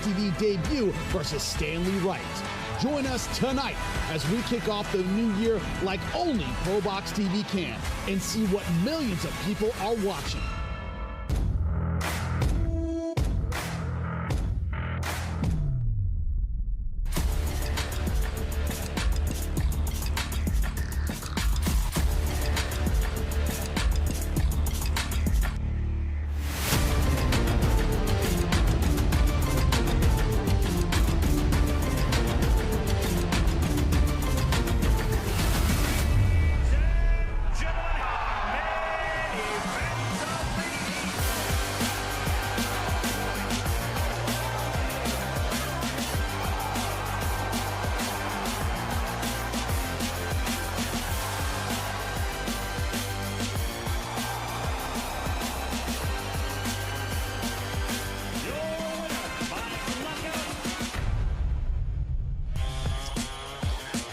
TV debut versus Stanley Wright. Join us tonight as we kick off the new year like only ProBox TV can and see what millions of people are watching.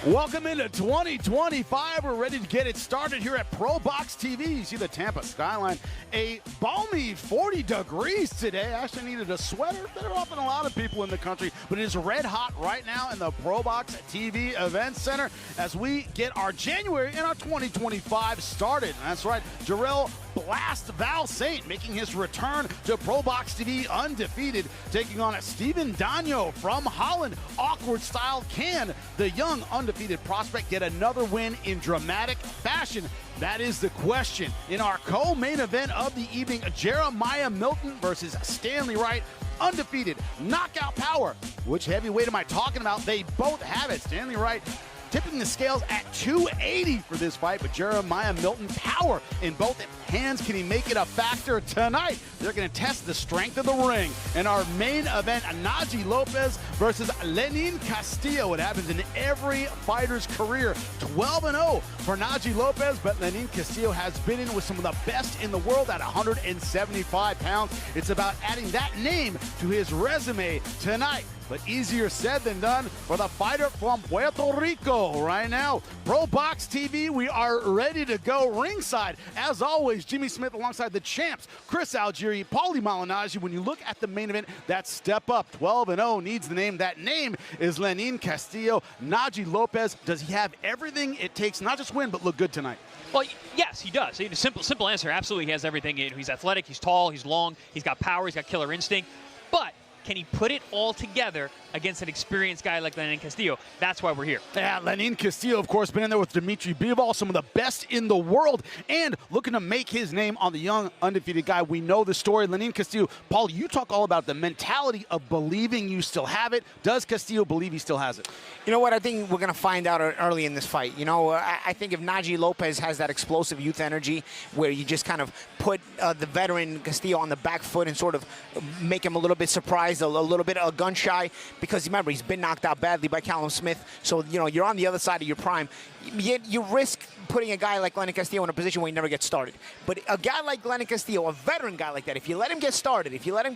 Welcome into 2025. We're ready to get it started here at ProBox TV. You see the Tampa skyline. A balmy 40 degrees today. I actually needed a sweater. Better off than a lot of people in the country, but it is red hot right now in the ProBox TV Event Center as we get our January and our 2025 started. That's right, Darrelle Blast Val Saint making his return to ProBox TV undefeated, taking on Estevan Danyo from Holland. Awkward style. Can the young undefeated prospect get another win in dramatic fashion? That is the question. In our co-main event of the evening, Jeremiah Milton versus Stanley Wright. Undefeated, knockout power. Which heavyweight am I talking about? They both have it. Stanley Wright tipping the scales at 280 for this fight, but Jeremiah Milton, power in both hands. Can he make it a factor tonight? They're going to test the strength of the ring. In our main event, Najee Lopez versus Lenin Castillo. It happens in every fighter's career. 12-0 for Najee Lopez, but Lenin Castillo has been in with some of the best in the world at 175 pounds. It's about adding that name to his resume tonight. But easier said than done for the fighter from Puerto Rico right now. ProBox TV, we are ready to go ringside. As always, Jimmy Smith alongside the champs, Chris Algieri, Paulie Malignaggi. When you look at the main event, that step up, 12-0, needs the name. That name is Lenin Castillo. Najee Lopez, does he have everything it takes, not just win, but look good tonight? Well, yes, he does. Simple answer. Absolutely, he has everything. He's athletic, he's tall, he's long, he's got power, he's got killer instinct. But can he put it all together against an experienced guy like Lenin Castillo? That's why we're here. Yeah, Lenin Castillo, of course, been in there with Dimitri Bivol, some of the best in the world, and looking to make his name on the young, undefeated guy. We know the story. Lenin Castillo, Paul, you talk all about the mentality of believing you still have it. Does Castillo believe he still has it? You know what? I think we're going to find out early in this fight. You know, I think if Najee Lopez has that explosive youth energy where you just kind of put the veteran Castillo on the back foot and sort of make him a little bit surprised, a little bit gun shy, because remember, he's been knocked out badly by Callum Smith. So, you know, you're on the other side of your prime. You risk putting a guy like Lenin Castillo in a position where he never gets started. But a guy like Lenin Castillo, a veteran guy like that, if you let him get started, if you let him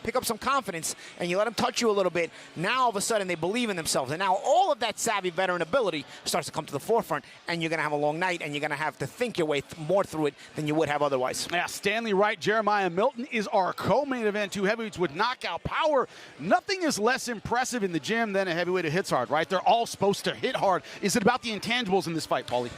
pick up some confidence, and you let him touch you a little bit, now all of a sudden they believe in themselves. And now all of that savvy veteran ability starts to come to the forefront, and you're going to have a long night, and you're going to have to think your way more through it than you would have otherwise. Yeah, Stanley Wright, Jeremiah Milton is our co-main event. Two heavyweights with knockout power. Nothing is less impressive in the gym than a heavyweight who hits hard, right? They're all supposed to hit hard. Is it about the intangibles in this fight, Paulie?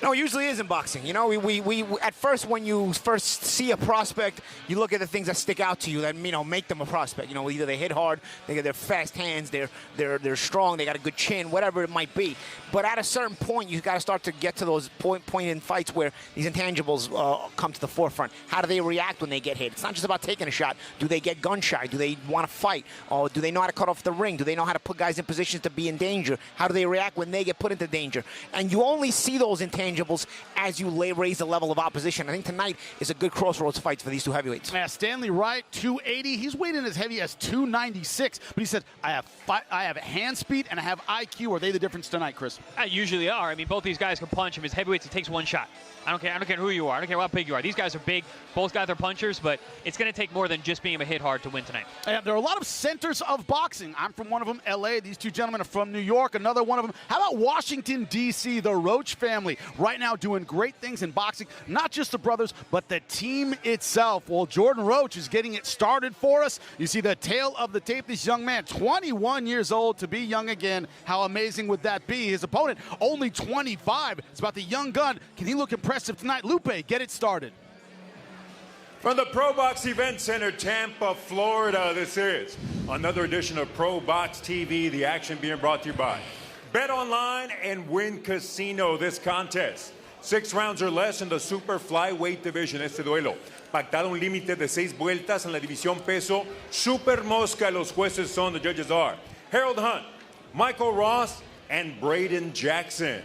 No, it usually is in boxing. You know, we at first, when you first see a prospect, you look at the things that stick out to you that, you know, make them a prospect. You know, either they hit hard, they got their fast hands, they're strong, they got a good chin, whatever it might be. But at a certain point, you got to start to get to those point in fights where these intangibles come to the forefront. How do they react when they get hit? It's not just about taking a shot. Do they get gun shy? Do they want to fight? Or do they know how to cut off the ring? Do they know how to put guys in positions to be in danger? How do they react when they get put into danger? And you only see those intangibles as you raise the level of opposition. I think tonight is a good crossroads fight for these two heavyweights. Yeah, Stanley Wright, 280. He's weighing in as heavy as 296. But he said, I have hand speed and I have IQ. Are they the difference tonight, Chris? Usually are. I mean, both these guys can punch him. As heavyweights, it takes one shot. I don't care who you are. I don't care how big you are. These guys are big. Both guys are punchers, but it's going to take more than just being able to hit hard to win tonight. There are a lot of centers of boxing. I'm from one of them, L.A. These two gentlemen are from New York. Another one of them. How about Washington, D.C., the Roach family? right now doing great things in boxing. Not just the brothers, but the team itself. Well, Jordan Roach is getting it started for us. You see the tail of the tape. This young man, 21 years old, to be young again. How amazing would that be? His opponent, only 25. It's about the young gun. Can he look impressive tonight? Lupe, get it started. From the ProBox Event Center, Tampa, Florida, this is another edition of ProBox TV, the action being brought to you by Bet Online and Win Casino. This contest, 6 rounds or less in the super flyweight division. Este duelo, pactado un límite de 6 vueltas en la división peso super mosca. Los jueces son, the judges are Harold Hunt, Michael Ross, and Braden Jackson.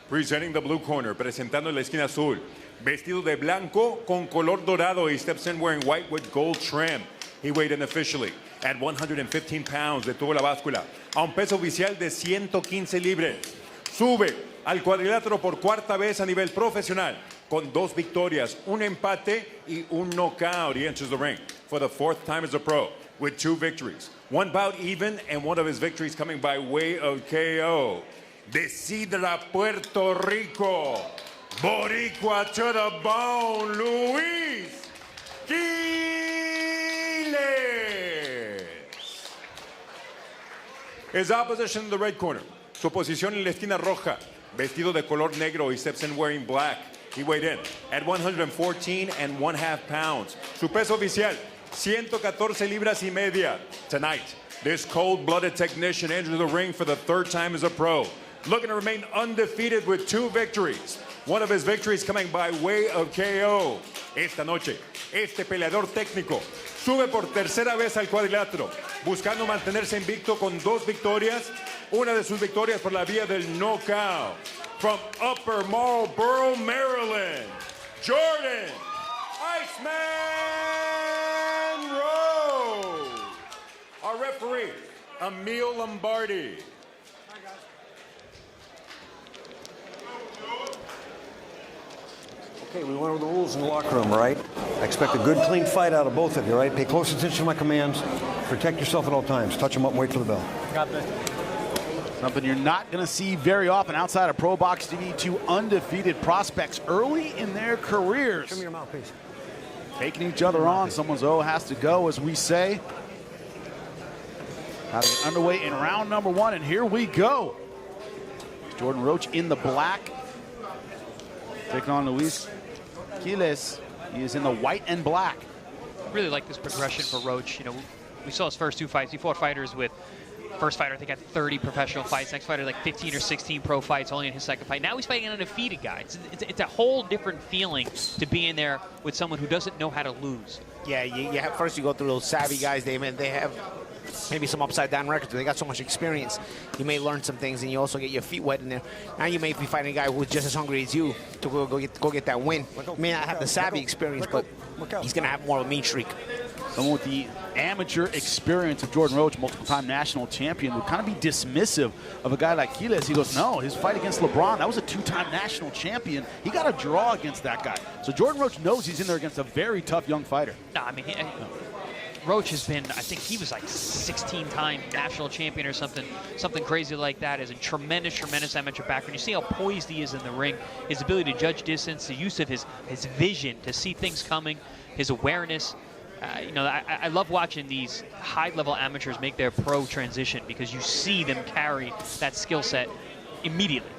Presenting the blue corner, presentando en la esquina azul, vestido de blanco con color dorado. He steps in wearing white with gold trim. He weighed in officially at 115 pounds. Detuvo la báscula a un peso oficial de 115 libras. Sube al cuadrilátero por cuarta vez a nivel profesional con 2 victorias, un empate y un knockout. He enters the ring for the 4th time as a pro with 2 victories. 1 bout even, and one of his victories coming by way of KO. De Sidra, Puerto Rico, Boricua to the bone, Luis Quiles. His opposition in the red corner, su posición en la esquina roja, vestido de color negro. He steps in wearing black. He weighed in at 114 1/2 pounds. Su peso oficial, 114 libras y media. Tonight, this cold-blooded technician enters the ring for the 3rd time as a pro, looking to remain undefeated with 2 victories. One of his victories coming by way of KO. Esta noche, este peleador técnico sube por tercera vez al cuadrilátero, buscando mantenerse invicto con 2 victorias. Una de sus victorias por la vía del knockout. From Upper Marlboro, Maryland, Jordan Iceman Roach. Our referee, Emil Lombardi. Okay, we went over the rules in the locker room, right? I expect a good, clean fight out of both of you, right? Pay close attention to my commands. Protect yourself at all times. Touch them up and wait for the bell. Got this. Something you're not going to see very often outside of ProBox TV. 2 undefeated prospects early in their careers. Show me your mouth, please. Taking each other on. Someone's has to go, as we say. Got to get underway in round number 1, and here we go. Jordan Roach in the black, taking on Luis Quiles. He is in the white and black. I really like this progression for Roach. You know, we saw his first 2 fights. He fought fighters with, first fighter I think had 30 professional fights. Next fighter like 15 or 16 pro fights, only in his 2nd fight. Now he's fighting an undefeated guy. It's a whole different feeling to be in there with someone who doesn't know how to lose. Yeah, you have, first you go through those savvy guys. They have maybe some upside down records, but they got so much experience. You may learn some things, and you also get your feet wet in there. Now you may be fighting a guy who's just as hungry as you to go get that win. He may not have the savvy experience, but he's going to have more of a mean streak. Someone with the amateur experience of Jordan Roach, multiple-time national champion, would kind of be dismissive of a guy like Quiles. He goes, no, his fight against LeBron, that was a 2-time national champion. He got a draw against that guy. So Jordan Roach knows he's in there against a very tough young fighter. No, I mean, Roach has been, I think he was like 16-time national champion or something crazy like that. Is a tremendous amateur background. You see how poised he is in the ring, his ability to judge distance, the use of his vision to see things coming, his awareness. You know, I love watching these high-level amateurs make their pro transition because you see them carry that skill set immediately.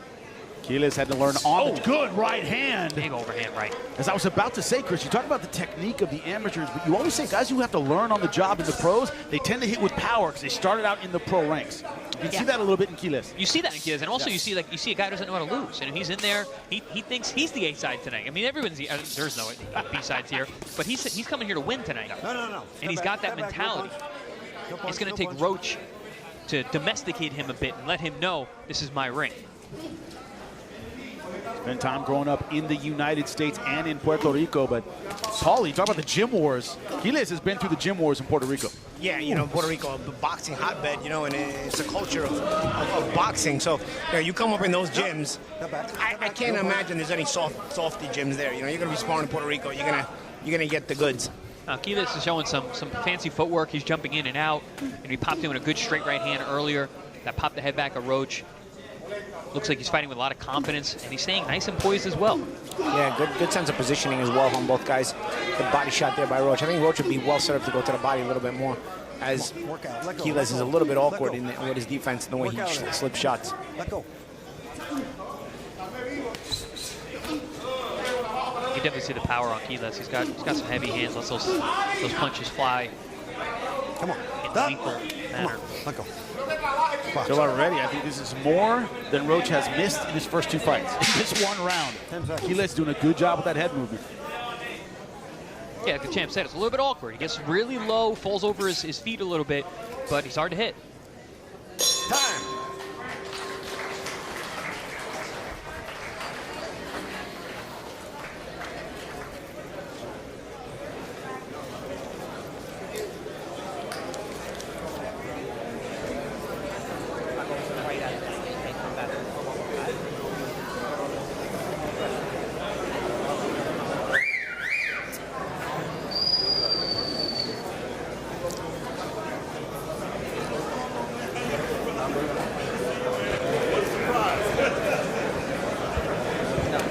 Quiles had to learn on the good right hand. Big overhand right. As I was about to say, Chris, you talk about the technique of the amateurs, but you always say guys who have to learn on the job in the pros, they tend to hit with power because they started out in the pro ranks. You can see that a little bit in Quiles. You see that in Quiles, and also you see a guy who doesn't know how to lose. And he's in there, he thinks he's the A side tonight. I mean, everyone's there's no B sides here, but he's coming here to win tonight. No. And he's got that mentality. It's going to take Roach to domesticate him a bit and let him know this is my ring. Spent time growing up in the United States and in Puerto Rico, but Paulie, talk about the gym wars. Quiles has been through the gym wars in Puerto Rico. Yeah, you know, Puerto Rico, a boxing hotbed, you know, and it's a culture of boxing. So, you know, you come up in those gyms, I can't imagine there's any softy gyms there. You know, you're going to be sparring in Puerto Rico, you're gonna get the goods. Quiles is showing some fancy footwork. He's jumping in and out, and he popped in with a good straight right hand earlier. That popped the head back of Roach. Looks like he's fighting with a lot of confidence, and he's staying nice and poised as well. Yeah, good sense of positioning as well on both guys. Good body shot there by Roach. I think Roach would be well set up to go to the body a little bit more, as Quiles is a little bit awkward with his defense and the way he slips shots. Let go. You definitely see the power on Quiles. He's got some heavy hands. Lets those punches fly. Come on. In lethal manner. Let go. So already, I think this is more than Roach has missed in his first 2 fights. In this one round, Quiles doing a good job with that head movement. Yeah, like the champ said, it's a little bit awkward. He gets really low, falls over his feet a little bit, but he's hard to hit. Time.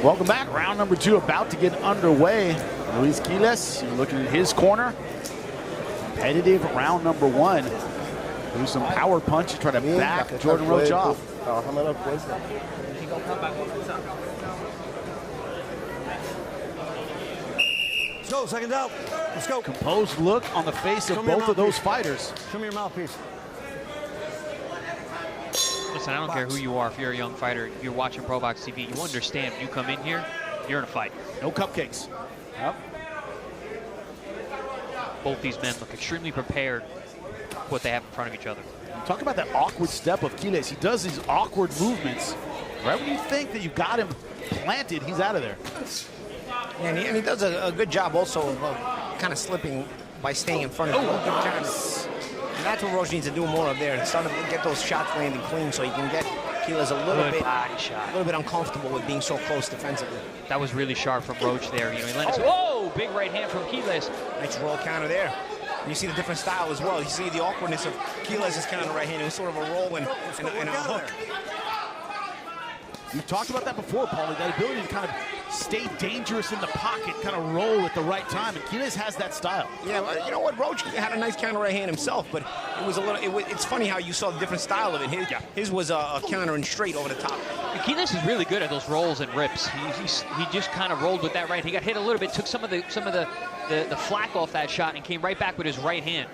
Welcome back. Round number 2 about to get underway. Luis Quiles, you're looking at his corner. Competitive round number 1. Do some power punches, try to back Jordan Roach off. Let's go, second out. Let's go. Composed look on the face of both of those fighters. Show me your mouthpiece. Listen, I don't care who you are. If you're a young fighter, you're watching ProBox TV, you understand when you come in here, you're in a fight. No cupcakes. Yep. Both these men look extremely prepared for what they have in front of each other. Talk about that awkward step of Quiles. He does these awkward movements. Right when you think that you've got him planted, he's out of there. Yeah, and he does a good job also of kind of slipping by staying in front of him. And that's what Roach needs to do more of there. Start to get those shots landing clean so he can get Quiles a little bit uncomfortable with being so close defensively. That was really sharp from Roach there. You know, he landed. Whoa! Big right hand from Quiles. Nice roll counter there. And you see the different style as well. You see the awkwardness of Quiles' counter right hand. It was sort of a roll and a hook. We've talked about that before, Paulie, that ability to kind of stay dangerous in the pocket, kind of roll at the right time, and Quiles has that style. Yeah, well, you know what? Roach had a nice counter right hand himself, but it was a little. It's funny how you saw the different style of it. His was a counter and straight over the top. Quiles is really good at those rolls and rips. He just kind of rolled with that right. He got hit a little bit, took some of the flack off that shot, and came right back with his right hand.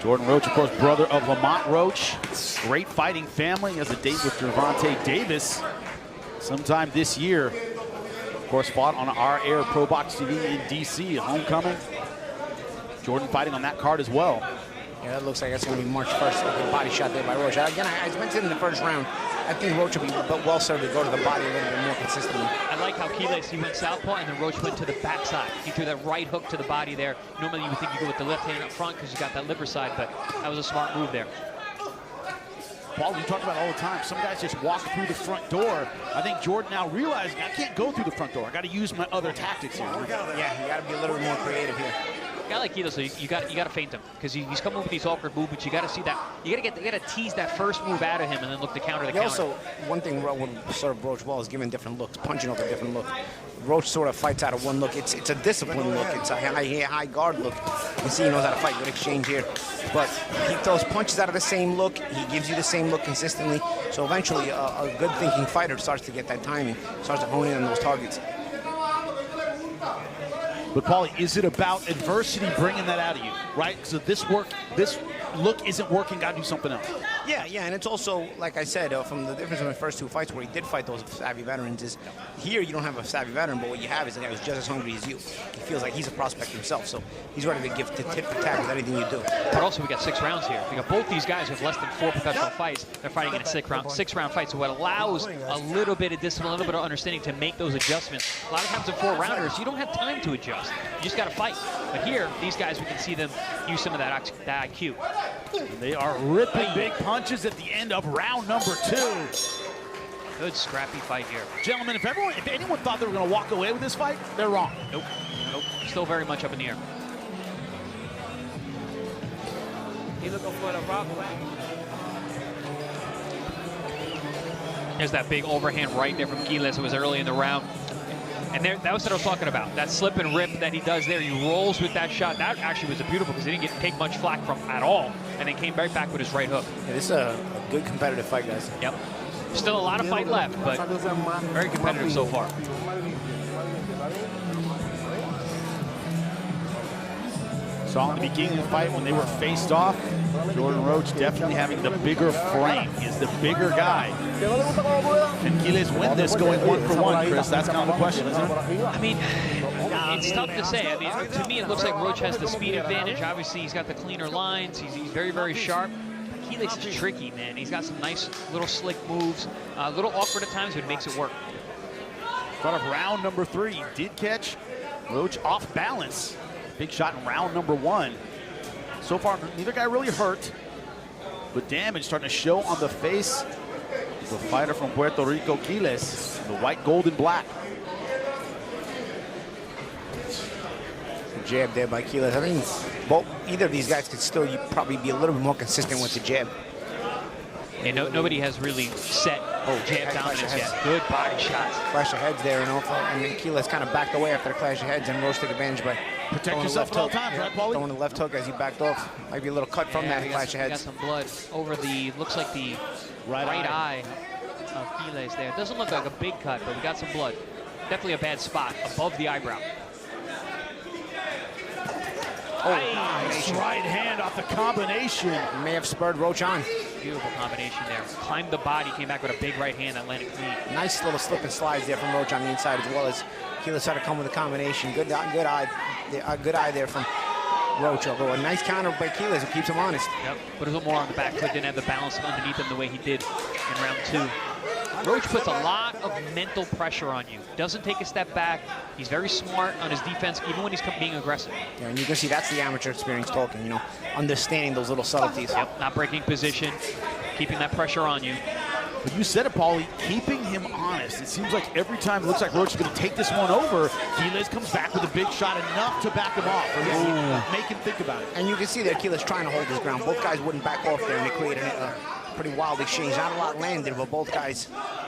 Jordan Roach, of course, brother of Lamont Roach. Great fighting family. He has a date with Gervonta Davis sometime this year. Of course, fought on our air ProBox TV in DC, homecoming. Jordan fighting on that card as well. Yeah, that looks like that's going to be March 1st. Good body shot there by Roach. Again, I mentioned in the first round, I think Roach will be well served to go to the body a little bit more consistently. I like how Quiles, he went southpaw and then Roach went to the backside. He threw that right hook to the body there. Normally you would think you go with the left hand up front because you got that liver side, but that was a smart move there. Paul, we talk about it all the time. Some guys just walk through the front door. I think Jordan now realizing I can't go through the front door. I got to use my other tactics here. Yeah, you got to be a little bit more creative here. A guy like Quiles, so you got to feint him because he's coming with these awkward movements. You got to see that. You got to tease that first move out of him and then look to counter the counter. Also, one thing with sort of Roach well is giving different looks, punching off a different look. Roach sort of fights out of one look. It's a disciplined look. It's a high guard look. You can see he knows how to fight. Good exchange here. But he throws punches out of the same look. He gives you the same look consistently. So eventually, a good thinking fighter starts to get that timing, starts to hone in on those targets. But Paulie, is it about adversity bringing that out of you, right? So this look isn't working, got to do something else. Yeah, and it's also, like I said, from the difference in the first 2 fights where he did fight those savvy veterans is here you don't have a savvy veteran, but what you have is a guy who's just as hungry as you. He feels like he's a prospect himself, so he's ready to give tit for tat with anything you do. But also we got 6 rounds here. We got both these guys with less than 4 professional fights. They're fighting in a 6-round fight, so what allows a little bit of discipline, a little bit of understanding to make those adjustments. A lot of times in 4-rounders, you don't have time to adjust. You just got to fight. But here, these guys, we can see them use some of that IQ. And they are ripping big punches at the end of round number 2. Good scrappy fight here. Gentlemen, if anyone thought they were going to walk away with this fight, they're wrong. Nope. Still very much up in the air. He looking for the rock. There's that big overhand right there from Quiles. It was early in the round. And there, that was what I was talking about. That slip and rip that he does there. He rolls with that shot. That actually was beautiful because he didn't take much flack from at all. And then came right back with his right hook. Yeah, this is a good competitive fight, guys. Yep. Still a lot of fight left, but very competitive so far. Saw in the beginning of the fight when they were faced off, Jordan Roach definitely having the bigger frame. He's the bigger guy. Can Quiles win this going 1-for-1, Chris? That's kind of the question, isn't it? I mean, it's tough to say. I mean, to me, it looks like Roach has the speed advantage. Obviously, he's got the cleaner lines. He's very, very sharp. Quiles is tricky, man. He's got some nice little slick moves. A little awkward at times, but it makes it work. Front of round number 3, did catch Roach off balance. Big shot in round number 1. So far, neither guy really hurt, but damage starting to show on the face of the fighter from Puerto Rico, Quiles, the white, gold, and black. Jab there by Quiles. I think either of these guys could still probably be a little bit more consistent with the jab. And nobody has really set jab dominance yet. Good body shots. Clash of heads there, and then Quiles kind of backed away after the clash of heads, and Roach took advantage by protect yourself at all times, right, Paulie? Throwing the left hook as he backed off. Might be a little cut from that clash of heads. Got some blood over the, looks like the right eye of Quiles there. It doesn't look like a big cut, but we got some blood. Definitely a bad spot above the eyebrow. Oh, nice right hand off the combination. May have spurred Roach on. Beautiful combination there. Climbed the body, came back with a big right hand that landed clean. Nice little slip and slides there from Roach on the inside, as well as Quiles had to come with a combination. Good eye there from Roach, although a nice counter by Quiles who keeps him honest. Yep, but a little more on the back foot, didn't have the balance underneath him the way he did in round 2. Roach puts a lot of mental pressure on you. Doesn't take a step back. He's very smart on his defense, even when he's being aggressive. Yeah, and you can see that's the amateur experience talking, you know, understanding those little subtleties. Yep, not breaking position, keeping that pressure on you. But you said it, Paulie, keeping him honest. It seems like every time it looks like Roach is going to take this one over, Quiles comes back with a big shot enough to back him off, or make him think about it. And you can see there Quiles trying to hold his ground. Both guys wouldn't back off there, and it created a pretty wild exchange. Not a lot landed, but both guys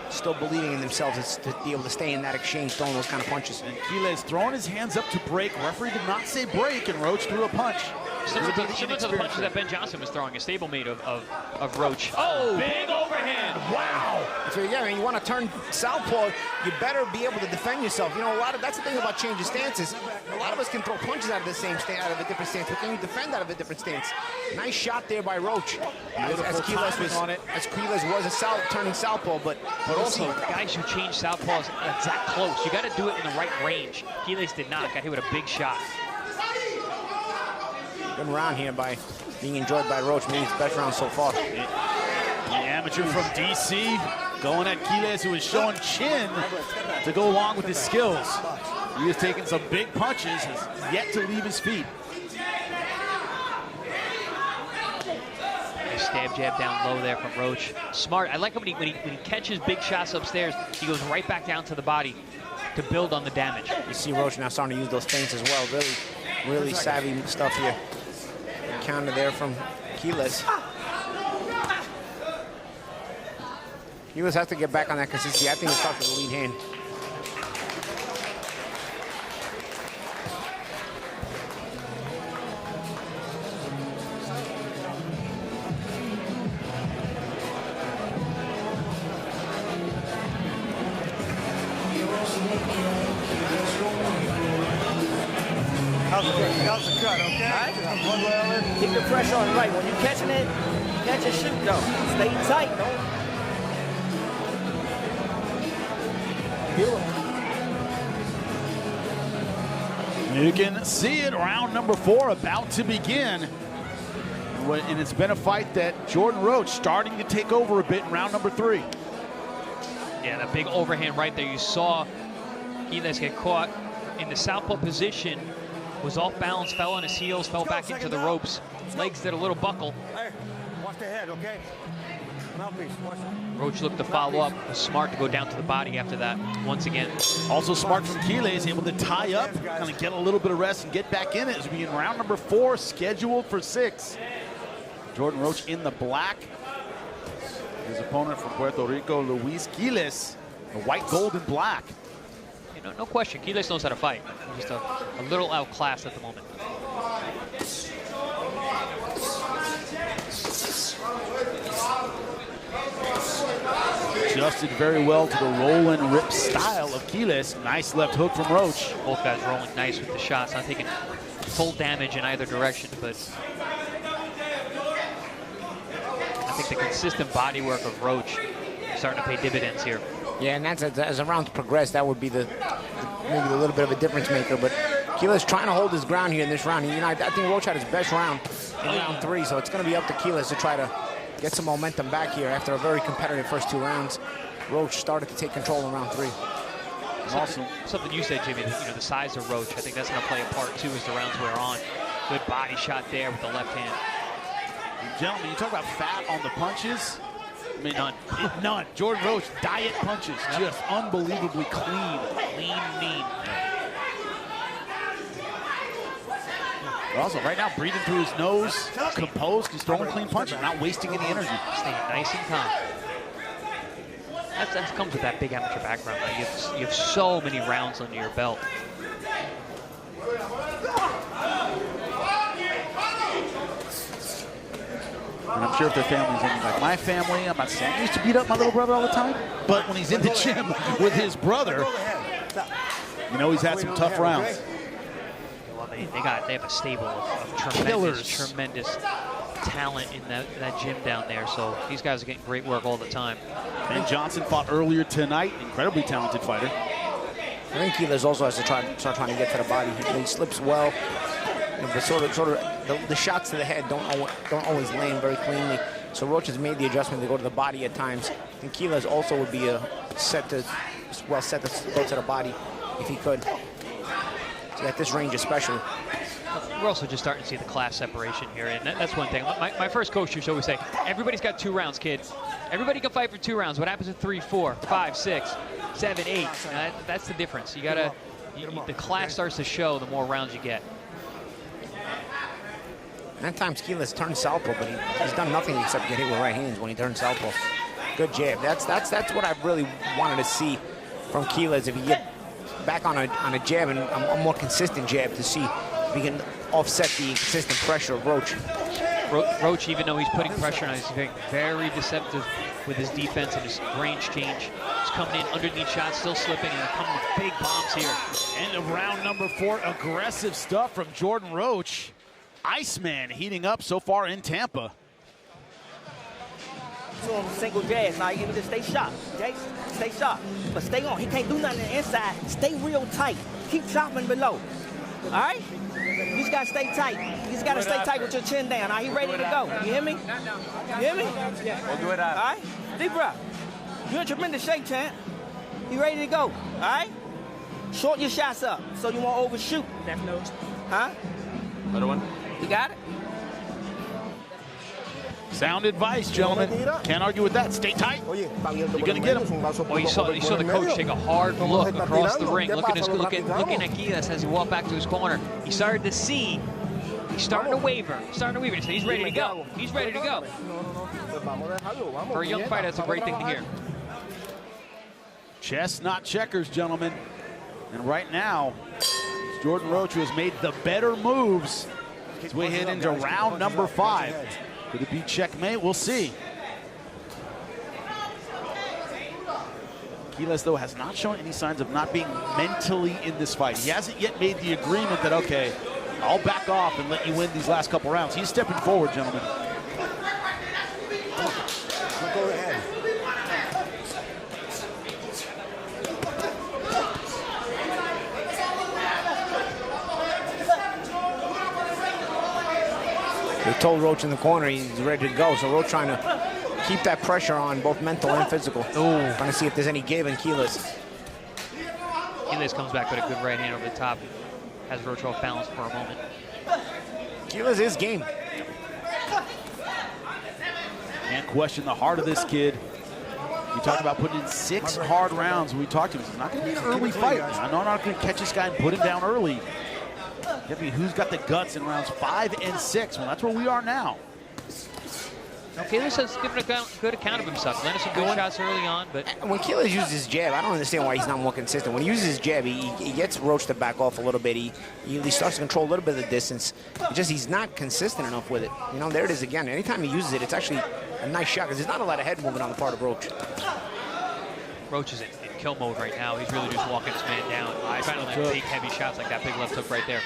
still believing in themselves to be able to stay in that exchange, throwing those kind of punches. And Quiles throwing his hands up to break. Referee did not say break, and Roach threw a punch. Similar to the punches that Ben Johnson was throwing, a stablemate of Roach. Oh, big overhand. Wow. So yeah, I mean, you want to turn southpaw, you better be able to defend yourself. You know, that's the thing about changing stances. A lot of us can throw punches out of the same stance, out of a different stance, but can you defend out of a different stance? Nice shot there by Roach. As Quiles was turning southpaw, but also guys who change southpaws that close, you got to do it in the right range. Quiles did not. Got hit with a big shot. Good round here by being enjoyed by Roach. Maybe his best round so far. The amateur from DC going at Quiles, who is showing chin to go along with his skills. He is taking some big punches, has yet to leave his feet. Nice stab jab down low there from Roach. Smart. I like him when he catches big shots upstairs, he goes right back down to the body to build on the damage. You see Roach now starting to use those feints as well. Really savvy stuff here. Counter there from Quiles. Quiles has to get back on that consistency. I think it starts with the lead hand. How's the cut, okay? Keep the pressure on right. When you're catching it, catch and shoot, though. Stay tight, though. You can see it, round number 4 about to begin. And it's been a fight that Jordan Roach starting to take over a bit in round number 3. Yeah, that big overhand right there. You saw Quiles get caught in the southpaw position, was off balance, fell on his heels, fell back into the ropes. Legs did a little buckle. Hey, watch the head, okay? Mouthpiece, watch it. Roach looked to follow up. Was smart to go down to the body after that once again. Also smart from Quiles, able to tie up, kind of get a little bit of rest and get back in it as we in round number 4, scheduled for 6. Jordan Roach in the black. His opponent from Puerto Rico, Luis Quiles, the white, gold, and black. You know, no question, Quiles knows how to fight. He's just a little outclassed at the moment. Adjusted very well to the roll and rip style of Quiles. Nice left hook from Roach. Both guys rolling nice with the shots, not taking full damage in either direction, but I think the consistent body work of Roach is starting to pay dividends here. Yeah, and that's as the rounds progress, that would be maybe a little bit of a difference maker. But Quiles trying to hold his ground here in this round. You know, I think Roach had his best round in round 3, so it's going to be up to Quiles to try to get some momentum back here after a very competitive first 2 rounds. Roach started to take control in round 3. Something you said, Jimmy, that, you know, the size of Roach, I think that's going to play a part too as the rounds wear on. Good body shot there with the left hand. Gentlemen, you talk about fat on the punches. I mean, none. Jordan Roach, diet punches, just unbelievably clean. Lean, mean. Also, right now, breathing through his nose, composed, he's throwing clean punches, not wasting any energy. Staying nice and calm. That comes with that big amateur background. Right? You have so many rounds under your belt. And I'm sure if their family's in, like my family, I'm not saying I used to beat up my little brother all the time, but when he's in the gym with his brother, you know he's had some tough rounds. Well, they have a stable of tremendous talent in that gym down there. So these guys are getting great work all the time. Ben Johnson fought earlier tonight, incredibly talented fighter. I think Quiles also has to start trying to get to the body. He slips well. But sort of the shots to the head don't always land very cleanly. So Roach has made the adjustment to go to the body at times. And Quiles also would be set to go to the body if he could. So at this range especially. We're also just starting to see the class separation here, and that's one thing. My first coach used to always say, everybody's got 2 rounds, kid. Everybody can fight for 2 rounds. What happens at 3, 4, 5, 6, 7, 8? That's the difference. You gotta, the class starts to show the more rounds you get. At times Quiles turned southpaw, but he's done nothing except get hit with right hands when he turns southpaw. Good jab. That's what I really wanted to see from Quiles. If he get back on a jab and a more consistent jab to see if he can offset the consistent pressure of Roach. Roach, even though he's putting pressure on, he's being very deceptive with his defense and his range change. He's coming in underneath shots, still slipping, and coming with big bombs here. End of round number 4, aggressive stuff from Jordan Roach. Iceman heating up so far in Tampa. Single jabs. Now you need to stay sharp. Okay? Stay sharp. But stay on. He can't do nothing on the inside. Stay real tight. Keep chopping below. All right? You just got to stay tight. You just got to stay tight with your chin down. Are you ready to go? You hear me? You hear me? We'll do it out. All right? Deep breath. You're in tremendous shape, champ. You ready to go? All right? Shorten your shots up so you won't overshoot. Left nose. Huh? Other one. You got it? Sound advice, gentlemen. Can't argue with that. Stay tight. You're going to get him. Well, you saw the coach take a hard look across the ring, looking at Quiles as he walked back to his corner. He started to see. He's starting to waver. He said he's ready to go. He's ready to go. For a young fighter, that's a great thing to hear. Chess, not checkers, gentlemen. And right now, Jordan Roach, who has made the better moves as we head into round number 5. Could it be checkmate? We'll see. Quiles, though, has not shown any signs of not being mentally in this fight. He hasn't yet made the agreement that, okay, I'll back off and let you win these last couple rounds. He's stepping forward, gentlemen. Go ahead. They told Roach in the corner he's ready to go, so Roach trying to keep that pressure on, both mental and physical. Trying to see if there's any give in Quiles. Quiles comes back with a good right hand over the top. Has Roach off balance for a moment. Quiles is game. Can't question the heart of this kid. You talk about putting in 6 hard rounds. When we talked to him, it's not going to be an early fight. I know I'm not going to catch this guy and put him down early. Who's got the guts in rounds 5 and 6? Well, that's where we are now. Quiles has given a good account of himself. Landed some good shots early on, but when Quiles uses his jab, I don't understand why he's not more consistent. When he uses his jab, he gets Roach to back off a little bit. He starts to control a little bit of the distance. He's not consistent enough with it. You know, there it is again. Anytime he uses it, it's actually a nice shot because there's not a lot of head movement on the part of Roach. Roach is in kill mode right now. He's really just walking his man down. I trying to land big, heavy shots like that big left hook right there.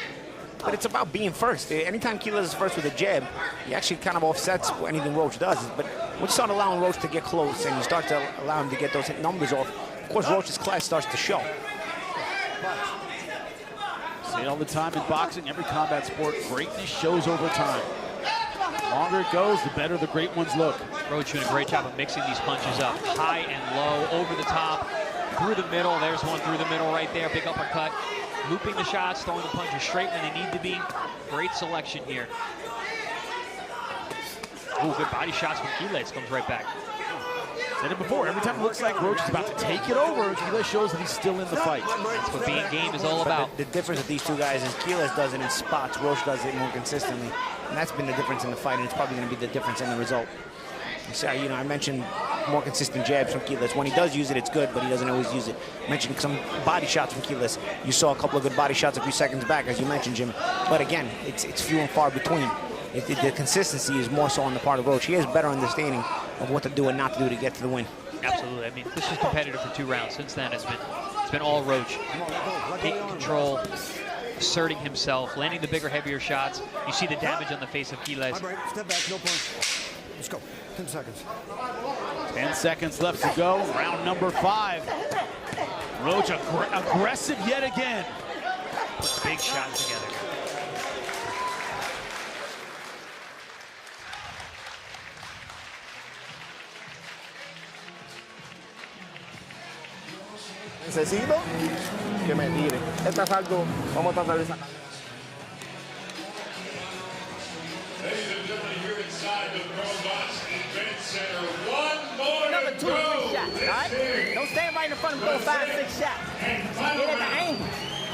But it's about being first. Anytime Quiles is first with a jab, he actually kind of offsets anything Roach does. But once you start allowing Roach to get close and you start to allow him to get those numbers off, of course, Roach's class starts to show. Say it all the time in boxing, every combat sport, greatness shows over time. The longer it goes, the better the great ones look. Roach doing a great job of mixing these punches up. High and low, over the top, through the middle. There's one through the middle right there. Big uppercut. Looping the shots, throwing the punches straight when they need to be. Great selection here. Oh, good body shots from Quiles. Comes right back. Said it before, every time it looks like Roach is about to take it over, Quiles shows that he's still in the fight. That's what being game is all about. The difference with these two guys is Quiles does it in spots, Roach does it more consistently. And that's been the difference in the fight, and it's probably going to be the difference in the result. You know, I mentioned more consistent jabs from Quiles. When he does use it, it's good, but he doesn't always use it. I mentioned some body shots from Quiles. You saw a couple of good body shots a few seconds back, as you mentioned, Jim. But again, it's few and far between. The consistency is more so on the part of Roach. He has better understanding of what to do and not to do to get to the win. Absolutely. I mean, this was competitive for 2 rounds. Since then, it's been all Roach. Taking control, asserting himself, landing the bigger, heavier shots. You see the damage on the face of Quiles. Step back, no punch. Let's go. 10 seconds. 10 seconds left to go. Round number 5. Roach aggressive yet again. Put big shots together. Necesito que me tire. Este asalto vamos a tratar de sacar. Ladies and gentlemen, here inside the ProBox Event Center, one more Another to 2 or 3 go. shots, all right? Don't stand right in front of him, throw 5, 6 shots. Get at the angles.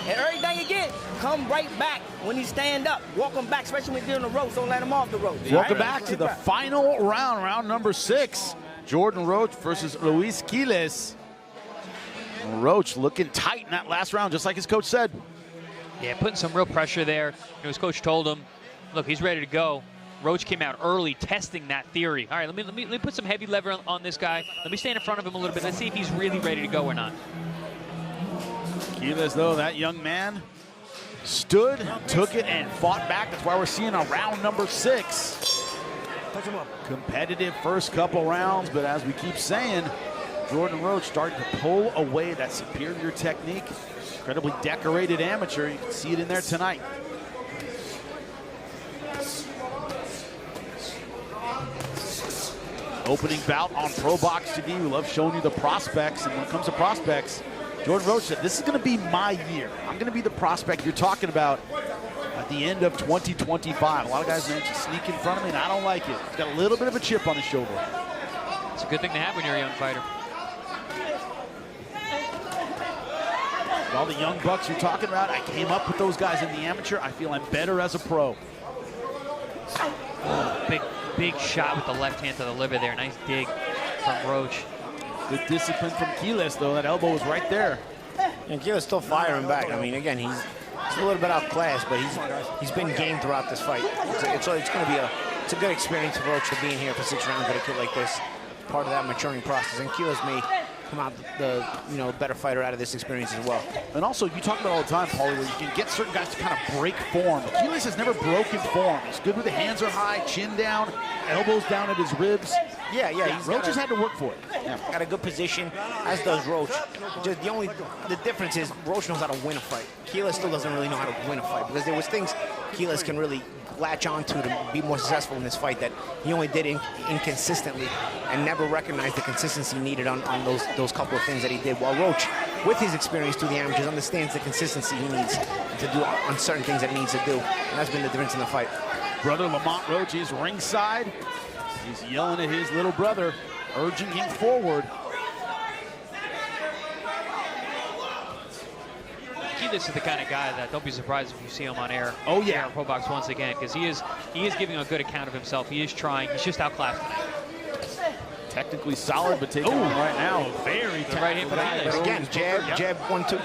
And everything you get, come right back when you stand up. Walk him back, especially when you're on the ropes. Don't let him off the ropes. Welcome back to the final round, round number 6. Jordan Roach versus Luis Quiles. Roach looking tight in that last round, just like his coach said. Yeah, putting some real pressure there. His coach told him, look, he's ready to go. Roach came out early testing that theory. All right, let me put some heavy lever on this guy. Let me stand in front of him a little bit. Let's see if he's really ready to go or not. Quiles, though, that young man stood, took it, and fought back. That's why we're seeing a round number 6. Competitive first couple rounds, but as we keep saying, Jordan Roach starting to pull away that superior technique. Incredibly decorated amateur. You can see it in there tonight. Opening bout on ProBox TV. We love showing you the prospects. And when it comes to prospects, Jordan Roach said, this is going to be my year. I'm going to be the prospect you're talking about at the end of 2025. A lot of guys manage to sneak in front of me, and I don't like it. He's got a little bit of a chip on his shoulder. It's a good thing to have when you're a young fighter. All the young bucks you're talking about, I came up with those guys in the amateur. I feel I'm better as a pro. Oh, big shot with the left hand to the liver there. Nice dig from Roach. Good discipline from Quiles, though. That elbow was right there. And Quiles still firing back. I mean, again, he's a little bit outclassed, but he's been game throughout this fight. It's going to be a good experience for Roach to be in here for 6 rounds with a kid like this. Part of that maturing process, and Quiles may come out the better fighter out of this experience as well. And also, you talk about all the time, Paulie, where you can get certain guys to kind of break form. Quiles has never broken form. He's good with the hands are high, chin down, elbows down at his ribs. Yeah. Roach has had to work for it. Yeah, got a good position, as does Roach. Just the difference is Roach knows how to win a fight. Quiles still doesn't really know how to win a fight because there was things Quiles can really latch onto to be more successful in this fight that he only did inconsistently and never recognized the consistency needed on those couple of things that he did. While Roach, with his experience through the amateurs, understands the consistency he needs to do on certain things that he needs to do. And that's been the difference in the fight. Brother Lamont Roach is ringside. He's yelling at his little brother, urging him forward. Quiles is the kind of guy that don't be surprised if you see him on air. Oh, yeah. Here on ProBox once again, because he is giving a good account of himself. He is trying. He's just outclassed tonight. Technically solid, but taking on right now. Very the right hand, But again, jab, 1-2.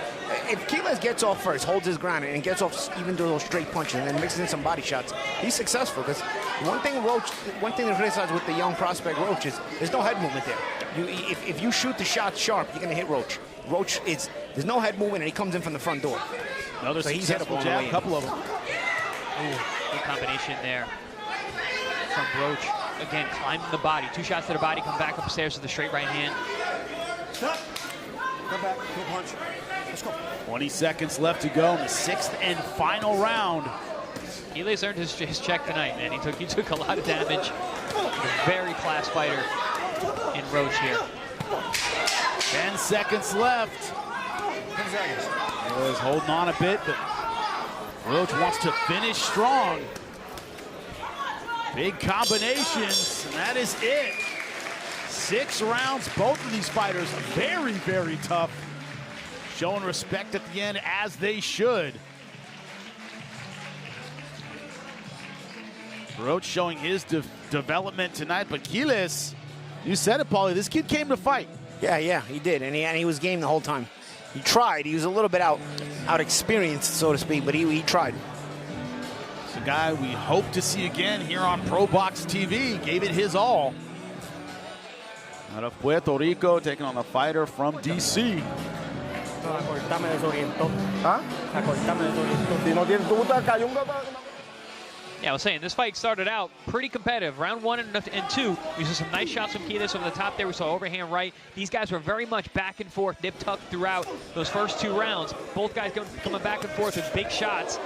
If Quiles gets off first, holds his ground, and gets off even those straight punches, and then mixes in some body shots, he's successful. Because one thing to criticize with the young prospect Roach is there's no head movement there. If you shoot the shot sharp, you're gonna hit Roach. There's no head movement, and he comes in from the front door. Another successful jab, a couple of them. Ooh, good combination there from Roach. Again, climbing the body. 2 shots to the body, come back upstairs to the straight right hand. Stop. Come back. Go punch. Let's go. 20 seconds left to go in the 6th and final round. Quiles earned his check tonight, man. He took a lot of damage. A very class fighter in Roach here. 10 seconds left. 10 seconds. He's holding on a bit, but Roach wants to finish strong. Big combinations, and that is it. 6 rounds, both of these fighters very, very tough. Showing respect at the end, as they should. Roach showing his development tonight, but Quiles, you said it, Paulie, this kid came to fight. Yeah, he did, and he was game the whole time. He tried. He was a little bit out experienced, so to speak, but he tried. It's a guy we hope to see again here on ProBox TV. Gave it his all. Out of Puerto Rico, taking on the fighter from DC. Yeah, I was saying, this fight started out pretty competitive. Round 1 and 2, we saw some nice shots from Quiles over the top there. We saw overhand right. These guys were very much back and forth, nip-tuck throughout those first 2 rounds. Both guys coming back and forth with big shots.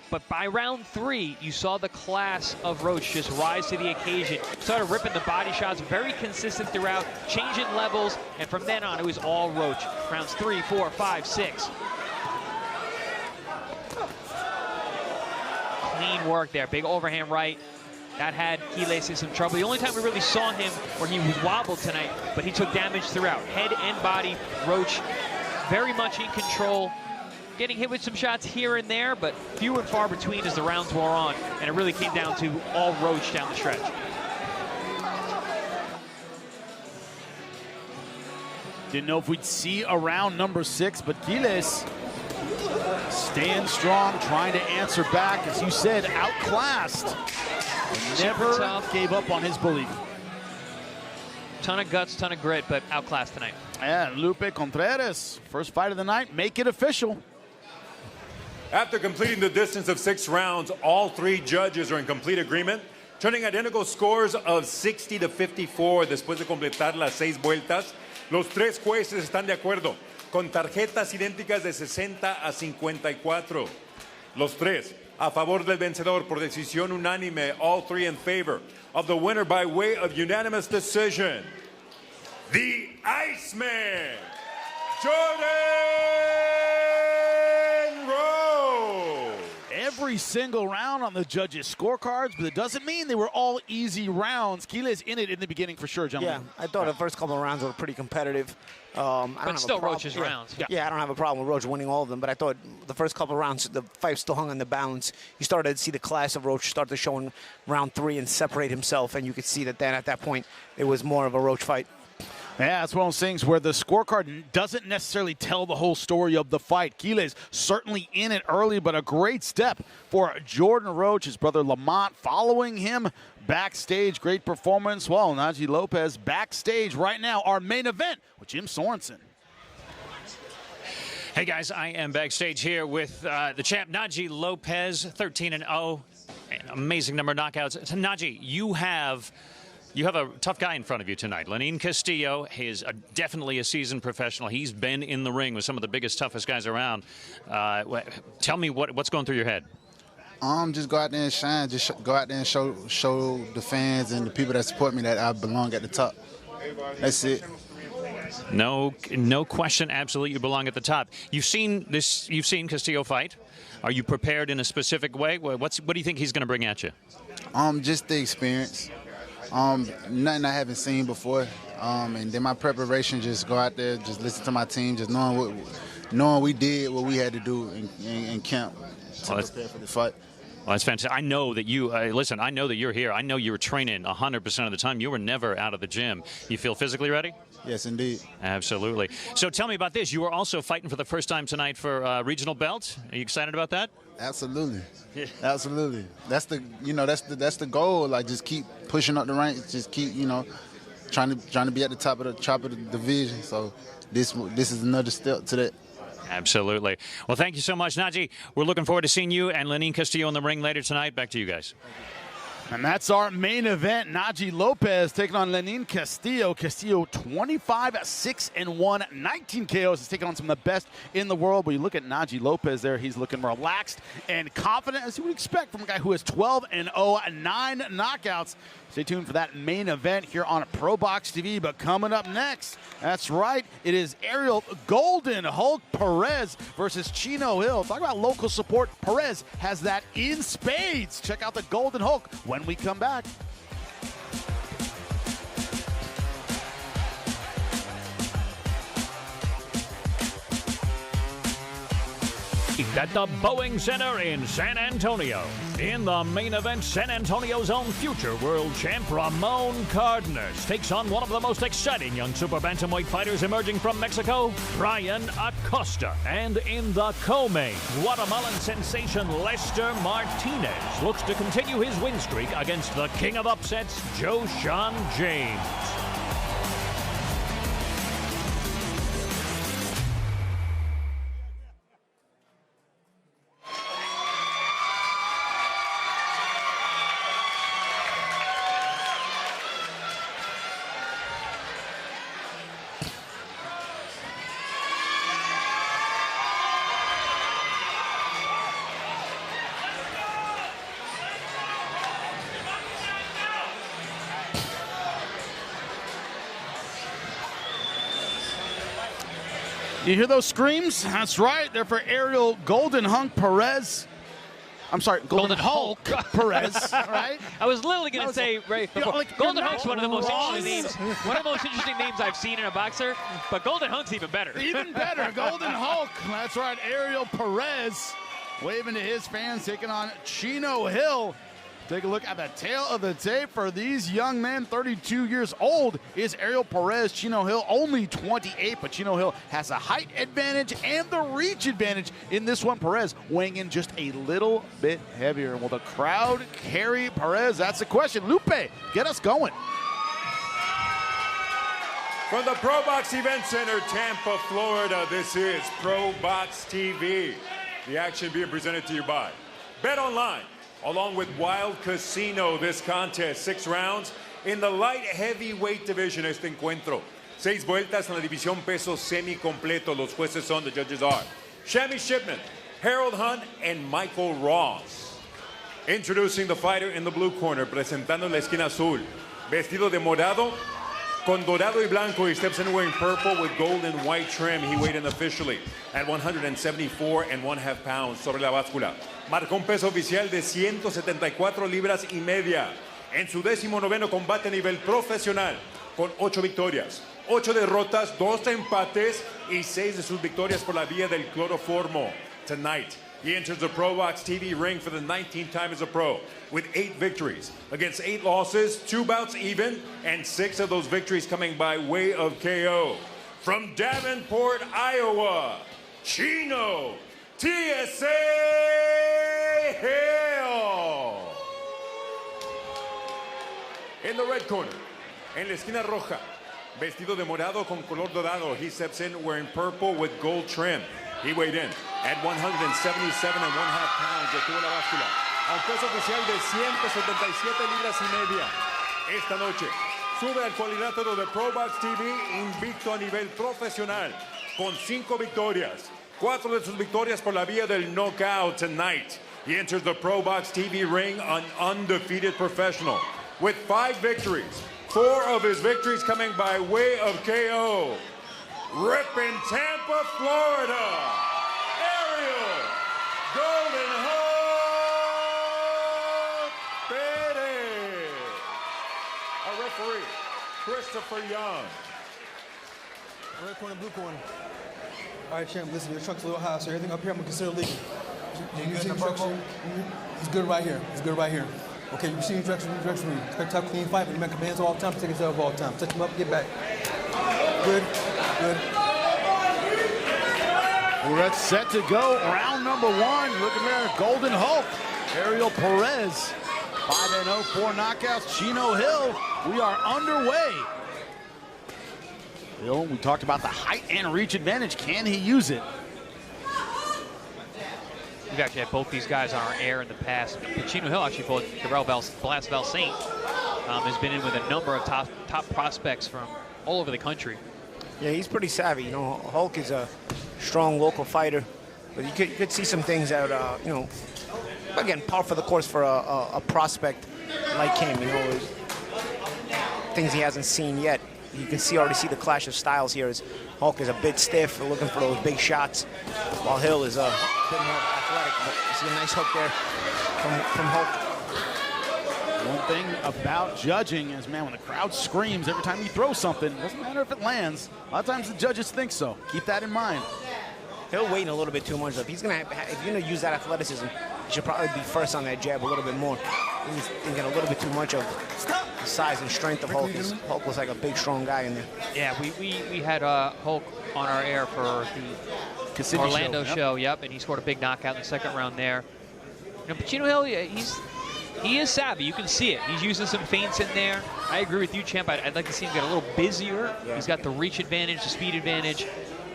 But by round 3, you saw the class of Roach just rise to the occasion. Started ripping the body shots, very consistent throughout, changing levels, and from then on, it was all Roach. Rounds 3, 4, 5, 6. Clean work there, big overhand right. That had Quiles in some trouble. The only time we really saw him where he was wobbled tonight, but he took damage throughout. Head and body, Roach very much in control. Getting hit with some shots here and there, but few and far between as the rounds wore on, and it really came down to all Roach down the stretch. Didn't know if we'd see a round number 6, but Quiles staying strong, trying to answer back, as you said, outclassed. Never gave up on his belief. Ton of guts, ton of grit, but outclassed tonight. Yeah, Lupe Contreras, first fight of the night, make it official. After completing the distance of 6 rounds, all 3 judges are in complete agreement, turning identical scores of 60-54 después de completar las 6 vueltas. Los 3 jueces están de acuerdo, con tarjetas idénticas de 60-54. Los 3 a favor del vencedor por decisión unánime, all 3 in favor of the winner by way of unanimous decision, the Iceman, Jordan Roach. Every single round on the judges' scorecards, but it doesn't mean they were all easy rounds. Quiles in it in the beginning for sure, gentlemen. Yeah, I thought the first couple of rounds were pretty competitive. But still Roach's rounds. Yeah, I don't have a problem with Roach winning all of them, but I thought the first couple of rounds, the fight still hung on the balance. You started to see the class of Roach start to show in round 3 and separate himself, and you could see that then at that point, it was more of a Roach fight. Yeah, that's one of those things where the scorecard doesn't necessarily tell the whole story of the fight. Quiles certainly in it early, but a great step for Jordan Roach. His brother Lamont following him backstage. Great performance. Well, Najee Lopez backstage right now. Our main event with Jim Sorensen. Hey guys, I am backstage here with the champ Najee Lopez, 13-0, amazing number of knockouts. So Najee, you have a tough guy in front of you tonight. Lenin Castillo is definitely a seasoned professional. He's been in the ring with some of the biggest, toughest guys around. Tell me what's going through your head. Just go out there and shine. Just go out there and show the fans and the people that support me that I belong at the top. That's it. No question. Absolutely, you belong at the top. You've seen Castillo fight. Are you prepared in a specific way? What do you think he's going to bring at you? Just the experience. Nothing I haven't seen before. And then my preparation, just go out there, just listen to my team, just knowing knowing we did what we had to do in camp to prepare for the fight. Well, that's fantastic. I know that you, listen, I know that you're here. I know you were training 100% of the time. You were never out of the gym. You feel physically ready? Yes, indeed. Absolutely. So tell me about this. You were also fighting for the first time tonight for regional belt. Are you excited about that? Absolutely. Absolutely. That's the, that's the goal. Like, just keep pushing up the ranks. Just keep, trying to be at the top of the division. So this is another step to that. Absolutely. Well, thank you so much, Najee. We're looking forward to seeing you and Lenin Castillo in the ring later tonight. Back to you guys. And that's our main event. Najee Lopez taking on Lenin Castillo. Castillo 25-6-1, 19 KOs. He's taking on some of the best in the world. But you look at Najee Lopez there, he's looking relaxed and confident, as you would expect from a guy who has 12-0, 9 knockouts. Stay tuned for that main event here on ProBox TV. But coming up next, that's right, it is Ariel Golden Hulk Perez versus Chino Hill. Talk about local support. Perez has that in spades. Check out the Golden Hulk when we come back. At the Boeing Center in San Antonio. In the main event, San Antonio's own future world champ Ramon Cardenas takes on one of the most exciting young super bantamweight fighters emerging from Mexico, Brian Acosta. And in the co-main, Guatemalan sensation Lester Martinez looks to continue his win streak against the king of upsets, Joshawn James. You hear those screams? That's right. They're for Ariel Golden Hulk Perez. I'm sorry, Golden Hulk Perez. Right? I was literally going to say right before. like, Golden Hulk's one of the most interesting wrong. names. One of the most interesting names I've seen in a boxer. But Golden Hulk's even better. Even better. Golden Hulk. That's right. Ariel Perez waving to his fans, taking on Chino Hill. Take a look at the tail of the tape for these young men. 32 years old is Ariel Perez. Chino Hill only 28, but Chino Hill has a height advantage and the reach advantage in this one. Perez weighing in just a little bit heavier. Will the crowd carry Perez? That's the question. Lupe, get us going. From the ProBox Event Center, Tampa, Florida, this is ProBox TV. The action being presented to you by Bet Online. Along with Wild Casino, this contest, 6 rounds in the light heavyweight division. Este encuentro, 6 vueltas en la división peso semi completo. Los jueces son, the judges are Shammy Shipman, Harold Hunt, and Michael Ross. Introducing the fighter in the blue corner, presentando en la esquina azul, vestido de morado, con dorado y blanco. He steps in wearing purple with gold and white trim. He weighed in officially at 174.5 pounds sobre la báscula. Marcó un peso oficial de 174 libras y media en su 19º combate a nivel profesional, con 8 victorias, 8 derrotas, 2 empates y 6 de sus victorias por la vía del cloroformo. Tonight, he enters the ProBox TV ring for the 19th time as a pro, with 8 victories against 8 losses, 2 bouts even, and 6 of those victories coming by way of KO. From Davenport, Iowa, Chino TSA Hill. In the red corner, en la esquina roja, vestido de morado con color dorado, he steps in wearing purple with gold trim. He weighed in at 177.5 pounds. Detuvo la báscula a un peso oficial de 177 libras y media. Esta noche sube al cuadrilátero de ProBox TV invicto a nivel profesional con 5 victorias. 4 de sus victorias por la vía del knockout. Tonight, he enters the ProBox TV ring an undefeated professional with 5 victories. 4 of his victories coming by way of KO. Ripping Tampa, Florida, Ariel Golden Hulk Perez. Our referee, Christopher Young. Red corner, blue corner. All right, champ, listen, your truck's a little high, so everything up here I'm going to consider legal. You see instruction? He's good right here. He's good right here. Okay, you see instruction, expect tough, clean fight, but you make commands all the time, take yourself all the time. Touch him up, get back. Good, good. We're set to go. Round number 1. Looking there, Golden Hulk, Ariel Perez. 5-0, 4 knockouts. Chino Hill. We are underway. Hill, we talked about the height and reach advantage. Can he use it? We've actually had both these guys on our air in the past. Chino Hill actually fought Darrelle Val Saint. Has been in with a number of top prospects from all over the country. Yeah, he's pretty savvy. You know, Hulk is a strong local fighter, but you could see some things that, you know, again, par for the course for a prospect like him. You know, things he hasn't seen yet. You can already see the clash of styles here as Hulk is a bit stiff, looking for those big shots, while Hill is a bit more athletic. But you see a nice hook there from Hulk. One thing about judging is, man, when the crowd screams every time you throw something, it doesn't matter if it lands. A lot of times the judges think so. Keep that in mind. Hill waiting a little bit too much. If you're gonna use that athleticism, he should probably be first on that jab a little bit more. He's thinking a little bit too much of the size and strength of Hulk. Hulk was like a big, strong guy in there. Yeah, we had Hulk on our air for the Orlando show. Yep, and he scored a big knockout in the second round there. You know, but Chino Hill, he is savvy. You can see it. He's using some feints in there. I agree with you, Champ. I'd like to see him get a little busier. Yeah. He's got the reach advantage, the speed advantage,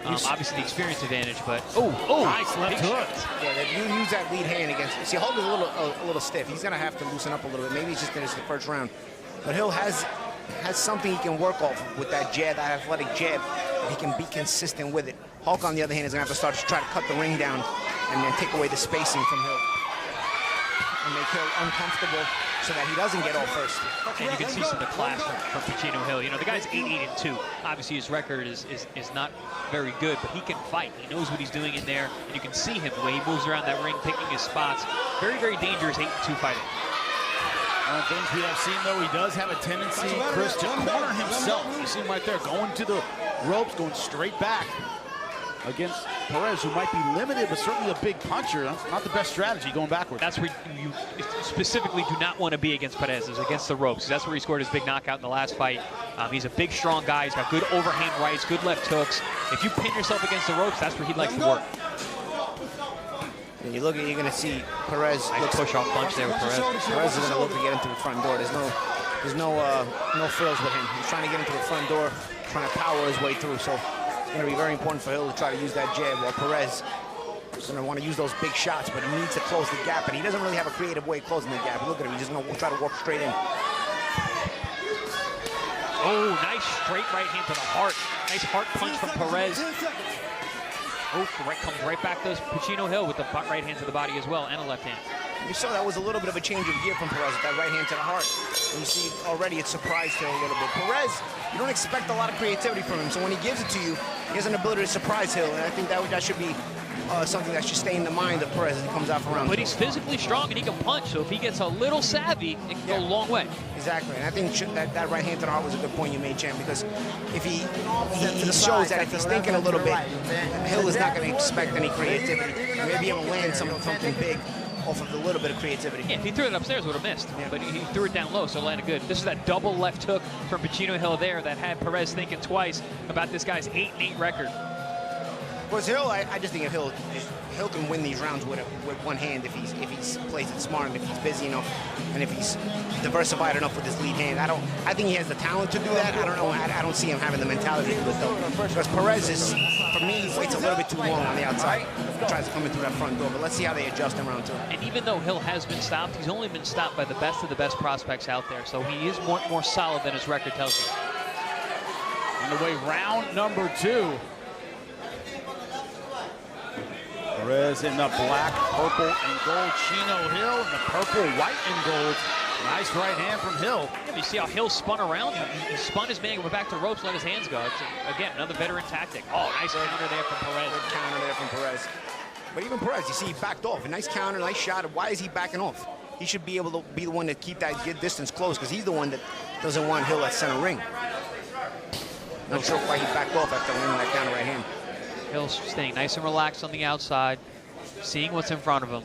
obviously the experience advantage. But nice left hook. Yeah, if you use that lead hand against. See, Hulk is a little stiff. He's gonna have to loosen up a little bit. Maybe it's just that it's the first round. But Hill has something he can work off with that jab, that athletic jab. He can be consistent with it. Hulk, on the other hand, is gonna have to start to try to cut the ring down and then take away the spacing from Hill and make Hill uncomfortable so that he doesn't get off first. And you can see some of the class from Chino Hill. You know, the guy's 8-8-2. Obviously, his record is not very good, but he can fight. He knows what he's doing in there, and you can see him the way he moves around that ring, picking his spots. Very, very dangerous 8-2 fighting. One of the things we have seen, though, he does have a tendency, Chris, to corner himself. You see him right there, going to the ropes, going straight back against Perez, who might be limited, but certainly a big puncher. That's not the best strategy, going backwards. That's where you specifically do not want to be against Perez, is against the ropes. That's where he scored his big knockout in the last fight. He's a big, strong guy. He's got good overhand rights, good left hooks. If you pin yourself against the ropes, that's where he likes to work. And you look at, you're going to see Perez. Nice push-off punch there with Perez. Perez is going to look to get into the front door. There's no frills with him. He's trying to get into the front door, trying to power his way through. So it's going to be very important for Hill to try to use that jab, while Perez is going to want to use those big shots, but he needs to close the gap, and he doesn't really have a creative way of closing the gap. Look at him. He's just going to try to walk straight in. Oh, nice straight right hand to the heart. Nice heart punch from Perez. Oh, comes right back to Chino Hill with the right hand to the body as well, and a left hand. You saw that was a little bit of a change of gear from Perez with that right hand to the heart. And you see already it surprised Hill a little bit. Perez, you don't expect a lot of creativity from him, so when he gives it to you, he has an ability to surprise Hill, and I think that should be something that should stay in the mind of Perez as he comes out for round. But he's physically strong and he can punch, so if he gets a little savvy, it can go a long way. Exactly, and I think that right hand to the heart was a good point you made, Champ, because if he shows that if he's thinking a little bit, Hill is not going to expect any creativity. Maybe he'll land something big off of a little bit of creativity. Yeah, if he threw it upstairs, it would have missed. Yeah. But he threw it down low, so it landed good. This is that double left hook from Chino Hill there that had Perez thinking twice about this guy's 8-8 record. Well, Hill, I just think if Hill can win these rounds with one hand if he plays it smart and if he's busy enough and if he's diversified enough with his lead hand. I think he has the talent to do that. I don't know. I don't see him having the mentality to do it though. Because Perez is, for me, he waits a little bit too long on the outside. He tries to come in through that front door, but let's see how they adjust in round two. And even though Hill has been stopped, he's only been stopped by the best of the best prospects out there. So he is more solid than his record tells you. Underway, round number 2. Perez in the black, purple, and gold. Chino Hill in the purple, white, and gold. Nice right hand from Hill. Yeah, you see how Hill spun around? He spun his man, went back to ropes, let his hands go. It's, again, another veteran tactic. Oh, nice counter there from Perez. Good counter there from Perez. But even Perez, you see, he backed off. A nice counter, nice shot. Why is he backing off? He should be able to be the one to keep that distance close because he's the one that doesn't want Hill at center ring. Not sure why he backed off after landing that counter right hand. Hill's staying nice and relaxed on the outside, seeing what's in front of him.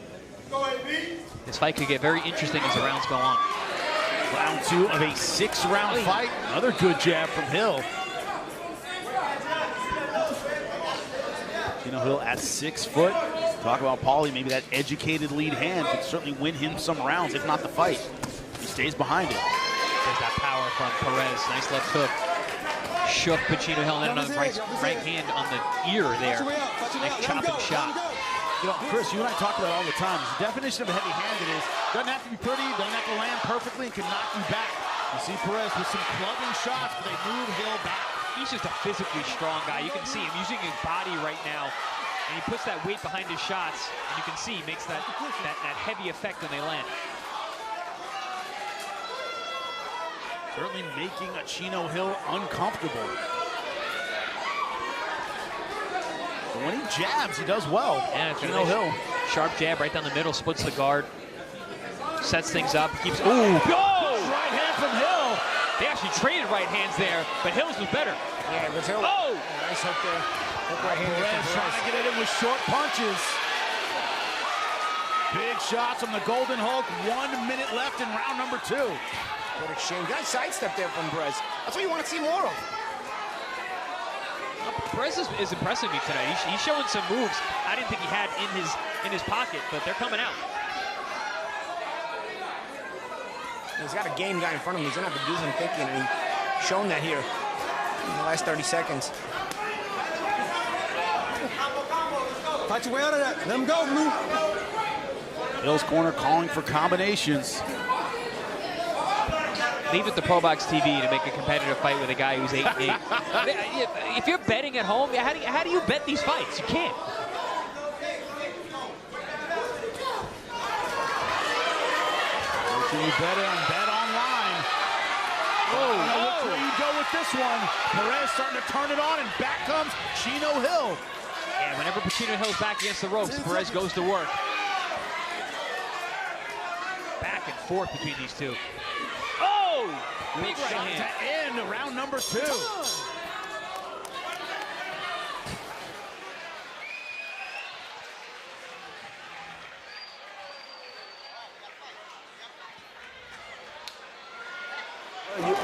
This fight could get very interesting as the rounds go on. Round 2 of a 6-round fight. Another good jab from Hill. Chino Hill at 6 foot. Talk about Paulie, maybe that educated lead hand could certainly win him some rounds, if not the fight. He stays behind it. There's that power from Perez. Nice left hook. Shook Chino Hill, and then another right hand on the ear there. Nice chopping shot. You know, Chris, you and I talk about it all the time. The definition of a heavy-handed is doesn't have to be pretty, doesn't have to land perfectly, and can knock you back. You see Perez with some clubbing shots, but they move Hill back. He's just a physically strong guy. You can see him using his body right now, and he puts that weight behind his shots, and you can see he makes that heavy effect when they land. Certainly making a Chino Hill uncomfortable. But when he jabs, he does well. Yeah, Chino Hill. Sharp jab right down the middle, splits the guard, sets things up, keeps. Ooh! Go! Right hand from Hill. They actually traded right hands there, but Hill's was better. Yeah, it was Hill. Oh! Nice hook there. Hook right hand. Perez trying to get it in with short punches. Big shots from the Golden Hulk. 1 minute left in round number 2. Good exchange. Nice sidestep there from Perez. That's what you want to see more of. Perez is impressing me tonight. He's showing some moves I didn't think he had in his pocket, but they're coming out. He's got a game guy in front of him. He's going to have to do some thinking, and he's shown that here in the last 30 seconds. Fight your way out of that. Let him go, Blue. Hill's corner calling for combinations. Leave it to ProBox TV to make a competitive fight with a guy who's 8-8. If you're betting at home, how do you bet these fights? You can't. Can you bet online? Which way you go with this one? Perez starting to turn it on, and back comes Chino Hill. Yeah, whenever Chino Hill's back against the ropes, Perez goes to work. Back and forth between these two. Oh! Big right hand. To end round number 2.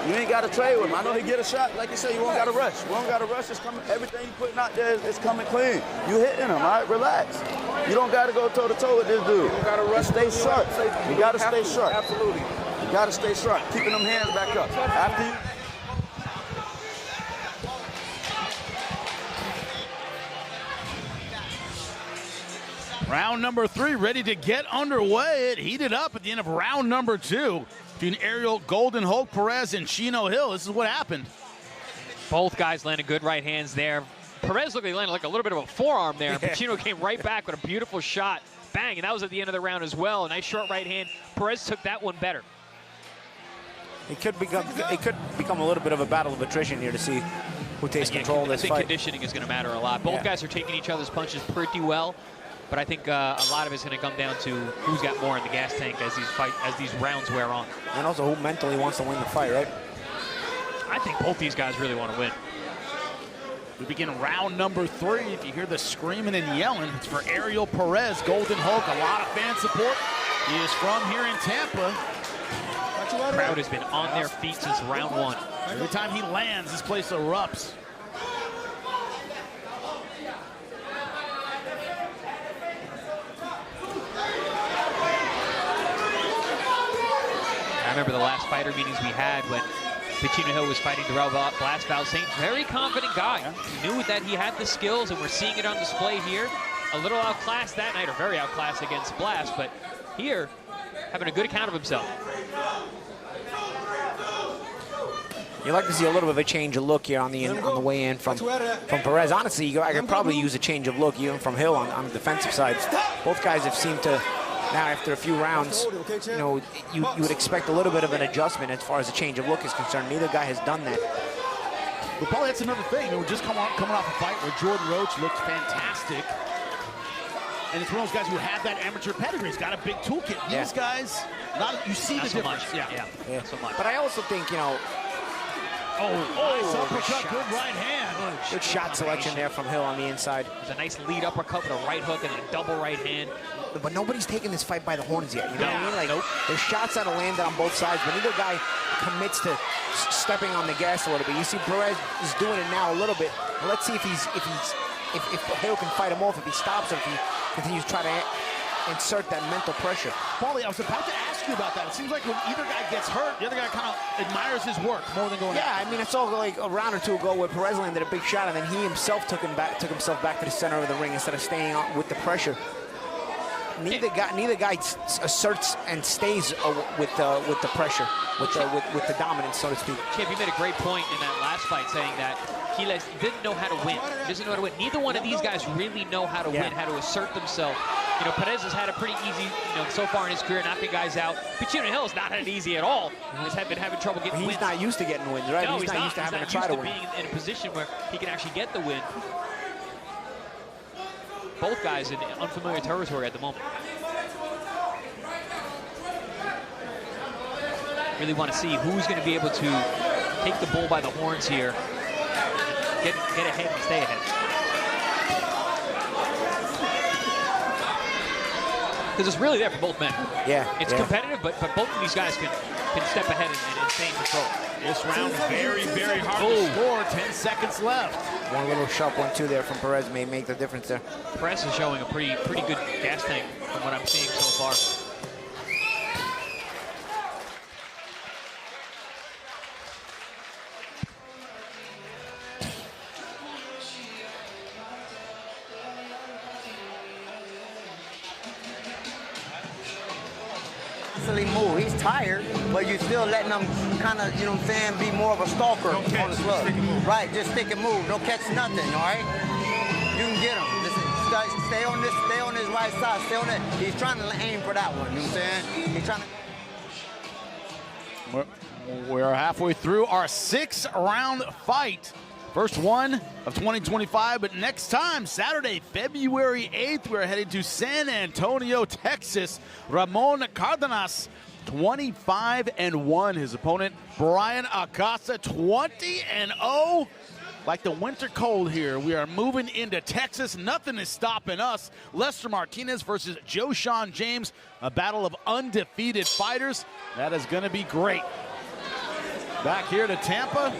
You ain't got to trade with him. I know he get a shot. Like you said, you won't got to rush. You won't got to rush. It's coming. Everything you putting out there is coming clean. You hitting him, all right? Relax. You don't got to go toe-to-toe with this dude. You got to rush. Stay sharp. You got to stay sharp. Absolutely. You got to stay sharp. Keeping them hands back up. After you. Round number 3 ready to get underway. It heated up at the end of round number 2 between Ariel Golden Hulk Perez and Chino Hill. This is what happened. Both guys landed good right hands there. Perez looked like he landed like a little bit of a forearm there. But Chino came right back with a beautiful shot. Bang, and that was at the end of the round as well. A nice short right hand. Perez took that one better. It could become a little bit of a battle of attrition here to see who takes control of this fight. I think conditioning is going to matter a lot. Both guys are taking each other's punches pretty well. But I think a lot of it's going to come down to who's got more in the gas tank as these rounds wear on. And also who mentally wants to win the fight, right? I think both these guys really want to win. We begin round number 3. If you hear the screaming and yelling, it's for Ariel Perez, Golden Hulk. A lot of fan support. He is from here in Tampa. The crowd has been on their feet since round 1. Every time he lands, this place erupts. I remember the last fighter meetings we had when Chino Hill was fighting Darrelle Val Saint. Very confident guy. He knew that he had the skills, and we're seeing it on display here. A little outclassed that night, or very outclassed against Blast, but here, having a good account of himself. You like to see a little bit of a change of look here on the way in from Perez. Honestly, I could probably use a change of look even from Hill on the defensive side. Both guys have seemed to, now after a few rounds, you would expect a little bit of an adjustment as far as the change of look is concerned. Neither guy has done that. But Paul, that's another thing. We're just coming off a fight where Jordan Roach looked fantastic. And it's one of those guys who have that amateur pedigree. He's got a big toolkit. These guys, you see the difference. Yeah, so much. But I also think, Nice uppercut, good right hand. Good shot selection there from Hill on the inside. There's a nice lead uppercut with a right hook and a double right hand. But nobody's taken this fight by the horns yet. You know what I mean? Like, nope. There's shots that are landed on both sides, but neither guy commits to stepping on the gas a little bit. You see Perez is doing it now a little bit. Let's see if Hill can fight him off, if he stops, or if he continues to try to insert that mental pressure. Paulie, I was about to ask you about that. It seems like when either guy gets hurt, the other guy kind of admires his work more than going I mean, it's all like a round or two ago where Perez landed a big shot, and then he himself took himself back to the center of the ring instead of staying out with the pressure. Neither guy asserts and stays with the pressure, with the dominance, so to speak. Champ, you made a great point in that last fight, saying that Quiles didn't know how to win. He doesn't know how to win. Neither one of these guys really know how to win, how to assert themselves. You know, Perez has had a pretty easy, so far in his career, knocking guys out. But Chino Hill's not had it easy at all. He's been having trouble getting wins. He's not used to getting wins, right? No, he's not used to having to try to win. Being in a position where he can actually get the win. Both guys in unfamiliar territory at the moment. Really want to see who's going to be able to take the bull by the horns here, get ahead and stay ahead. Because it's really there for both men. It's competitive, but both of these guys can step ahead and stay in control. This round very, very hard to score. 10 seconds left. One little sharp 1-2 there from Perez may make the difference there. Perez is showing a pretty good gas tank from what I'm seeing so far. Move. He's tired, but you're still letting him kind of, be more of a stalker on the club. Right, just stick and move. Don't catch nothing, all right? You can get him. Listen, stay on his right side. Stay on it. He's trying to aim for that one, you know what I'm saying? He's trying to... We're halfway through our 6-round fight. First one of 2025, but next time, Saturday, February 8th, we're headed to San Antonio, Texas. Ramon Cardenas, 25-1. His opponent, Brian Acosta, 20-0. Like the winter cold here, we are moving into Texas. Nothing is stopping us. Lester Martinez versus Joshawn James, a battle of undefeated fighters. That is going to be great. Back here to Tampa,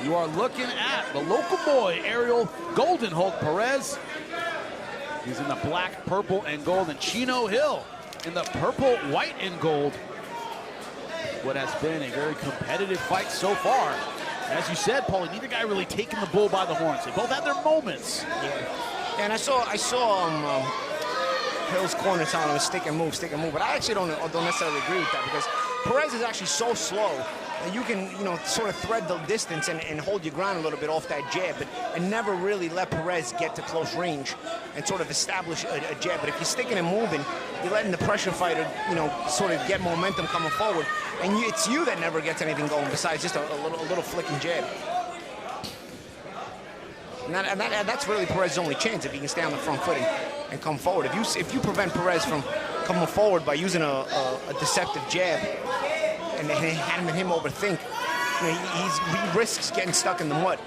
you are looking at the local boy, Ariel Golden Hulk Perez. He's in the black, purple, and gold. And Chino Hill in the purple, white, and gold. What has been a very competitive fight so far. As you said, Paulie, neither guy really taking the bull by the horns. They both had their moments. And I saw Hill's corner telling him stick and move. But I actually don't necessarily agree with that, because Perez is actually so slow that you can, sort of thread the distance and hold your ground a little bit off that jab, and never really let Perez get to close range and sort of establish a jab. But if you're sticking and moving, you're letting the pressure fighter, sort of get momentum coming forward, and it's you that never gets anything going besides just a little flicking jab. And that's really Perez's only chance, if he can stay on the front foot and come forward. If you prevent Perez from coming forward by using a deceptive jab and having him overthink, he risks getting stuck in the mud.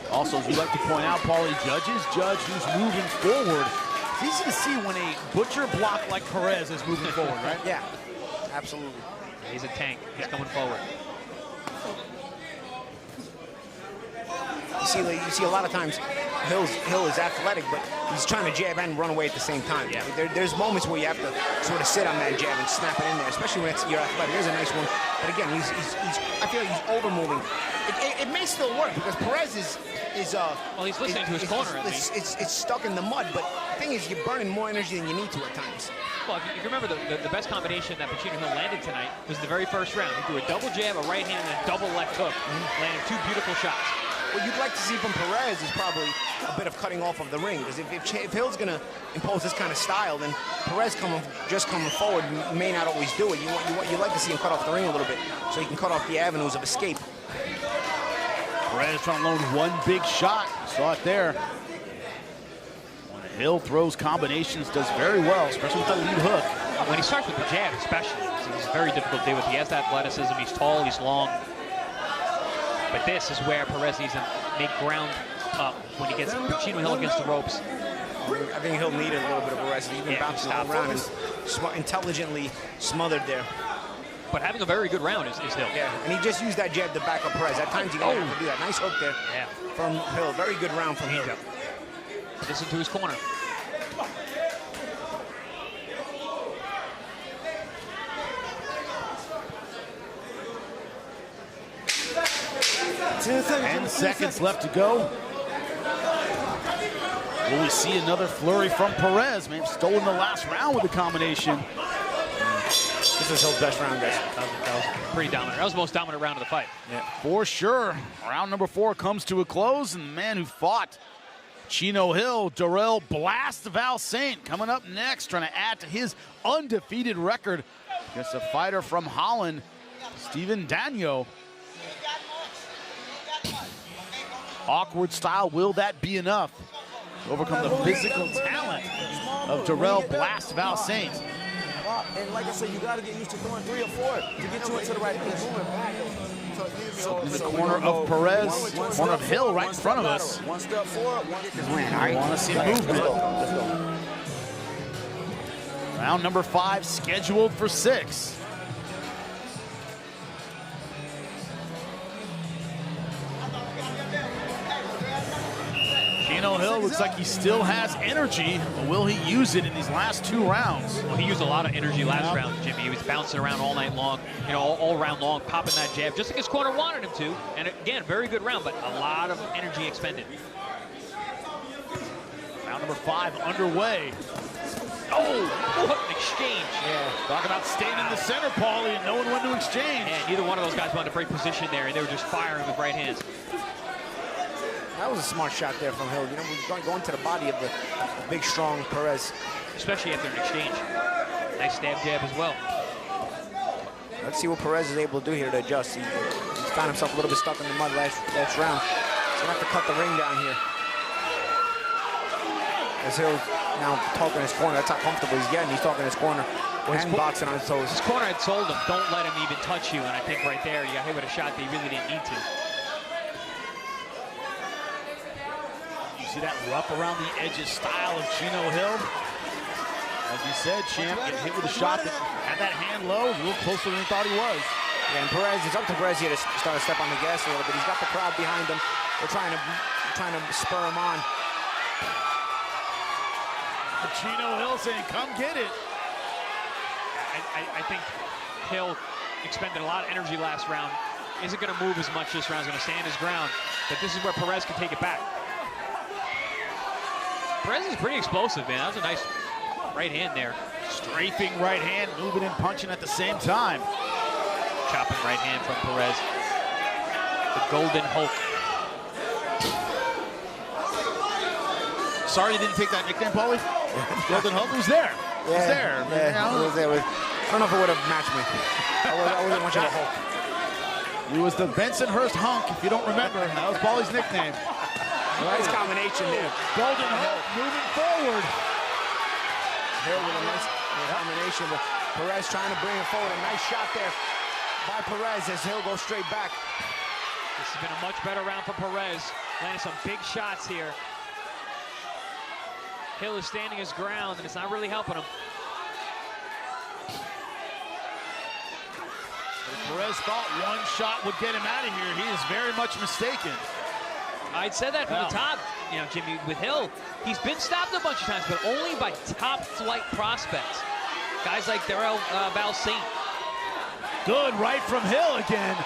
Also, as we like to point out, Paulie, judges judge who's moving forward. It's easy to see when a butcher block like Perez is moving forward, right? Yeah, absolutely. He's a tank. He's coming forward. You see a lot of times Hill is athletic, but he's trying to jab and run away at the same time. Yeah. There's moments where you have to sort of sit on that jab and snap it in there, especially when you're athletic. There's a nice one. But again, I feel like he's over-moving. It may still work, because Perez is well, he's listening to his corner, at least. It's stuck in the mud, but the thing is, you're burning more energy than you need to at times. Well, if you remember, the best combination that Chino Hill landed tonight was the very first round. He threw a double jab, a right hand, and a double left hook. Landed 2 beautiful shots. What you'd like to see from Perez is probably a bit of cutting off of the ring, because if Hill's going to impose this kind of style, then Perez just coming forward may not always do it. You like to see him cut off the ring a little bit, so he can cut off the avenues of escape. Perez trying to load one big shot. Saw it there. When Hill throws combinations, does very well, especially with the lead hook. When he starts with the jab, especially, it's very difficult to deal with. He has that athleticism. He's tall. He's long. But this is where Perez needs to make ground up when he gets Chino Hill against the ropes. I think he'll need a little bit of a rest. He's been bouncing all around and intelligently smothered there. But having a very good round is Hill. Yeah, and he just used that jab to back up Perez. At times you gotta have to do that. Nice hook there from Hill. Very good round from Hill. Listen to his corner. Ten seconds left to go. Will we see another flurry from Perez? May have stolen the last round with the combination. This is Hill's best round, guys. That was pretty dominant. That was the most dominant round of the fight. Yeah, for sure. Round number 4 comes to a close, and the man who fought Chino Hill, Darrelle blasts Val Saint, coming up next, trying to add to his undefeated record against a fighter from Holland, Estevan Danyo. Awkward style, will that be enough to overcome the physical talent of Darrelle blast Val Saint? And like I said, you got to get used to throwing 3 or 4 to get you into the right position. In the corner of Perez, corner of Hill right in front of us. One step forward, one step I want to see movement. Let's go. Round number 5 scheduled for 6. Chino Hill looks like he still has energy, but will he use it in these last 2 rounds? Well, he used a lot of energy last round, Jimmy. He was bouncing around all night long, you know, all round long, popping that jab, just like his corner wanted him to. And again, very good round, but a lot of energy expended. Round number 5 underway. Oh, what an exchange. Yeah, talk about staying in the center, Paulie, and knowing when to exchange. And neither one of those guys wanted to break position there, and they were just firing with right hands. That was a smart shot there from Hill. You know, we're going to the body of the big, strong Perez. Especially after an exchange. Nice stab jab as well. Let's see what Perez is able to do here to adjust. He's found himself a little bit stuck in the mud last round. He's gonna have to cut the ring down here. As Hill now talking his corner, that's how comfortable he's getting. He's talking his corner and boxing on his toes. His corner had told him, don't let him even touch you. And I think right there, you got hit with a shot that he really didn't need to. See that rough around the edges style of Chino Hill? As you said, champ, getting hit with a shot that had that hand low, a little closer than he thought he was. Yeah, and Perez, it's up to Perez here to start to step on the gas a little bit. He's got the crowd behind him. They're trying to spur him on. Chino Hill saying, come get it. I think Hill expended a lot of energy last round. Isn't going to move as much this round. He's going to stand his ground. But this is where Perez can take it back. Perez is pretty explosive, man. That was a nice right hand there. Strafing right hand, moving and punching at the same time. Chopping right hand from Perez. The Golden Hulk. Sorry you didn't take that nickname, Paulie. Golden Hulk was there. Yeah, was there. Yeah, he was there. I don't know if it would have matched me. I wasn't much of a Hulk. He was the Bensonhurst Hunk, if you don't remember. That was Paulie's nickname. Nice combination there. Golden Hulk moving forward. Hill with a nice combination. But Perez trying to bring it forward. A nice shot there by Perez as Hill goes straight back. This has been a much better round for Perez. Landing some big shots here. Hill is standing his ground, and it's not really helping him. Perez thought one shot would get him out of here. He is very much mistaken. I'd said that from the top, you know, Jimmy, with Hill. He's been stopped a bunch of times, but only by top flight prospects. Guys like Darrelle, Val Saint. Good right from Hill again.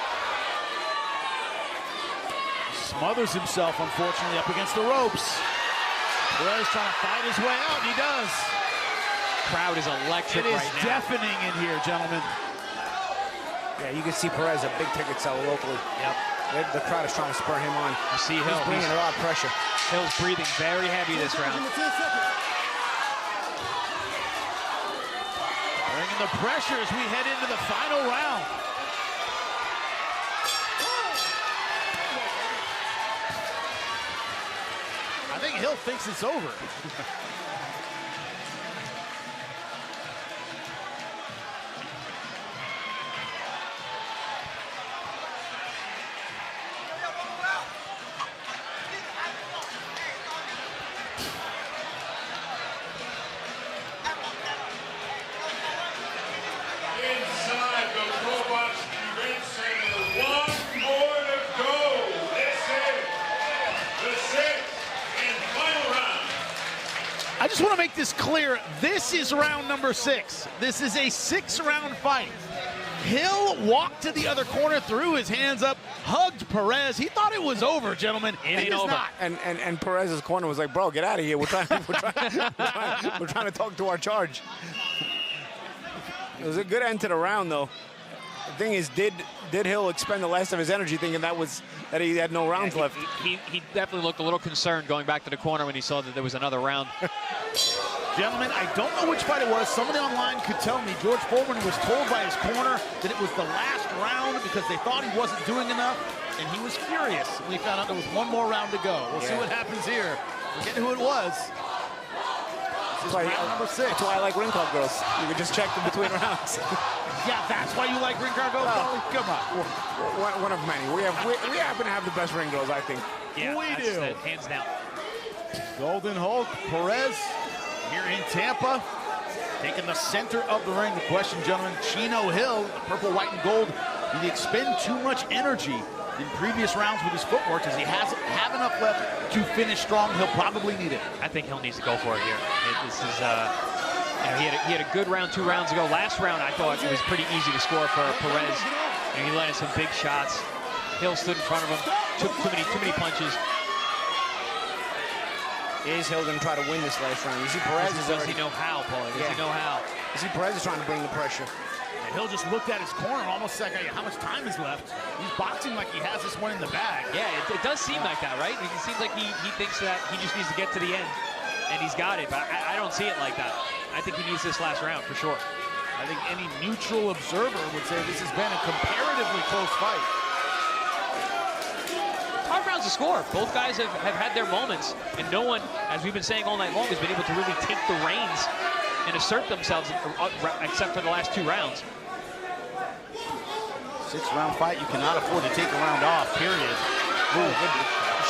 Smothers himself, unfortunately, up against the ropes. Perez trying to fight his way out, and he does. Crowd is electric right now. It is deafening in here, gentlemen. Yeah, you can see Perez, a big ticket seller locally. Yep. The crowd is trying to spur him on. You see Hill. He's bringing a lot of pressure. Hill's breathing very heavy this round. Bringing the pressure as we head into the final round. I think Hill thinks it's over. just want to make this clear. This is round number 6. This is a 6-round fight. Hill walked to the other corner, threw his hands up, hugged Perez. He thought it was over, gentlemen. It is not. And Perez's corner was like, bro, get out of here. We're trying to talk to our charge. It was a good end to the round, though. The thing is, did Hill expend the last of his energy thinking that he had no rounds left? He definitely looked a little concerned going back to the corner when he saw that there was another round. Gentlemen, I don't know which fight it was. Somebody online could tell me. George Foreman was told by his corner that it was the last round because they thought he wasn't doing enough, and he was furious when he found out there was one more round to go. We'll see what happens here. Forget who it was. This is round number 6. That's why I like ring club girls. You can just check them between rounds. Yeah, that's why you like ring car girls? Come on. One of many. We happen to have the best ring girls, I think. Yeah, we do. Hands down. Golden Hulk, Perez, here in Tampa, taking the center of the ring. The question, gentlemen, Chino Hill, the purple, white, and gold, did he expend too much energy in previous rounds with his footwork? Does he have enough left to finish strong? He'll probably need it. I think Hill needs to go for it here. This is, he had a good round 2 rounds ago. Last round, I thought it was pretty easy to score for Perez. He landed some big shots. Hill stood in front of him, took too many punches. Is Hill going to try to win this last round? You see Perez does he know how, Paulie? Does he know how? You see Perez is trying to bring the pressure. And Hill just looked at his corner almost like, hey, how much time is left? He's boxing like he has this one in the bag. Yeah, it does seem like that, right? It seems like he thinks that he just needs to get to the end, and he's got it. But I don't see it like that. I think he needs this last round for sure. I think any neutral observer would say this has been a comparatively close fight. Hard rounds to score. Both guys have had their moments, and no one, as we've been saying all night long, has been able to really take the reins and assert themselves except for the last 2 rounds. 6-round fight, you cannot afford to take a round off, period. Ooh, good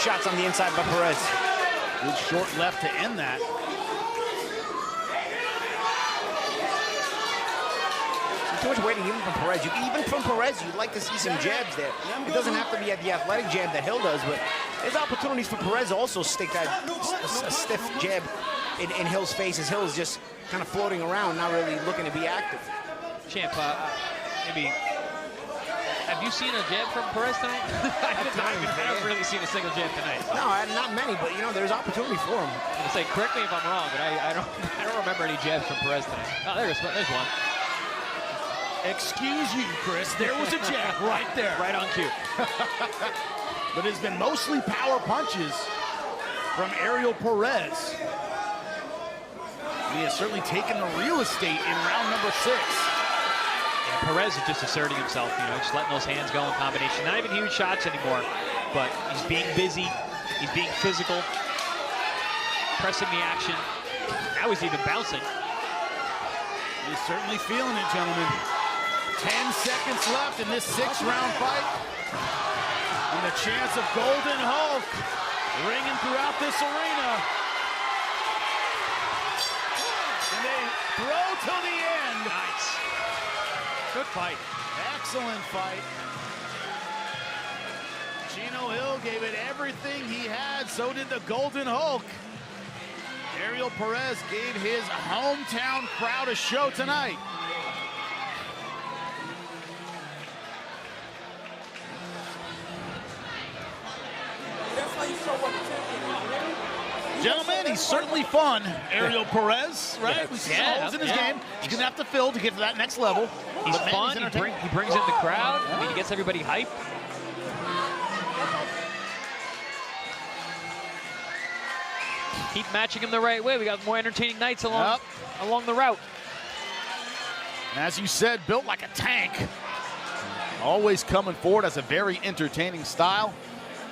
shots on the inside by Perez. Good short left to end that. Too much waiting even from Perez. Even from Perez, you'd like to see some jabs there. It doesn't have to be at the athletic jab that Hill does, but there's opportunities for Perez to also stick that a stiff jab in Hill's face as Hill is just kind of floating around, not really looking to be active. Champ, maybe, have you seen a jab from Perez tonight? I haven't really seen a single jab tonight. No, not many, but there's opportunity for him. I'm gonna say, correct me if I'm wrong, but I don't remember any jabs from Perez tonight. Oh, there's one. Excuse you, Chris. There was a jab right there. Right on cue. But it's been mostly power punches from Ariel Perez. He has certainly taken the real estate in round number 6. Yeah, Perez is just asserting himself, just letting those hands go in combination. Not even huge shots anymore, but he's being busy. He's being physical, pressing the action. Now he's even bouncing. He's certainly feeling it, gentlemen. 10 seconds left in this 6-round fight. And the chance of Golden Hulk ringing throughout this arena. And they throw till the end. Nice. Good fight. Excellent fight. Chino Hill gave it everything he had. So did the Golden Hulk. Ariel Perez gave his hometown crowd a show tonight. Gentlemen, he's certainly fun, Ariel Perez, right? Yeah. We see some holes in his game. He's going to have to fill to get to that next level. He's fun. He brings in the crowd. I mean, he gets everybody hyped. Keep matching him the right way. We got more entertaining nights along the route. And as you said, built like a tank. Always coming forward, has a very entertaining style.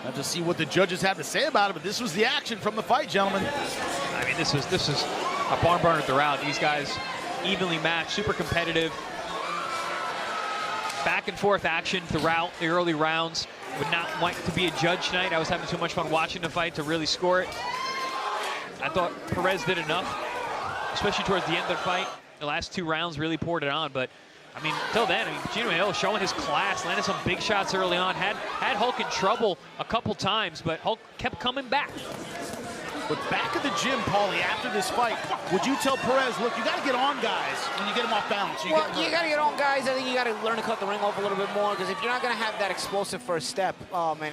Have to see what the judges have to say about it, but this was the action from the fight, gentlemen. I mean, this is a barn burner throughout. These guys evenly matched, super competitive. Back and forth action throughout the early rounds. Would not like to be a judge tonight. I was having too much fun watching the fight to really score it. I thought Perez did enough, especially towards the end of the fight. The last 2 rounds really poured it on, but I mean, until then, Chino Hill showing his class, landed some big shots early on, had Hulk in trouble a couple times, but Hulk kept coming back. But back at the gym, Paulie, after this fight, would you tell Perez, look, you got to get on guys when you get them off balance? You got to get on guys. I think you got to learn to cut the ring off a little bit more, because if you're not going to have that explosive first step and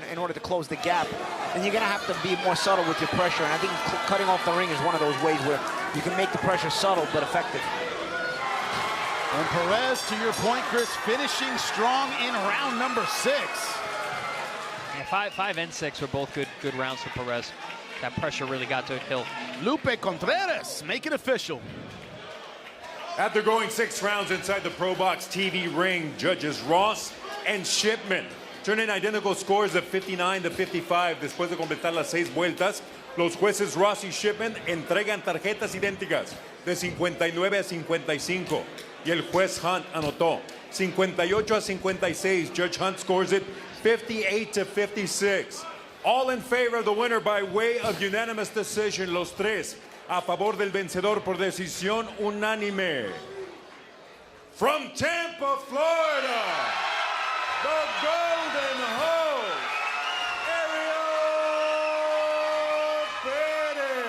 in order to close the gap, then you're going to have to be more subtle with your pressure. And I think cutting off the ring is one of those ways where you can make the pressure subtle but effective. And Perez, to your point, Chris, finishing strong in round number 6. Yeah, 5 and 6 were both good rounds for Perez. That pressure really got to Hill. Lupe Contreras, make it official. After going 6 rounds inside the ProBox TV ring, judges Ross and Shipman turn in identical scores of 59-55. Después de completar las 6 vueltas, los jueces Ross y Shipman entregan tarjetas idénticas de 59-55. Y el juez Hunt anotó 58-56. Judge Hunt scores it 58-56. All in favor of the winner by way of unanimous decision. Los tres a favor del vencedor por decisión unánime. From Tampa, Florida, the Golden Host, Perez.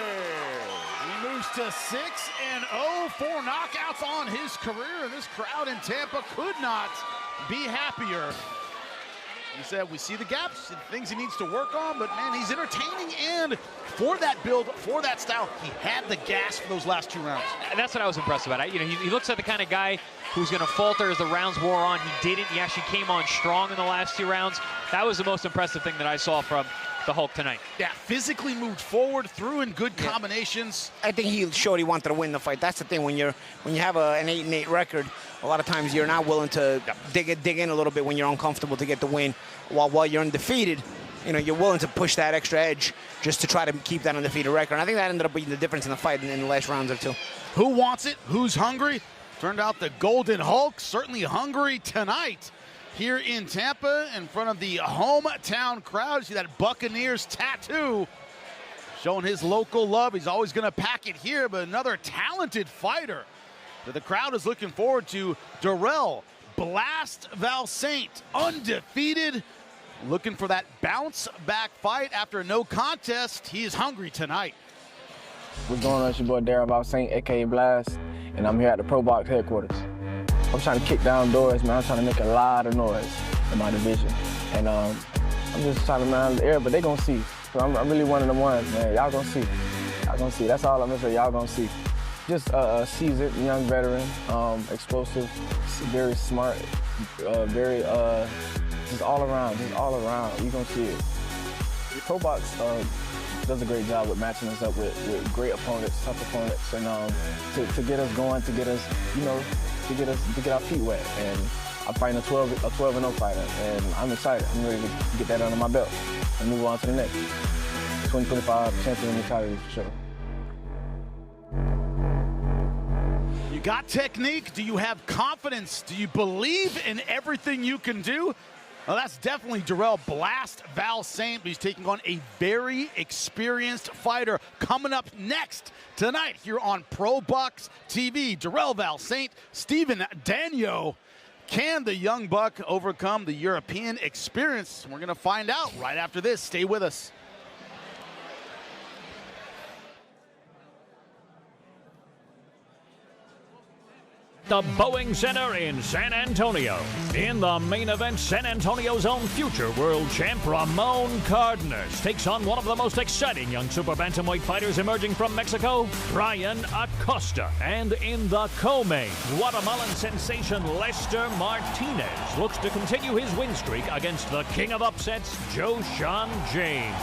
He moves to 6-0, 4 knockouts on his career, and this crowd in Tampa could not be happier. He said, we see the gaps, things he needs to work on, but man, he's entertaining, and for that build, for that style, he had the gas for those last 2 rounds. And that's what I was impressed about. He looks like the kind of guy who's going to falter as the rounds wore on. He didn't. He actually came on strong in the last 2 rounds. That was the most impressive thing that I saw from the Hulk tonight. Yeah, physically moved forward, threw in good combinations. I think he showed he wanted to win the fight. That's the thing, when you have an 8-8 record, a lot of times you're not willing to dig in a little bit when you're uncomfortable to get the win. While you're undefeated, you're willing to push that extra edge just to try to keep that undefeated record. And I think that ended up being the difference in the fight in the last rounds or 2. Who wants it? Who's hungry? Turned out the Golden Hulk certainly hungry tonight here in Tampa in front of the hometown crowd. You see that Buccaneers tattoo showing his local love. He's always going to pack it here, but another talented fighter that the crowd is looking forward to. Darrelle Blast Val Saint, undefeated, looking for that bounce back fight after no contest. He is hungry tonight. What's going on? It's your boy Darrelle Val Saint, aka Blast, and I'm here at the ProBox headquarters. I'm trying to kick down doors, man. I'm trying to make a lot of noise in my division. And I'm just trying to man the air, but they gonna see. So I'm really one of the ones, man. Y'all gonna see. Y'all gonna see. That's all I'm gonna say. Y'all gonna see. Just a seasoned young veteran, explosive, very smart, very just all around. You gonna see it. ProBox does a great job with matching us up with great opponents, tough opponents, and to get us going, to get us, to get our feet wet. And I'm fighting a 12-0 fighter, and I'm excited. I'm ready to get that under my belt and move on to the next 2025 champion mentality for sure. You got technique? Do you have confidence? Do you believe in everything you can do? Well, that's definitely Darrelle Blast Val Saint. He's taking on a very experienced fighter coming up next tonight here on ProBox TV. Darrelle Val Saint, Estevan Danyo. Can the young buck overcome the European experience? We're going to find out right after this. Stay with us. The Boeing Center in San Antonio. In the main event, San Antonio's own future world champ Ramon Cardenas takes on one of the most exciting young super bantamweight fighters emerging from Mexico, Brian Acosta. And in the co-main, Guatemalan sensation Lester Martinez looks to continue his win streak against the king of upsets, Joshan James.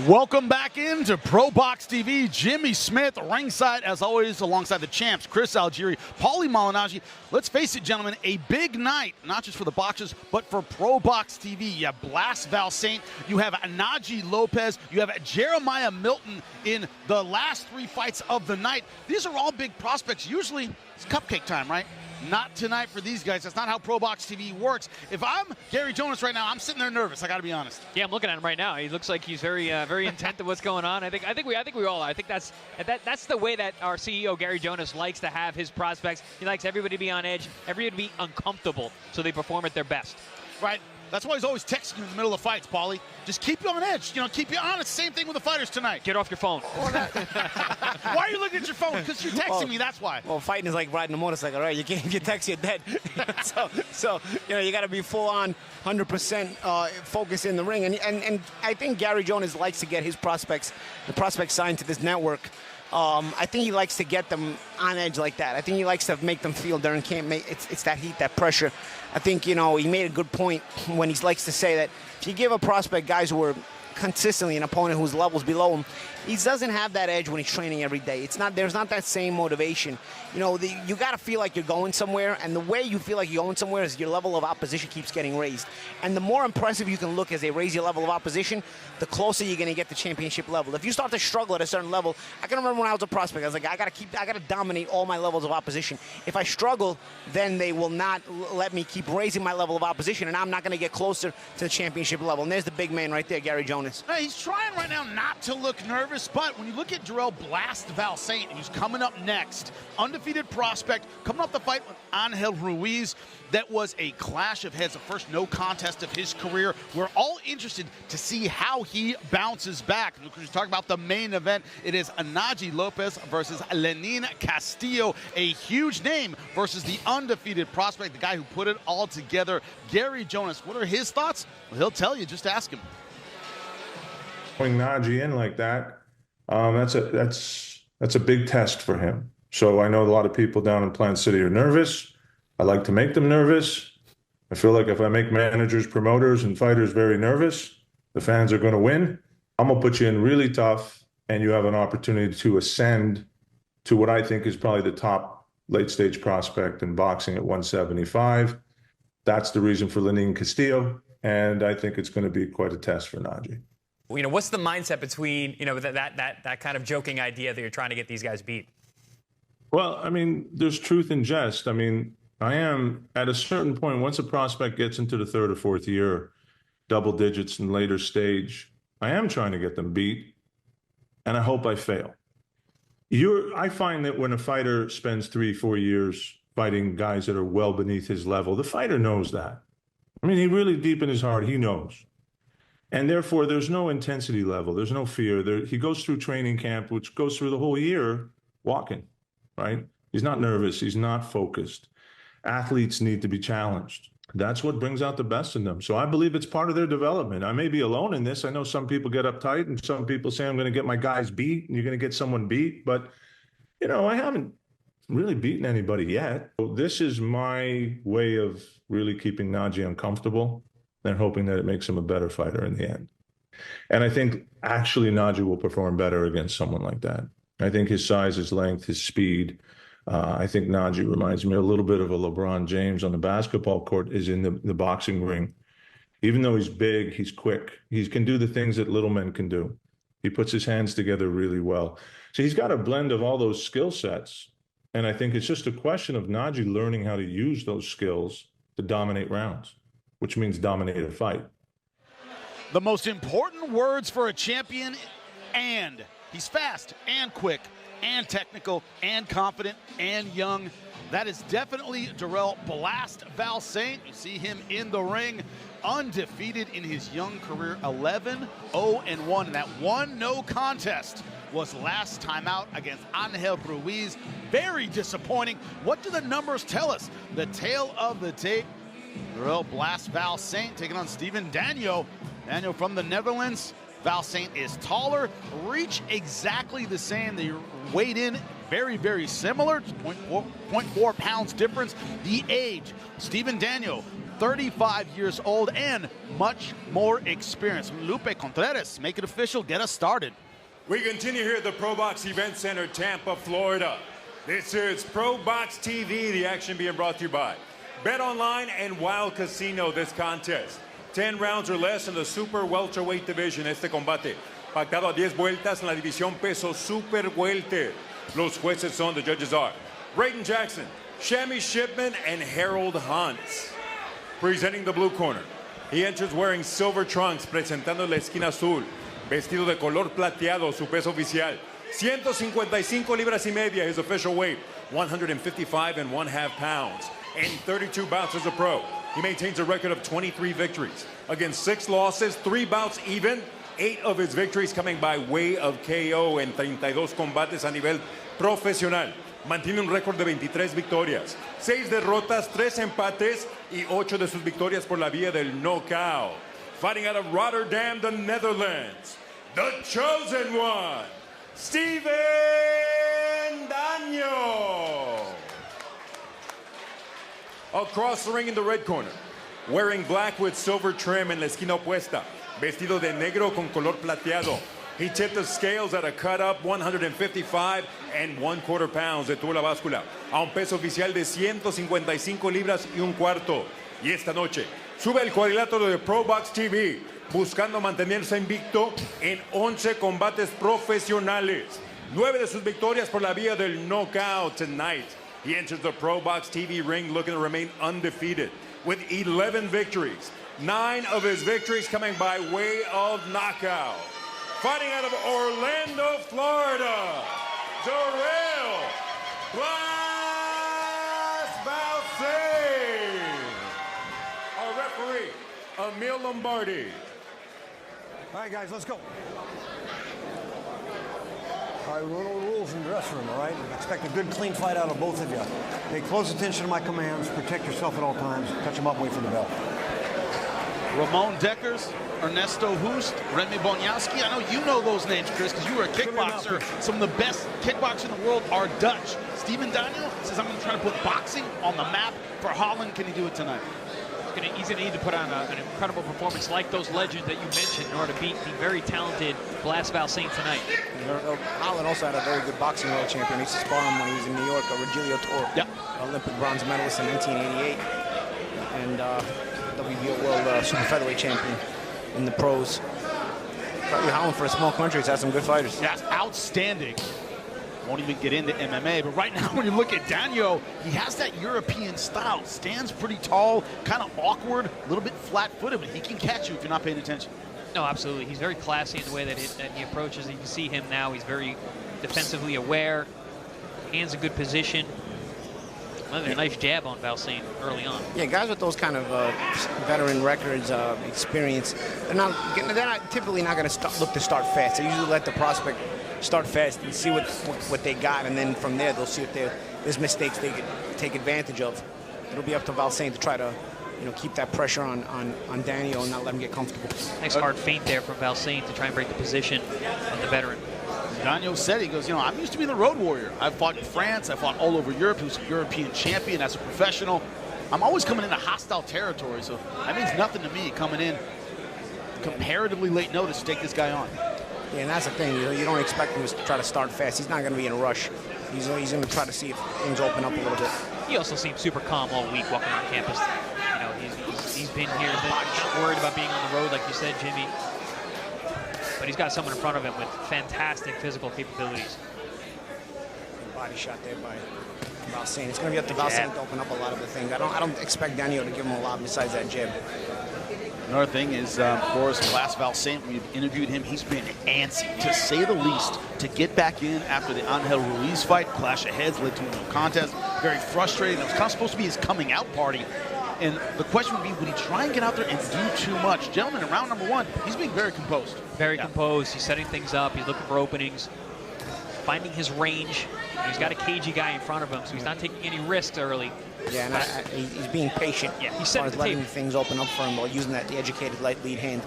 Welcome back into ProBox TV. Jimmy Smith, ringside, as always, alongside the champs, Chris Algieri, Paulie Malignaggi. Let's face it, gentlemen, a big night, not just for the boxers, but for ProBox TV. You have Blast Val Saint, you have Najee Lopez, you have Jeremiah Milton in the last 3 fights of the night. These are all big prospects. Usually, it's cupcake time, right? Not tonight for these guys. That's not how ProBox TV works. If I'm Gary Jonas right now, I'm sitting there nervous. I got to be honest. Yeah, I'm looking at him right now. He looks like he's very intent of what's going on. I think we all are. I think that's the way that our CEO Gary Jonas likes to have his prospects. He likes everybody to be on edge, everybody to be uncomfortable, so they perform at their best. Right. That's why he's always texting you in the middle of fights, Paulie. Just keep you on edge. You know, keep you honest. Same thing with the fighters tonight. Get off your phone. Why are you looking at your phone? Because you're texting me, that's why. Well, fighting is like riding a motorcycle, right? You can't, if you text, you're dead. so you know, you got to be full on 100% focus in the ring. And I think Gary Jonas likes to get his prospects, the prospects signed to this network. I think he likes to get them on edge like that. I think he likes to make them feel they're in camp. It's that heat, that pressure. I think, you know, he made a good point when he likes to say that if you give a prospect guys who are consistently an opponent whose level's below him, he doesn't have that edge when he's training every day. There's not that same motivation. You know, you got to feel like you're going somewhere, and the way you feel like you're going somewhere is your level of opposition keeps getting raised. And the more impressive you can look as they raise your level of opposition, the closer you're going to get to championship level. If you start to struggle at a certain level, I can remember when I was a prospect, I was like, I got to dominate all my levels of opposition. If I struggle, then they will not let me keep raising my level of opposition, and I'm not going to get closer to the championship level. And there's the big man right there, Gary Jonas. Now, he's trying right now not to look nervous, but when you look at Darrelle Blast Val Saint, who's coming up next, undefeated prospect, coming off the fight with Angel Ruiz, that was a clash of heads, the first no contest of his career. We're all interested to see how he bounces back. We're talking about the main event. It is Najee Lopez versus Lenin Castillo, a huge name versus the undefeated prospect, the guy who put it all together, Gary Jonas. What are his thoughts? Well, he'll tell you. Just ask him. Putting Najee in like that, that's a big test for him. So I know a lot of people down in Plant City are nervous. I like to make them nervous. I feel like if I make managers, promoters, and fighters very nervous, the fans are going to win. I'm going to put you in really tough, and you have an opportunity to ascend to what I think is probably the top late-stage prospect in boxing at 175. That's the reason for Lenin Castillo, and I think it's going to be quite a test for Najee. You know, what's the mindset between, you know, that kind of joking idea that you're trying to get these guys beat? Well, I mean, there's truth in jest. I mean, I am at a certain point, once a prospect gets into the 3rd or 4th year, double digits and later stage, I am trying to get them beat, and I hope I fail. I find that when a fighter spends 3-4 years fighting guys that are well beneath his level, the fighter knows that. I mean, he really, deep in his heart, he knows. And therefore, there's no intensity level. There's no fear. He goes through training camp, which goes through the whole year walking, right? He's not nervous. He's not focused. Athletes need to be challenged. That's what brings out the best in them. So I believe it's part of their development. I may be alone in this. I know some people get uptight and some people say, I'm going to get my guys beat and you're going to get someone beat. But, you know, I haven't really beaten anybody yet. So this is my way of really keeping Najee uncomfortable and hoping that it makes him a better fighter in the end. And I think actually Najee will perform better against someone like that. I think his size, his length, his speed. I think Najee reminds me a little bit of a LeBron James on the basketball court is in the boxing ring. Even though he's big, he's quick. He can do the things that little men can do. He puts his hands together really well. So he's got a blend of all those skill sets. And I think it's just a question of Najee learning how to use those skills to dominate rounds, which means dominate a fight. The most important words for a champion, and he's fast and quick and technical and confident and young. That is definitely Darrelle Blast Val Saint. You see him in the ring, undefeated in his young career, 11-0-1. And that one no contest was last time out against Angel Ruiz. Very disappointing. What do the numbers tell us? The tale of the tape, Darrelle Blast Val Saint taking on Estevan Danyo. Danyo from the Netherlands. Val Saint is taller, reach exactly the same. They weighed in very, very similar, 0.4 pounds difference. The age, Estevan Danyo, 35 years old and much more experience. Lupe Contreras, make it official, get us started. We continue here at the ProBox Event Center, Tampa, Florida. This is ProBox TV, the action being brought to you by Bet Online and Wild Casino. This contest, 10 rounds or less in the Super Welterweight division. Este combate, pactado a 10 vueltas en la división peso Super Welter. Los jueces son, the judges are Braden Jackson, Shammy Shipman, and Harold Hunt. Presenting the blue corner, he enters wearing silver trunks, presentando la esquina azul. Vestido de color plateado, su peso oficial, 155 libras y media, his official weight, 155.5 pounds, and 32 bouts as a pro. He maintains a record of 23 victories, against 6 losses, 3 bouts even, 8 of his victories coming by way of KO en 32 combates a nivel profesional. Mantiene un récord de 23 victorias, 6 derrotas, 3 empates y 8 de sus victorias por la vía del knockout. Fighting out of Rotterdam, the Netherlands, the chosen one, Estevan Danyo. Across the ring in the red corner, wearing black with silver trim en la esquina opuesta, vestido de negro con color plateado. He tipped the scales at a cut-up 155.25 pounds. Detuvo la báscula a un peso oficial de 155 libras y un cuarto. Y esta noche sube el cuadrilátero de ProBox TV, buscando mantenerse invicto en 11 combates profesionales. 9 de sus victorias por la vía del knockout tonight. He enters the ProBox TV ring looking to remain undefeated with 11 victories. 9 of his victories coming by way of knockout. Fighting out of Orlando, Florida, Darrelle Val Saint. Our referee, Emil Lombardi. All right, guys, let's go. All right, we know the rules in the dressing room, all right? Expect a good, clean fight out of both of you. Pay close attention to my commands. Protect yourself at all times. Touch them up, wait for the bell. Ramon Deckers, Ernesto Hoost, Remy Bonjasky. I know you know those names, Chris, because you were a kickboxer. Some of the best kickboxers in the world are Dutch. Estevan Danyo says, I'm going to try to put boxing on the map for Holland. Can he do it tonight? He's going to need to put on an incredible performance like those legends that you mentioned in order to beat the very talented Val Saint tonight. Holland also had a very good boxing world champion. He used to spar him when he was in New York, Virgilio Toro. Yep. Olympic bronze medalist in 1988. And WBO world super featherweight champion in the pros. Probably Holland, for a small country, has had some good fighters. Yeah, outstanding. Won't even get into MMA, but right now when you look at Danyo, he has that European style. Stands pretty tall, kind of awkward, a little bit flat-footed, but he can catch you if you're not paying attention. No, absolutely. He's very classy in the way that he approaches. You can see him now. He's very defensively aware. Hands in good position. Another nice jab on Val Saint early on. Yeah, guys with those kind of veteran records, experience, they're typically not going to look to start fast. They usually let the prospect start fast and see what they got, and then from there they'll see if there's mistakes they could take advantage of. It'll be up to Val Saint to try to, keep that pressure on Danyo and not let him get comfortable. Nice hard feint there from Val Saint to try and break the position of the veteran. Danyo said, he goes, I'm used to being the road warrior. I've fought in France, I've fought all over Europe. He was a European champion as a professional. I'm always coming into hostile territory, so that means nothing to me coming in comparatively late notice to take this guy on. Yeah, and that's the thing. You don't expect him to try to start fast. He's not going to be in a rush. He's going to try to see if things open up a little bit. He also seems super calm all week walking on campus. He's been here, not worried about being on the road, like you said, Jimmy. But he's got someone in front of him with fantastic physical capabilities. Body shot there by Val Saint. It's going to be up to Val Saint to open up a lot of the things. I don't expect Danyo to give him a lot besides that jab. Another thing is, of course, Val Saint, we've interviewed him, he's been antsy, to say the least, to get back in after the Angel Ruiz fight. Clash of heads led to a no contest. Very frustrating. It was kind of supposed to be his coming out party. And the question would be, would he try and get out there and do too much? Gentlemen, in round number 1, he's being very composed. Very composed. He's setting things up. He's looking for openings, finding his range. He's got a cagey guy in front of him, so he's not taking any risks early. Yeah, and he's being patient. Yeah, he's setting the letting table. things open up for him while using the educated light lead hand.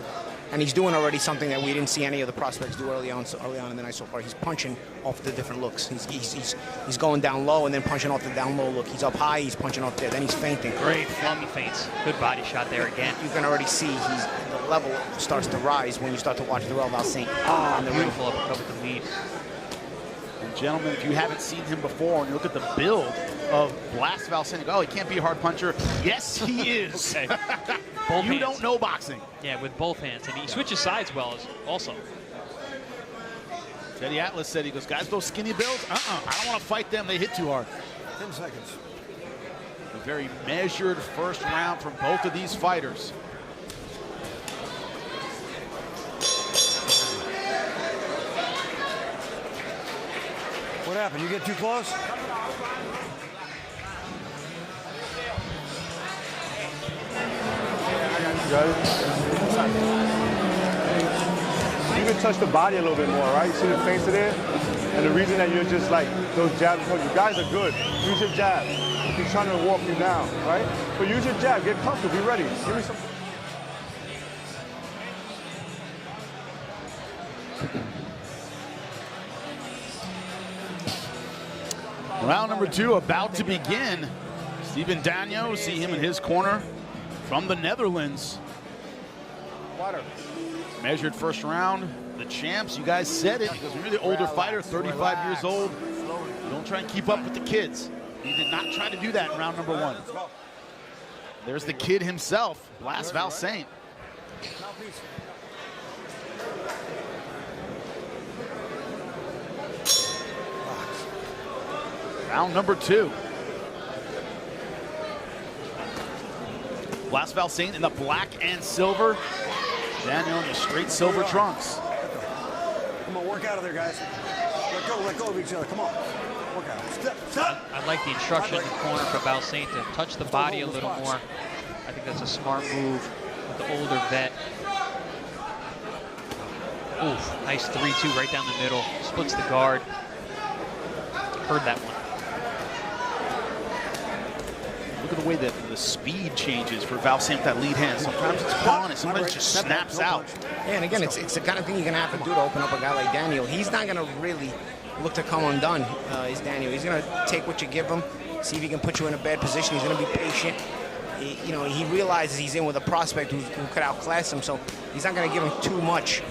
And he's doing already something that we didn't see any of the prospects do early on in the night so far. He's punching off the different looks. He's going down low and then punching off the down low look. He's up high, he's punching up there, then he's feinting. Great flummy feints. Good body shot there again. You can already see the level starts to rise when you start to watch Darrelle Val Saint. Oh, beautiful uppercut with the lead. And gentlemen, if you haven't seen him before and you look at the build of Val Saint, oh, he can't be a hard puncher. Yes, he is. Okay. You don't know boxing. Yeah, with both hands. And he switches sides well also. Teddy Atlas said, he goes, guys, those skinny builds, I don't want to fight them. They hit too hard. 10 seconds. A very measured first round from both of these fighters. What happened? You get too close? You can touch the body a little bit more, right? You see the feints there? And the reason that you're just like, those jabs, you guys are good. Use your jab. He's trying to walk you down, right? But use your jab, get comfortable, be ready. Give me some. Round number 2 about to begin. Steven Danyo, see him in his corner from the Netherlands. Measured first round. The champs, you guys said it, because you're the older fighter, 35 years old. Don't try and keep up with the kids. He did not try to do that in round number 1. There's the kid himself, Val Saint. Round number 2. Val Saint in the black and silver. Daniel in the straight silver trunks. Come on, work out of there, guys. Let go of each other. Come on. Work out. Step. I like the instruction in the corner for Val Saint to touch the body a little more. I think that's a smart move with the older vet. Oof, nice 3-2 right down the middle. Splits the guard. Heard that one. Look at the way that the speed changes for Val Saint with that lead hand. Sometimes it's gone and sometimes it just snaps out. Yeah, and again, it's the kind of thing you're going to have to do to open up a guy like Daniel. He's not going to really look to come undone, is Daniel. He's going to take what you give him, see if he can put you in a bad position. He's going to be patient. He realizes he's in with a prospect who could outclass him, so he's not going to give him too much.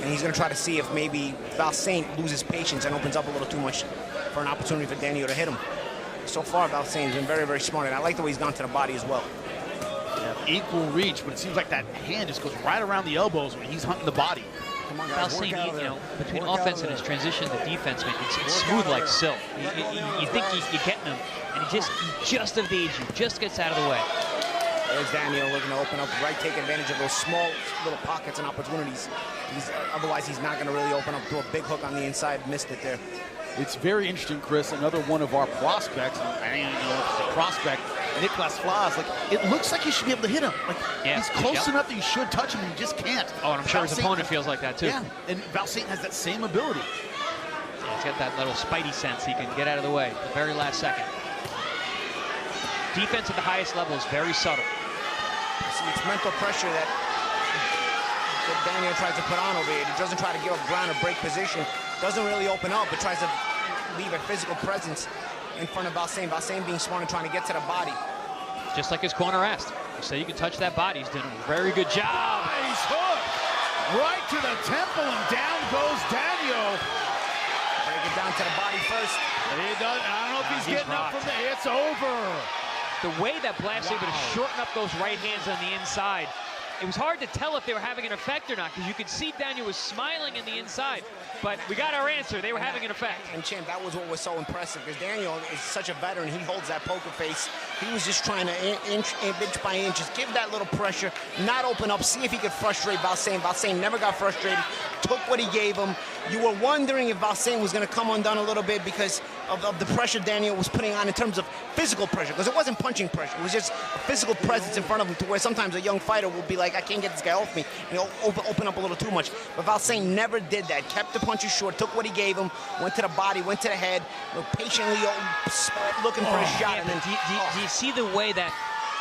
And he's going to try to see if maybe Val Saint loses patience and opens up a little too much for an opportunity for Daniel to hit him. So far, Val Saint has been very, very smart, and I like the way he's gone to the body as well. Yeah, equal reach, but it seems like that hand just goes right around the elbows when he's hunting the body. Come on, guys, Val Saint, between offense and his transition to defense, man, it's smooth like silk. You think you're getting him, and he just evades you, just gets out of the way. There's Daniel looking to open up, right, take advantage of those small little pockets and opportunities. Otherwise, he's not going to really open up to a big hook on the inside. Missed it there. It's very interesting, Chris. Another one of our prospects, I don't even know if it's a prospect, Nicolas Flas, it looks like you should be able to hit him. He's close enough that you should touch him, and you just can't. Oh, and I'm sure his opponent feels like that, too. Yeah, and Val Saint has that same ability. Yeah, he's got that little spidey sense. He can get out of the way at the very last second. Defense at the highest level is very subtle. See, it's mental pressure that Daniel tries to put on over here. He doesn't try to give up ground or break position. Doesn't really open up, but tries to leave a physical presence in front of Val Saint. Val Saint being smart and trying to get to the body. Just like his corner asked. You say you can touch that body. He's doing a very good job. Nice hook. Right to the temple, and down goes Danyo. Break it down to the body first. He does. I don't know if he's getting up from there. It's over. The way that Blas able to shorten up those right hands on the inside, it was hard to tell if they were having an effect or not, because you could see Daniel was smiling in the inside. But we got our answer. They were having an effect. And, Champ, that was what was so impressive, because Daniel is such a veteran. He holds that poker face. He was just trying to inch by inch, just give that little pressure, not open up, see if he could frustrate Val Saint. Val Saint never got frustrated, took what he gave him. You were wondering if Val Saint was going to come undone a little bit because of the pressure Daniel was putting on in terms of physical pressure, because it wasn't punching pressure. It was just a physical presence in front of him, to where sometimes a young fighter will be like, I can't get this guy off me, and he'll open up a little too much. But Val Saint never did that. Kept the punches short, took what he gave him, went to the body, went to the head, patiently looking for a shot. Yeah, and then do you see the way that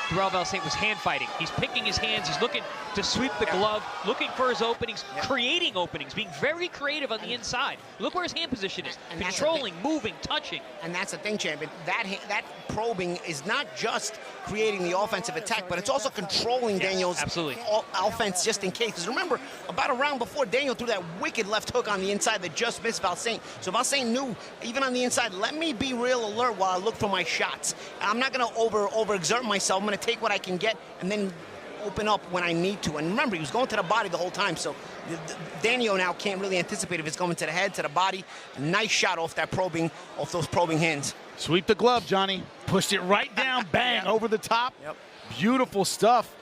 Darrelle Valsaint was hand fighting. He's picking his hands. He's looking to sweep the glove, looking for his openings, creating openings, being very creative on the inside. Look where his hand position is. And controlling, moving, touching. And that's the thing, champion. That probing is not just creating the offensive attack, but it's also controlling Danyo's offense just in case. Because remember, about a round before, Danyo threw that wicked left hook on the inside that just missed Valsaint. So Valsaint knew, even on the inside, let me be real alert while I look for my shots. I'm not going to overexert myself. I'm going to take what I can get and then open up when I need to. And remember, he was going to the body the whole time, so Danyo now can't really anticipate if it's going to the head, to the body. Nice shot off those probing hands. Sweep the glove, Johnny. Pushed it right down, bang, over the top. Beautiful stuff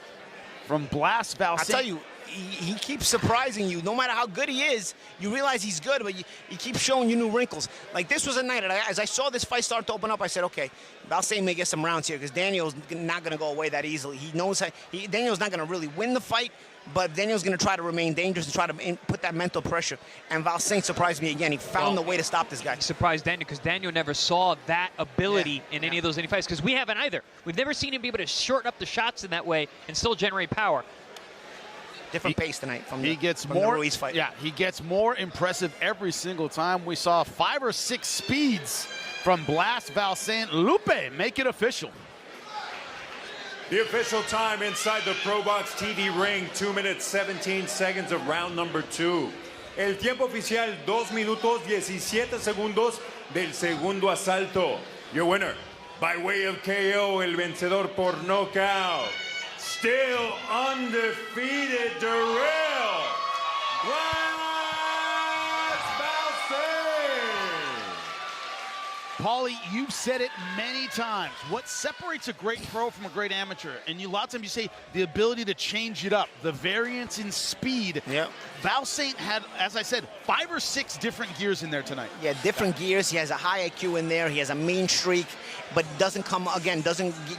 from Blast Valsaint. I'll tell you, he keeps surprising you. No matter how good he is, you realize he's good, but he keeps showing you new wrinkles. Like, this was a night, as I saw this fight start to open up, I said, okay, Valsaint may get some rounds here because Danyo's not going to go away that easily. He knows Danyo's not going to really win the fight, but Danyo's going to try to remain dangerous and try to put that mental pressure. And Valsaint surprised me again. He found the way to stop this guy. He surprised Danyo because Danyo never saw that ability in any of those fights because we haven't either. We've never seen him be able to shorten up the shots in that way and still generate power. Different pace tonight from the Ruiz fight. Yeah, he gets more impressive every single time. We saw 5 or 6 speeds from Blast Valsaint. Lupe, make it official. The official time inside the ProBox TV ring, 2 minutes, 17 seconds of round number 2. El tiempo oficial, 2 minutos, 17 segundos del segundo asalto. Your winner, by way of KO, el vencedor por knockout. Still undefeated, Darrelle Paulie, you've said it many times. What separates a great pro from a great amateur? And a lot of times you say the ability to change it up, the variance in speed. Yeah. Valsaint had, as I said, 5 or 6 different gears in there tonight. Yeah, different gears. He has a high IQ in there. He has a mean streak, but doesn't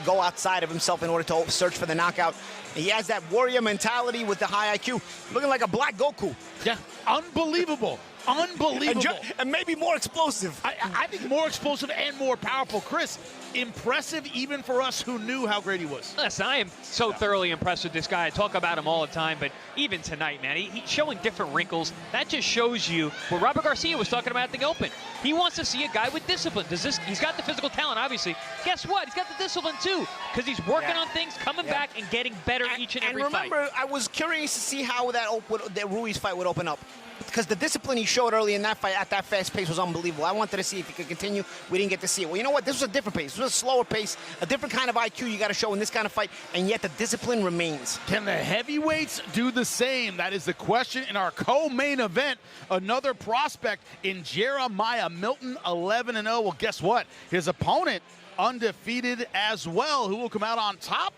go outside of himself in order to search for the knockout. He has that warrior mentality with the high IQ, looking like a black Goku. Yeah, unbelievable. Unbelievable. And maybe more explosive. I think more explosive and more powerful. Chris, impressive even for us who knew how great he was. Listen, I am so thoroughly impressed with this guy. I talk about him all the time, but even tonight, man, he's showing different wrinkles. That just shows you what Robert Garcia was talking about at the Open. He wants to see a guy with discipline. He's got the physical talent, obviously. Guess what? He's got the discipline, too, because he's working on things, coming back, and getting better each and every fight. And remember, I was curious to see how that Ruiz fight would open up, because the discipline he showed early in that fight at that fast pace was unbelievable. I wanted to see if he could continue. We didn't get to see it. Well, you know what? This was a different pace. This was a slower pace, a different kind of IQ you got to show in this kind of fight, and yet the discipline remains. Can the heavyweights do the same? That is the question in our co-main event. Another prospect in Jeremiah Milton, 11-0. Well, guess what? His opponent, undefeated as well. Who will come out on top?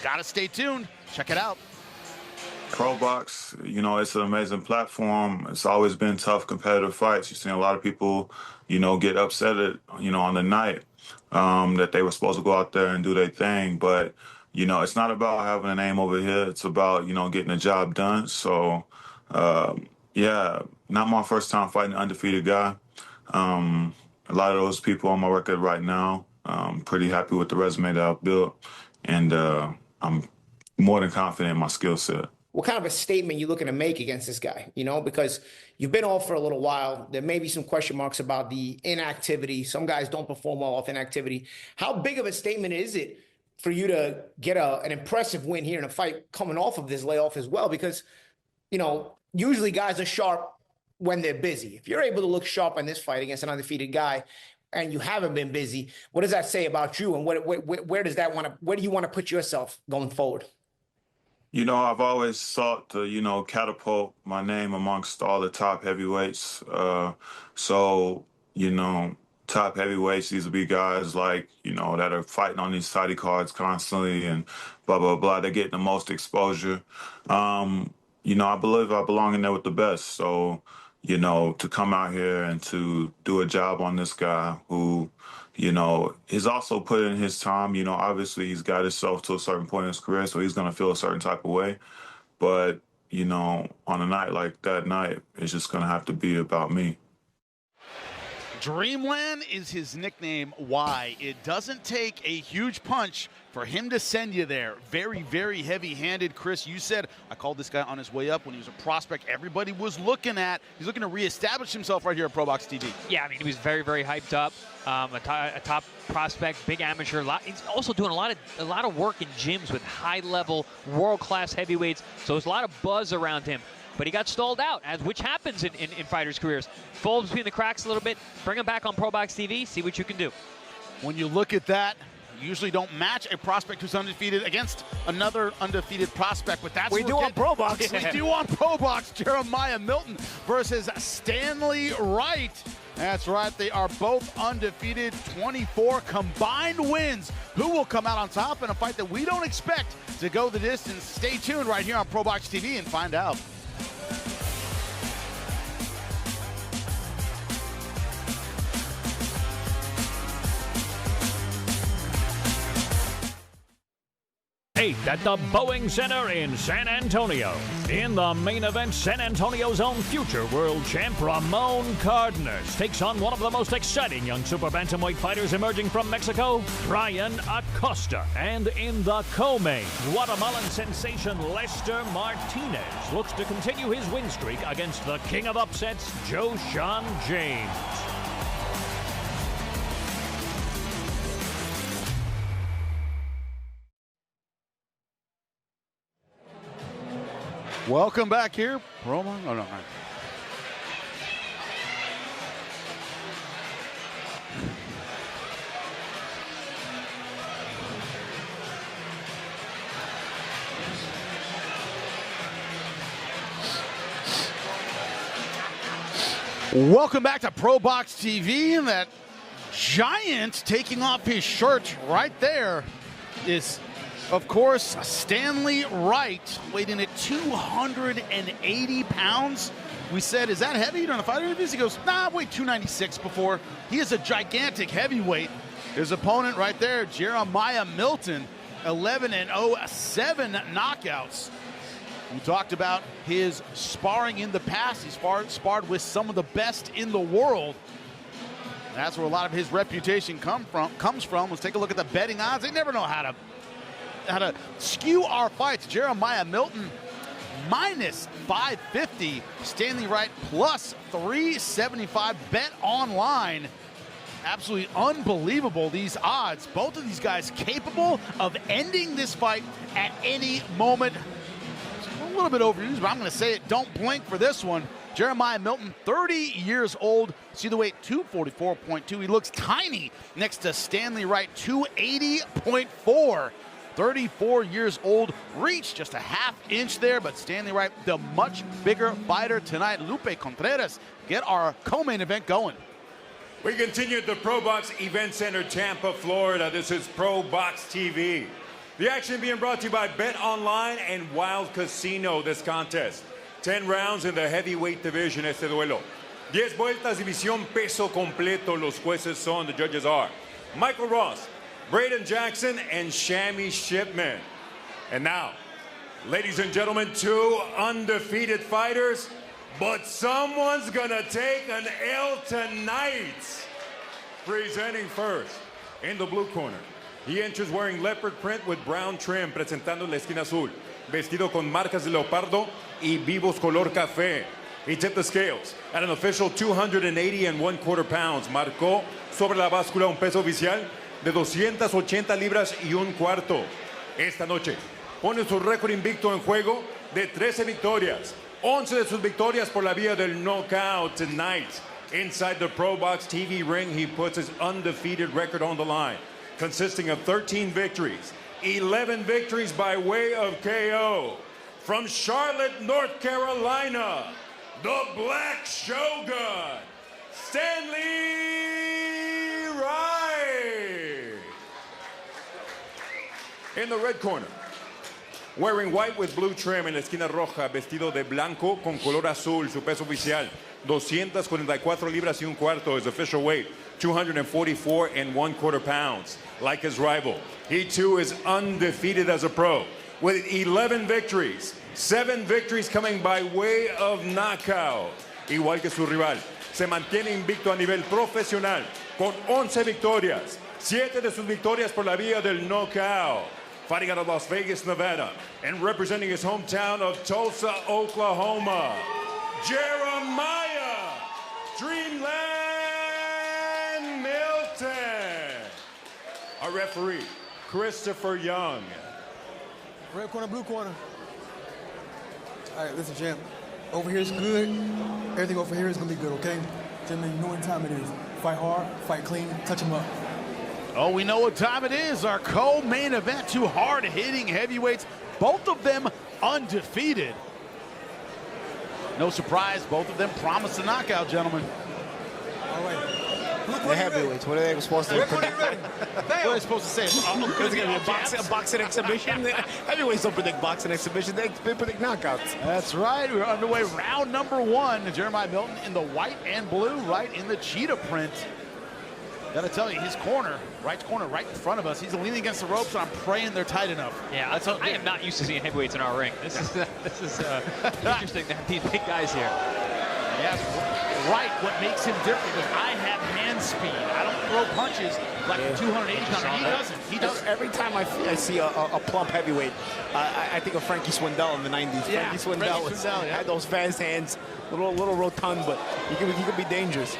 Got to stay tuned. Check it out. ProBox, you know, it's an amazing platform. It's always been tough, competitive fights. You've seen a lot of people, you know, get upset at, you know, on the night that they were supposed to go out there and do their thing. But, you know, it's not about having a name over here. It's about, you know, getting the job done. So, yeah, not my first time fighting an undefeated guy. A lot of those people on my record right now, I'm pretty happy with the resume that I've built. And I'm more than confident in my skill set. What kind of a statement you looking to make against this guy? You know, because you've been off for a little while. There may be some question marks about the inactivity. Some guys don't perform well off inactivity. How big of a statement is it for you to get an impressive win here in a fight coming off of this layoff as well? Because, you know, usually guys are sharp when they're busy. If you're able to look sharp in this fight against an undefeated guy and you haven't been busy, what does that say about you? And where do you want to put yourself going forward? You know, I've always sought to, you know, catapult my name amongst all the top heavyweights. So, you know, top heavyweights, these will be guys like, you know, that are fighting on these title cards constantly and blah, blah, blah. They're getting the most exposure. You know, I believe I belong in there with the best. So, you know, to come out here and to do a job on this guy who, you know, he's also put in his time. You know, obviously he's got himself to a certain point in his career, so he's going to feel a certain type of way. But, you know, on a night like that night, it's just going to have to be about me. Dreamland is his nickname. Why? It doesn't take a huge punch for him to send you there. Very, very heavy-handed. Chris, you said, I called this guy on his way up when he was a prospect everybody was looking at. He's looking to reestablish himself right here at ProBox TV. Yeah, I mean, he was very, very hyped up. A top prospect, big amateur. He's also doing a lot of work in gyms with high-level, world-class heavyweights. So there's a lot of buzz around him. But he got stalled out, which happens in fighters' careers. Falls between the cracks a little bit. Bring him back on ProBox TV. See what you can do. When you look at that, you usually don't match a prospect who's undefeated against another undefeated prospect. But that's we do on ProBox. We do on ProBox. Jeremiah Milton versus Stanley Wright. That's right. They are both undefeated. 24 combined wins. Who will come out on top in a fight that we don't expect to go the distance? Stay tuned right here on ProBox TV and find out. At the Boeing Center in San Antonio. In the main event, San Antonio's own future world champ Ramon Cardenas takes on one of the most exciting young super bantamweight fighters emerging from Mexico, Brian Acosta. And in the co-main, Guatemalan sensation Lester Martinez looks to continue his win streak against the king of upsets, Joshon James. Welcome back here. Promo? Oh, no. Welcome back to ProBox TV. And that giant taking off his shirt right there is, of course, Stanley Wright, weighed in at 280 pounds. We said, is that heavy during the fight interviews? He goes, nah, I weighed 296 before. He is a gigantic heavyweight. His opponent right there, Jeremiah Milton, 11-0, 7 knockouts. We talked about his sparring in the past. He's sparred with some of the best in the world. That's where a lot of his reputation comes from. Let's take a look at the betting odds. They never know how to skew our fights. Jeremiah Milton minus 550. Stanley Wright plus 375. Bet online. Absolutely unbelievable, these odds. Both of these guys capable of ending this fight at any moment. A little bit overused, but I'm going to say it. Don't blink for this one. Jeremiah Milton, 30 years old. See the weight, 244.2. He looks tiny next to Stanley Wright, 280.4. 34 years old. Reach just a half inch there, but Stanley Wright, the much bigger fighter tonight. Lupe Contreras, get our co-main event going. We continue at the ProBox Event Center, Tampa, Florida. This is ProBox TV. The action being brought to you by Bet Online and Wild Casino. This contest, 10 rounds in the heavyweight division. Este duelo, 10 vueltas, división peso completo. Los jueces son, the judges are Michael Ross, Braden Jackson, and Shammy Shipman. And now, ladies and gentlemen, two undefeated fighters, but someone's gonna take an L tonight. Presenting first, in the blue corner, he enters wearing leopard print with brown trim, presentando la esquina azul, vestido con marcas de leopardo y vivos color café. He tipped the scales at an official 280.25 pounds. Marcó sobre la báscula un peso oficial de 280 libras y un cuarto. Esta noche pone su récord invicto en juego de 13 victorias. 11 de sus victorias por la vía del knockout. Tonight, inside the ProBox TV ring, he puts his undefeated record on the line, consisting of 13 victories, 11 victories by way of KO. From Charlotte, North Carolina, the Black Shogun, Stanley Wright. In the red corner, wearing white with blue trim en la esquina roja, vestido de blanco con color azul, su peso oficial, 244 libras y un cuarto. His official weight, 244.25 pounds. Like his rival, he too is undefeated as a pro, with 11 victories, 7 victories coming by way of knockout. Igual que su rival, se mantiene invicto a nivel profesional con 11 victorias, 7 de sus victorias por la vía del knockout. Fighting out of Las Vegas, Nevada, and representing his hometown of Tulsa, Oklahoma, Jeremiah Dreamland Milton. Our referee, Christopher Young. Red corner, blue corner. All right, listen, champ. Over here is good. Everything over here is going to be good, okay? Gentlemen, you know what time it is. Fight hard, fight clean, touch them up. Oh, we know what time it is. Our co-main event, two hard-hitting heavyweights, both of them undefeated. No surprise, both of them promised a knockout, gentlemen. All right. The heavyweights, what are they supposed to predict? What are they supposed to say? It's going to be a boxing exhibition. Heavyweights don't predict boxing exhibition. They predict knockouts. That's right. We're underway. Round number 1. Jeremiah Milton in the white and blue, right in the cheetah print. Gotta tell you, his corner, Wright's corner, right in front of us. He's leaning against the ropes, and I'm praying they're tight enough. Yeah, I am not used to seeing heavyweights in our ring. This is interesting to have these big guys here. Yes, Wright, what makes him different is I have hand speed. I don't throw punches like a 280 pounder. He doesn't. He doesn't. Every time I see a plump heavyweight, I think of Frankie Swindell in the 90s. Yeah, Frankie Swindell had those fast hands, little rotund, but he could be dangerous.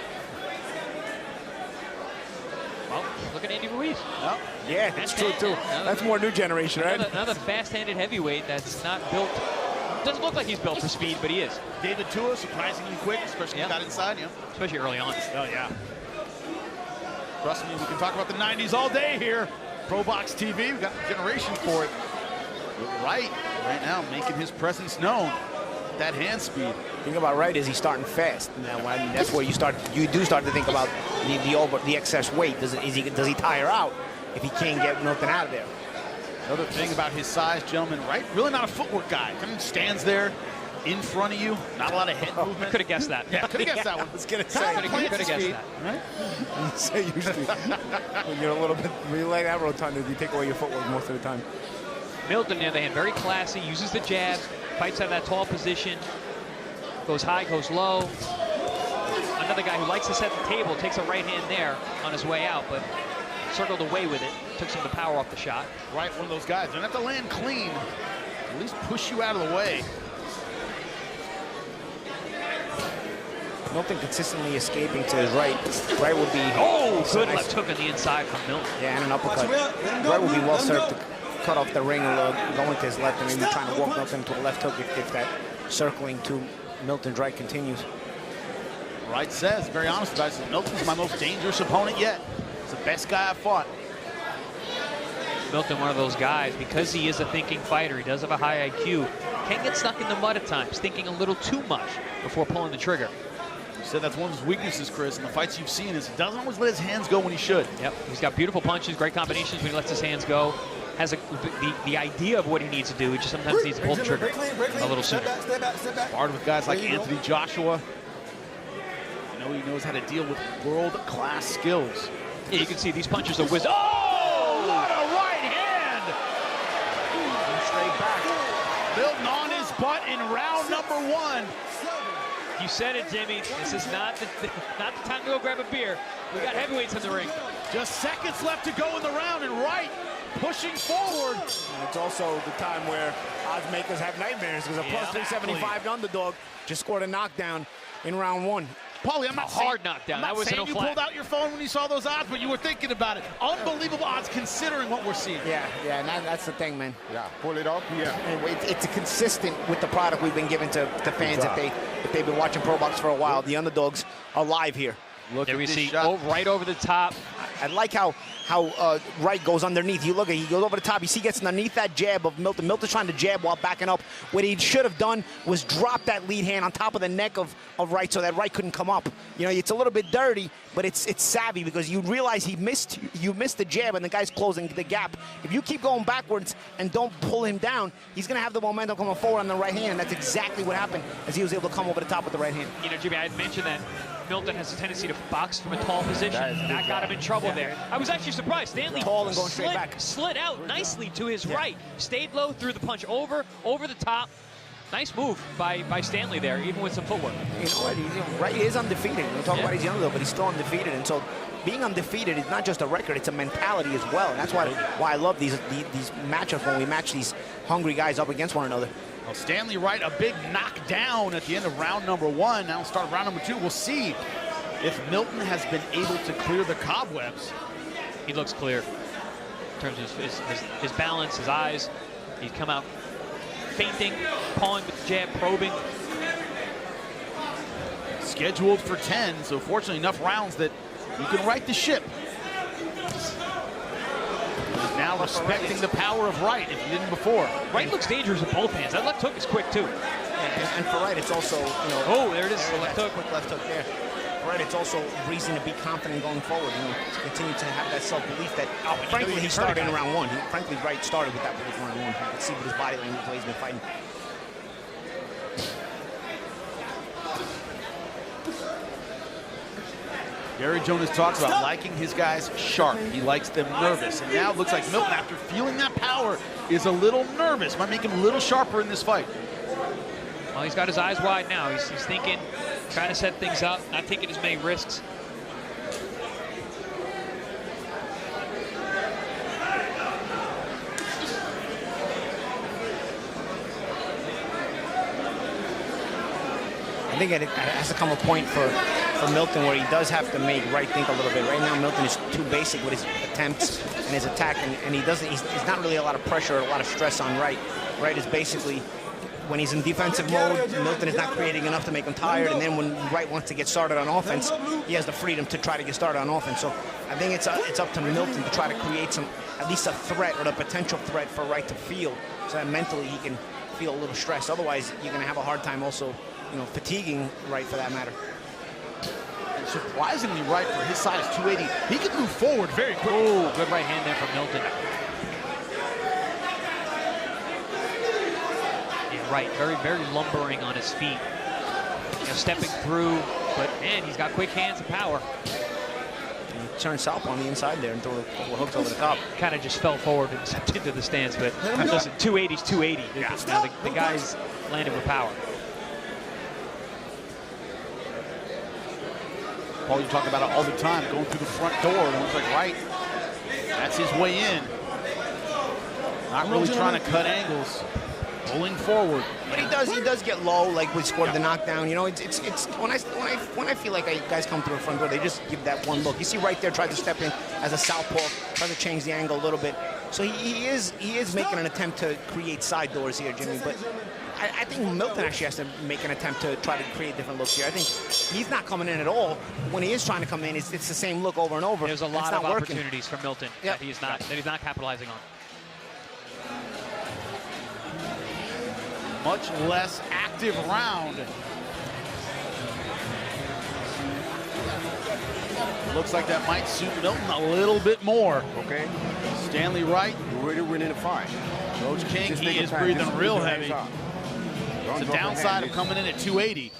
Well, look at Andy Ruiz. Oh, yeah, that's true too. That's more new generation, right? Another fast-handed heavyweight that's not built. Doesn't look like he's built for speed, but he is. David Tua, surprisingly quick, especially when he got inside, especially early on. Oh yeah. Trust me, we can talk about the 90s all day here. ProBox TV, we've got the generation for it. But right now, making his presence known. That hand speed. The thing about Wright is he's starting fast. Now, I mean, that's where you do start to think about the excess weight. Does he tire out if he can't get nothing out of there? Another thing about his size, gentlemen, Wright, really not a footwork guy. Kind of stands there in front of you, not a lot of head movement. Could have guessed that. Yeah, could have guessed that one. I was gonna say. Could have guessed that. Right? You say usually when you're a little bit, when you lay that rotund, you take away your footwork most of the time. Milton, on the other hand, very classy, uses the jab, fights out of that tall position, goes high, goes low. Another guy who likes to set the table, takes a right hand there on his way out, but circled away with it, took some of the power off the shot. Right, one of those guys. Don't have to land clean, at least push you out of the way. Milton consistently escaping to his right. Wright would be... Oh, good left hook on the inside from Milton. Yeah, and an uppercut. Wright would be well served to cut off the ring and go into his left and maybe trying to walk Milton to a left hook if that circling to Milton's right continues. Wright says, very honest about it, says, Milton's my most dangerous opponent yet. He's the best guy I've fought. Milton, one of those guys, because he is a thinking fighter, he does have a high IQ, can get stuck in the mud at times, thinking a little too much before pulling the trigger. You said that's one of his weaknesses, Chris, in the fights you've seen is he doesn't always let his hands go when he should. Yep, he's got beautiful punches, great combinations when he lets his hands go. Has the idea of what he needs to do. He just sometimes needs to pull the trigger a little sooner. Step back. Sparred with guys like Anthony Joshua. You know, he knows how to deal with world-class skills. Yeah, you can see these punches are whiz. Oh, what a right hand! Straight back. Milton on his butt in round number 1. You said it, Jimmy. This is not the time to go grab a beer. We got heavyweights in the ring. Just seconds left to go in the round, and Wright pushing forward. And it's also the time where odds makers have nightmares because a plus 375 underdog just scored a knockdown in round 1. Paulie, I'm not saying, hard knockdown. I'm not saying you pulled out your phone when you saw those odds, but you were thinking about it. Unbelievable odds considering what we're seeing. Yeah, and that's the thing, man. Yeah, pull it up. Yeah. And it's consistent with the product we've been giving to fans if they've been watching ProBox for a while. The underdogs are live here. Look at this shot. Right over the top. I like how Wright goes underneath. You look at he goes over the top. You see he gets underneath that jab of Milton. Milton's trying to jab while backing up. What he should have done was drop that lead hand on top of the neck of Wright so that Wright couldn't come up. You know, it's a little bit dirty, but it's savvy because you realize you missed the jab and the guy's closing the gap. If you keep going backwards and don't pull him down, he's going to have the momentum coming forward on the right hand, and that's exactly what happened as he was able to come over the top with the right hand. You know, Jimmy, I had mentioned that Milton has a tendency to box from a tall position. That got him in trouble there. I was actually surprised. Stanley tall and going straight back. Slid out nicely to his right. Stayed low, threw the punch over the top. Nice move by Stanley there, even with some footwork. You know what? Wright is undefeated. We talk about he's young though, but he's still undefeated. And so being undefeated is not just a record, it's a mentality as well. And that's why I love these matchups when we match these hungry guys up against one another. Well, Stanley Wright, a big knockdown at the end of round number 1. Now start round number 2. We'll see if Milton has been able to clear the cobwebs. He looks clear in terms of his balance, his eyes. He's come out feinting, pawing with the jab, probing. Scheduled for 10, so fortunately enough rounds that you can right the ship. He's now respecting the power of Wright if he didn't before. Wright looks dangerous with both hands. That left hook is quick too. And for Wright, it's also, you know. Oh, there it is, the left hook. Quick left hook there. For Wright, it's also reason to be confident going forward. You know, to continue to have that self-belief that, frankly, he started in round 1. Frankly, Wright started with that belief in round 1. You can see with his body language the way he's been fighting. Gary Jonas talks about liking his guys sharp. He likes them nervous. And now it looks like Milton, after feeling that power, is a little nervous. Might make him a little sharper in this fight. Well, he's got his eyes wide now. He's thinking, trying to set things up, not taking as many risks. I think it has to come a point for Milton where he does have to make Wright think a little bit. Right now, Milton is too basic with his attempts and his attack, and he's not really a lot of pressure or a lot of stress on Wright. Wright is basically, when he's in defensive mode, Milton is not creating enough to make him tired, and then when Wright wants to get started on offense, he has the freedom to try to get started on offense. So I think it's up to Milton to try to create at least a threat or the potential threat for Wright to feel, so that mentally he can feel a little stress. Otherwise, you're going to have a hard time also, you know, fatiguing Wright for that matter. And surprisingly, Wright, for his size, 280, he can move forward very quickly. Oh, good right hand there from Milton. Yeah, Wright, very, very lumbering on his feet. You know, stepping through, but man, he's got quick hands and power. And turn south on the inside there and throw a couple of hooks over the top. Kind of just fell forward and stepped into the stance, but listen, 280's 280. Yeah. Now the guy's landed with power. Paul, you talk about it all the time, going through the front door. It looks like Wright, that's his way in. Not really trying to cut angles, pulling forward. But he does get low, like we scored the knockdown. You know, it's when I feel like guys come through the front door, they just give that one look. You see right there, tried to step in as a southpaw, try to change the angle a little bit. So he is making an attempt to create side doors here, Jimmy. But I think Milton actually has to make an attempt to try to create different looks here. I think he's not coming in at all. When he is trying to come in, it's the same look over and over. There's a lot of opportunities for Milton that he's not capitalizing on. Much less active round. Looks like that might suit Milton a little bit more. Okay. Stanley Wright. You're ready to win in a fight. Roach King, he is breathing real heavy. It's a downside of coming in at 280.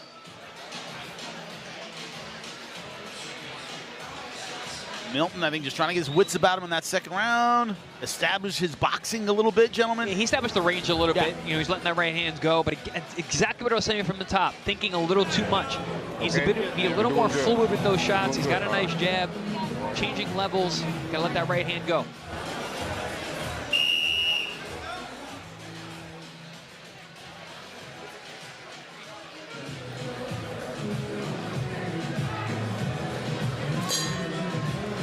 Milton, I think, just trying to get his wits about him in that second round. Establish his boxing a little bit, gentlemen. Yeah, he established the range a little bit. You know, he's letting that right hand go, but exactly what I was saying from the top, thinking a little too much. He's be a little more fluid with those shots. He's got a nice jab, changing levels. Got to let that right hand go.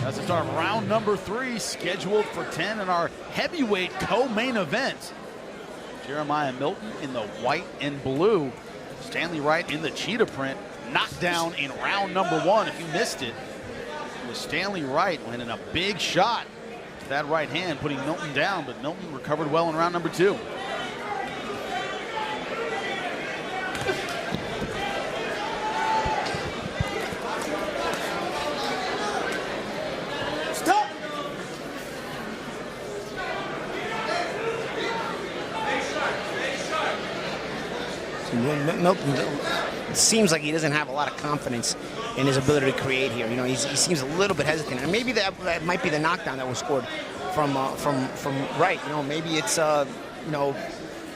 That's the start of round number 3, scheduled for 10 in our heavyweight co-main event. Jeremiah Milton in the white and blue. Stanley Wright in the cheetah print. Knockdown in round number 1. If you missed it, was Stanley Wright landing a big shot with that right hand, putting Milton down, but Milton recovered well in round number 2. Milton, it seems like he doesn't have a lot of confidence in his ability to create here. You know, he seems a little bit hesitant, and maybe that might be the knockdown that was scored from Wright. You know, maybe it's you know,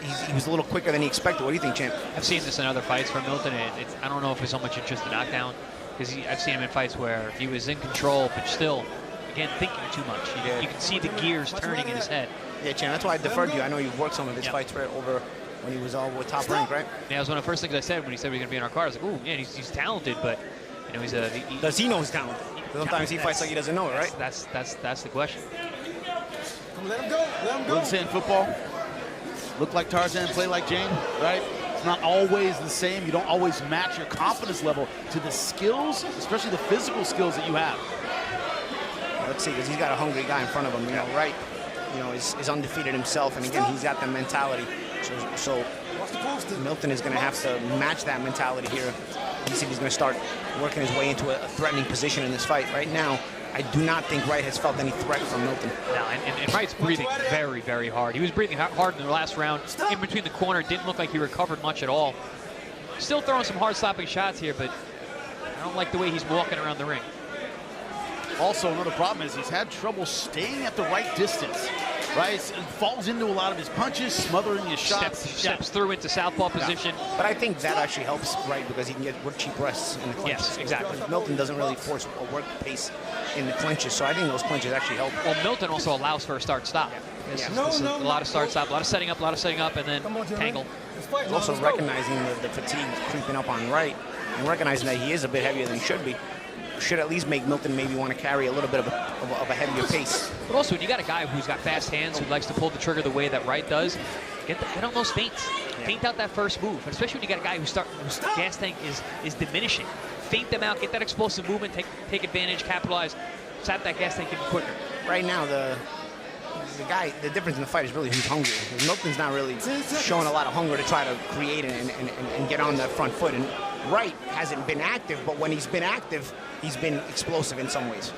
he was a little quicker than he expected. What do you think, champ? I've seen this in other fights from Milton, and I don't know if it's so much just the knockdown, because I've seen him in fights where he was in control, but still, again, thinking too much. You can see the gears turning in his head. Yeah, champ, that's why I deferred you. I know you've worked some of his fights right over when he was all with Top Rank, right? Yeah, that was one of the first things I said when he said he was going to be in our car. I was like, ooh, yeah, he's talented, but you know, he's a. Does he know he's talented? Sometimes he fights like he doesn't know it, right? That's the question. Let him go. Let him go. Wilson in football, look like Tarzan, play like Jane, right? It's not always the same. You don't always match your confidence level to the skills, especially the physical skills that you have. Let's see, because he's got a hungry guy in front of him. You know, Wright, you know, is undefeated himself, and again, he's got the mentality. So Milton is going to have to match that mentality here. You see, he's going to start working his way into a threatening position in this fight. Right now, I do not think Wright has felt any threat from Milton. No, and Wright's breathing very, very hard. He was breathing hard in the last round. In between the corner, didn't look like he recovered much at all. Still throwing some hard slapping shots here, but I don't like the way he's walking around the ring. Also, another problem is he's had trouble staying at the right distance. Right, he falls into a lot of his punches, smothering his shots. Steps through into southpaw position. But I think that actually helps Wright because he can get cheap rests in the clinches. Yes, exactly. Milton doesn't really force a work pace in the clinches, so I think those clinches actually help. Well, Milton also allows for a start-stop. Yeah. A lot of start-stop, a lot of setting up, and then tangle. He's also recognizing the fatigue creeping up on Wright and recognizing that he is a bit heavier than he should be. Should at least make Milton maybe want to carry a little bit of a heavier pace. But also, when you got a guy who's got fast hands, who likes to pull the trigger the way that Wright does, get on those feints. Yeah. Feint out that first move, especially when you got a guy whose gas tank is diminishing. Feint them out, get that explosive movement, take advantage, capitalize, sap that gas tank even quicker. Right now, the difference in the fight is really who's hungry. Milton's not really showing a lot of hunger to try to create and get on the front foot. And Wright hasn't been active, but when he's been active, he's been explosive in some ways.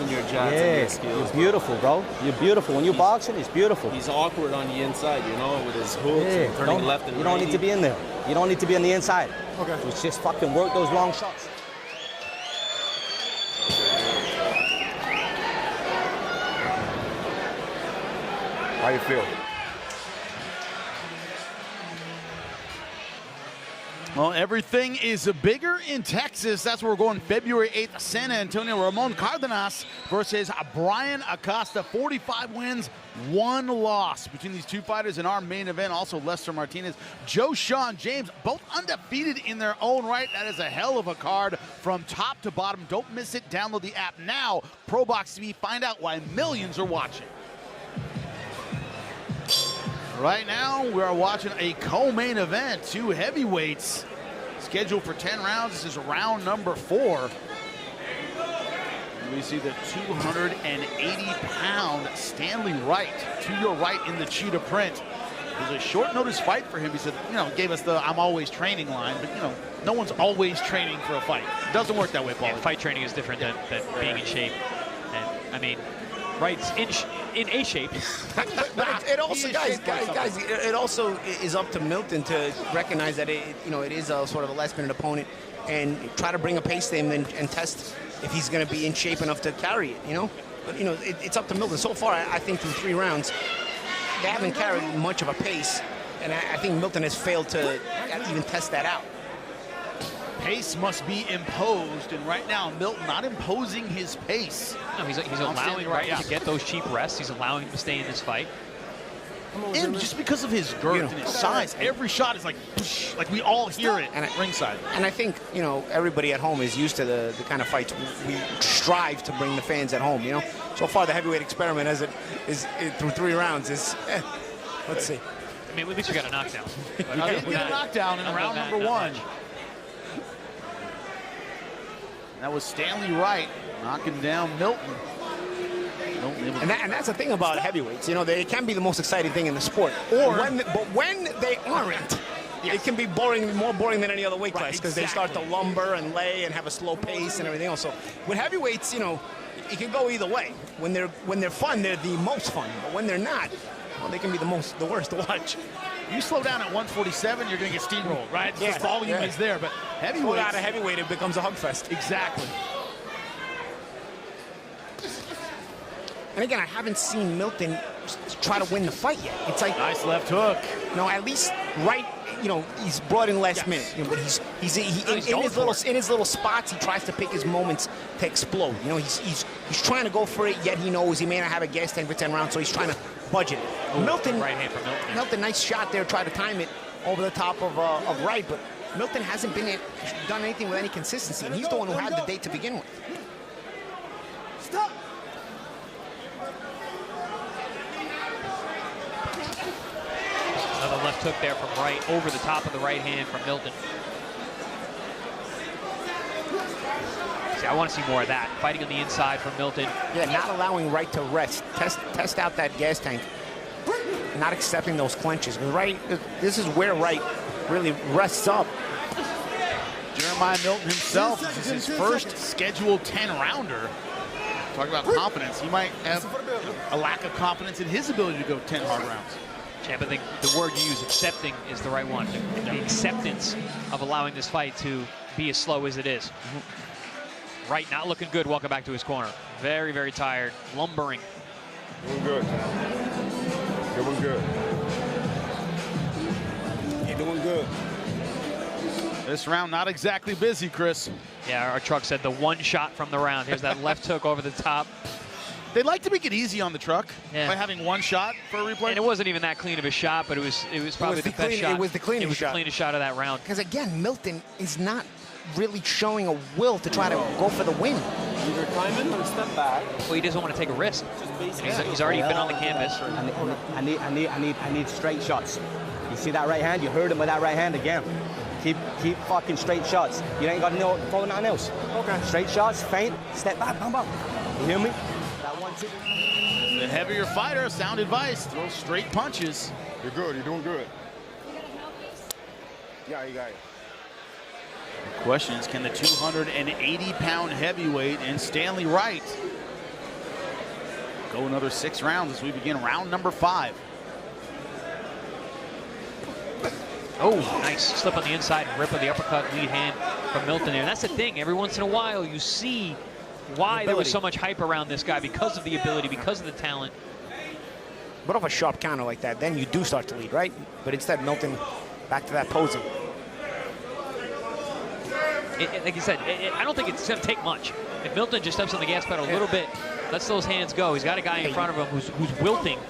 In your jab, you're beautiful, bro. You're beautiful. When you're boxing, it's beautiful. He's awkward on the inside, you know, with his hooks and turning left and right. You don't need to be in there. You don't need to be on the inside. Okay. Just fucking work those long shots. How you feel? Well, everything is bigger in Texas. That's where we're going February 8th, San Antonio. Ramon Cardenas versus Brian Acosta. 45 wins, 1 loss between these two fighters in our main event. Also, Lester Martinez, Joe Sean James, both undefeated in their own right. That is a hell of a card from top to bottom. Don't miss it. Download the app now. ProBox TV. Find out why millions are watching. Right now, we are watching a co-main event. 2 heavyweights scheduled for 10 rounds. This is round number 4. We see the 280-pound Stanley Wright to your right in the cheetah print. It was a short notice fight for him. He said, you know, gave us the "I'm always training" line, but you know, no one's always training for a fight. It doesn't work that way, Paul. Yeah, fight training is different than being in shape. And I mean, Wright's in A shape. But it also, guys, it also is up to Milton to recognize that it is a sort of a last-minute opponent, and try to bring a pace to him and test if he's going to be in shape enough to carry it. You know, but you know, it's up to Milton. So far, I think through 3 rounds, they haven't carried much of a pace, and I think Milton has failed to even test that out. Pace must be imposed, and right now Milton not imposing his pace. No, he's allowing Wright to get those cheap rests. He's allowing him to stay in this fight. And just because of his girth and his size, every shot is like we all hear it at ringside. And I think, you know, everybody at home is used to the kind of fights we strive to bring the fans at home, you know. So far, the heavyweight experiment as it is through 3 rounds is, let's see. I mean, at least we got a knockdown. We did get a knockdown in round number 1. That was Stanley Wright knocking down Milton. And that's the thing about heavyweights. You know, they can be the most exciting thing in the sport. But when they aren't, it can be more boring than any other weight class because they start to lumber and lay and have a slow pace and everything else. So with heavyweights, you know, it can go either way. When they're fun, they're the most fun. But when they're not, well, they can be the worst to watch. You slow down at 147, you're going to get steamrolled, right? The volume is there, but heavyweight. Pull out a heavyweight, it becomes a hugfest. Exactly. And again, I haven't seen Milton try to win the fight yet. It's like nice left hook. No, at least Wright, you know, he's brought in last minute. You know, but in his little spots, he tries to pick his moments to explode. You know, he's trying to go for it, yet he knows he may not have a gas tank for 10 rounds, so he's trying to budget it. Milton, right hand from Milton. Milton, nice shot there, try to time it over the top of Wright, but Milton hasn't done anything with any consistency, and he's the one who had the date to begin with. Stop. Another left hook there from Wright over the top of the right hand from Milton. See, I want to see more of that. Fighting on the inside from Milton. Yeah, not allowing Wright to rest. Test out that gas tank. Not accepting those clinches. Wright, this is where Wright really rests up. Jeremiah Milton himself, this is his first scheduled 10-rounder. Talk about confidence. He might have a lack of confidence in his ability to go 10 hard rounds. Champ, I think the word you use, accepting, is the right one. The acceptance of allowing this fight to be as slow as it is. Wright not looking good. Welcome back to his corner. Very, very tired. Lumbering. Doing good. Doing good. You're doing good. This round not exactly busy, Chris. Yeah, our truck said the one shot from the round. Here's that left hook over the top. They like to make it easy on the truck by having one shot for a replay. And it wasn't even that clean of a shot, but it was probably the best shot. It was the cleanest shot. It was the cleanest shot of that round. Because again, Milton is not really showing a will to try to go for the win. Either climb in or step back. Well, he doesn't want to take a risk. He's already been on the canvas. I need straight shots. You see that right hand? You heard him with that right hand again. Keep fucking straight shots. You ain't got to know for nothing else. Okay. Straight shots, feint, step back, bum bum. You hear me? That 1-2. The heavier fighter, sound advice, throw straight punches. You're good, you're doing good. Yeah, you got it. The question is, can the 280-pound heavyweight and Stanley Wright go another 6 rounds as we begin round number 5? Oh, nice slip on the inside and rip of the uppercut lead hand from Milton there. And that's the thing. Every once in a while, you see why there was so much hype around this guy, because of the ability, because of the talent. But off a sharp counter like that, then you do start to lead, right? But instead, Milton back to that posing. Like you said, I don't think it's going to take much. If Milton just steps on the gas pedal a little bit, lets those hands go, he's got a guy in front of him who's wilting.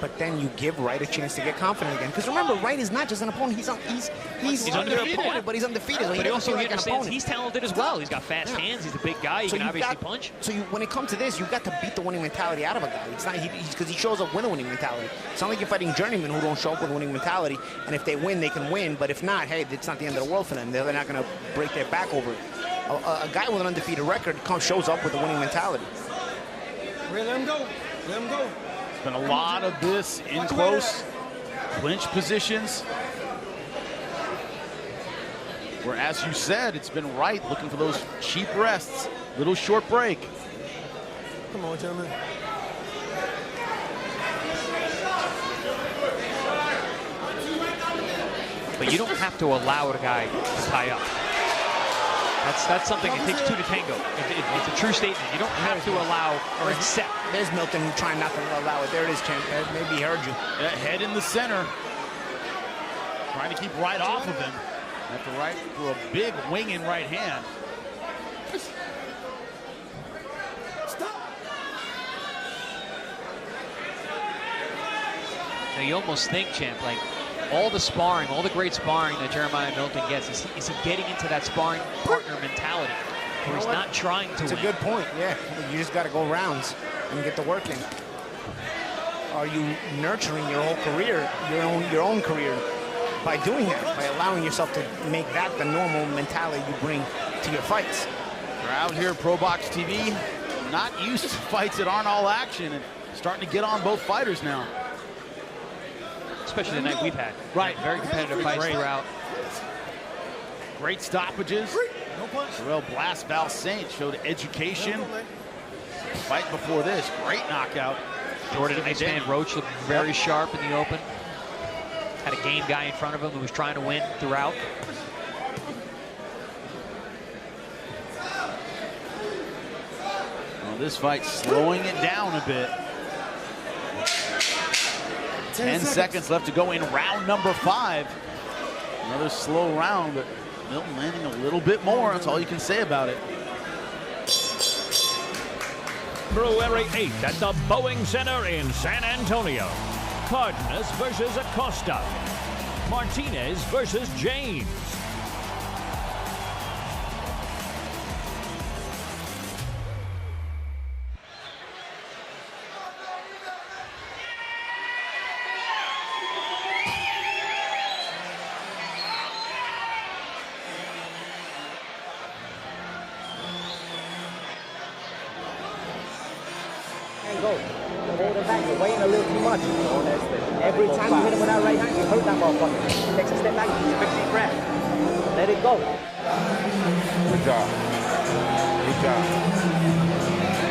But then you give Wright a chance to get confident again. Because remember, Wright is not just an opponent. He's undefeated, opponent, but he's undefeated. But he also understands he's talented as well. He's got fast hands. He's a big guy. He can obviously punch. So when it comes to this, you've got to beat the winning mentality out of a guy. It's not because he shows up with a winning mentality. It's not like you're fighting journeymen who don't show up with a winning mentality. And if they win, they can win. But if not, hey, it's not the end of the world for them. They're not going to break their back over it. A guy with an undefeated record shows up with a winning mentality. Let him go. Let him go. Been a lot of this in close clinch positions, where, as you said, it's been Wright looking for those cheap rests, little short break. Come on, gentlemen. But you don't have to allow a guy to tie up. That's something, it takes two to tango. It's a true statement. You don't have to allow or accept. There's Milton trying not to allow it. There it is, champ. Maybe he heard you. Head in the center. Trying to keep Wright off of him. After Wright threw a big winging right hand. Now you almost think, champ, like all the sparring, all the great sparring that Jeremiah Milton gets, is he getting into that sparring partner mentality where he's not trying to win? It's a good point, yeah. You just got to go rounds and get the work in. Are you nurturing your whole career, your own career, by doing that, by allowing yourself to make that the normal mentality you bring to your fights? We're out here, ProBox TV, not used to fights that aren't all action, and starting to get on both fighters now. Especially the night we've had. Right. Very competitive fights throughout. Great stoppages. Darrelle blast Val Saint, showed education. Fight before this, great knockout. Jordan, nice man. Roach looked very sharp in the open. Had a game guy in front of him who was trying to win throughout. Well, this fight slowing it down a bit. 10 seconds left to go in round number 5. Another slow round, but Milton landing a little bit more. That's all you can say about it. February 8th at the Boeing Center in San Antonio. Cardenas versus Acosta. Martinez versus James. Every time you hit him with that right hand, you hurt that motherfucker. Takes a step back, takes a big deep breath. Let it go. Good job. Good job.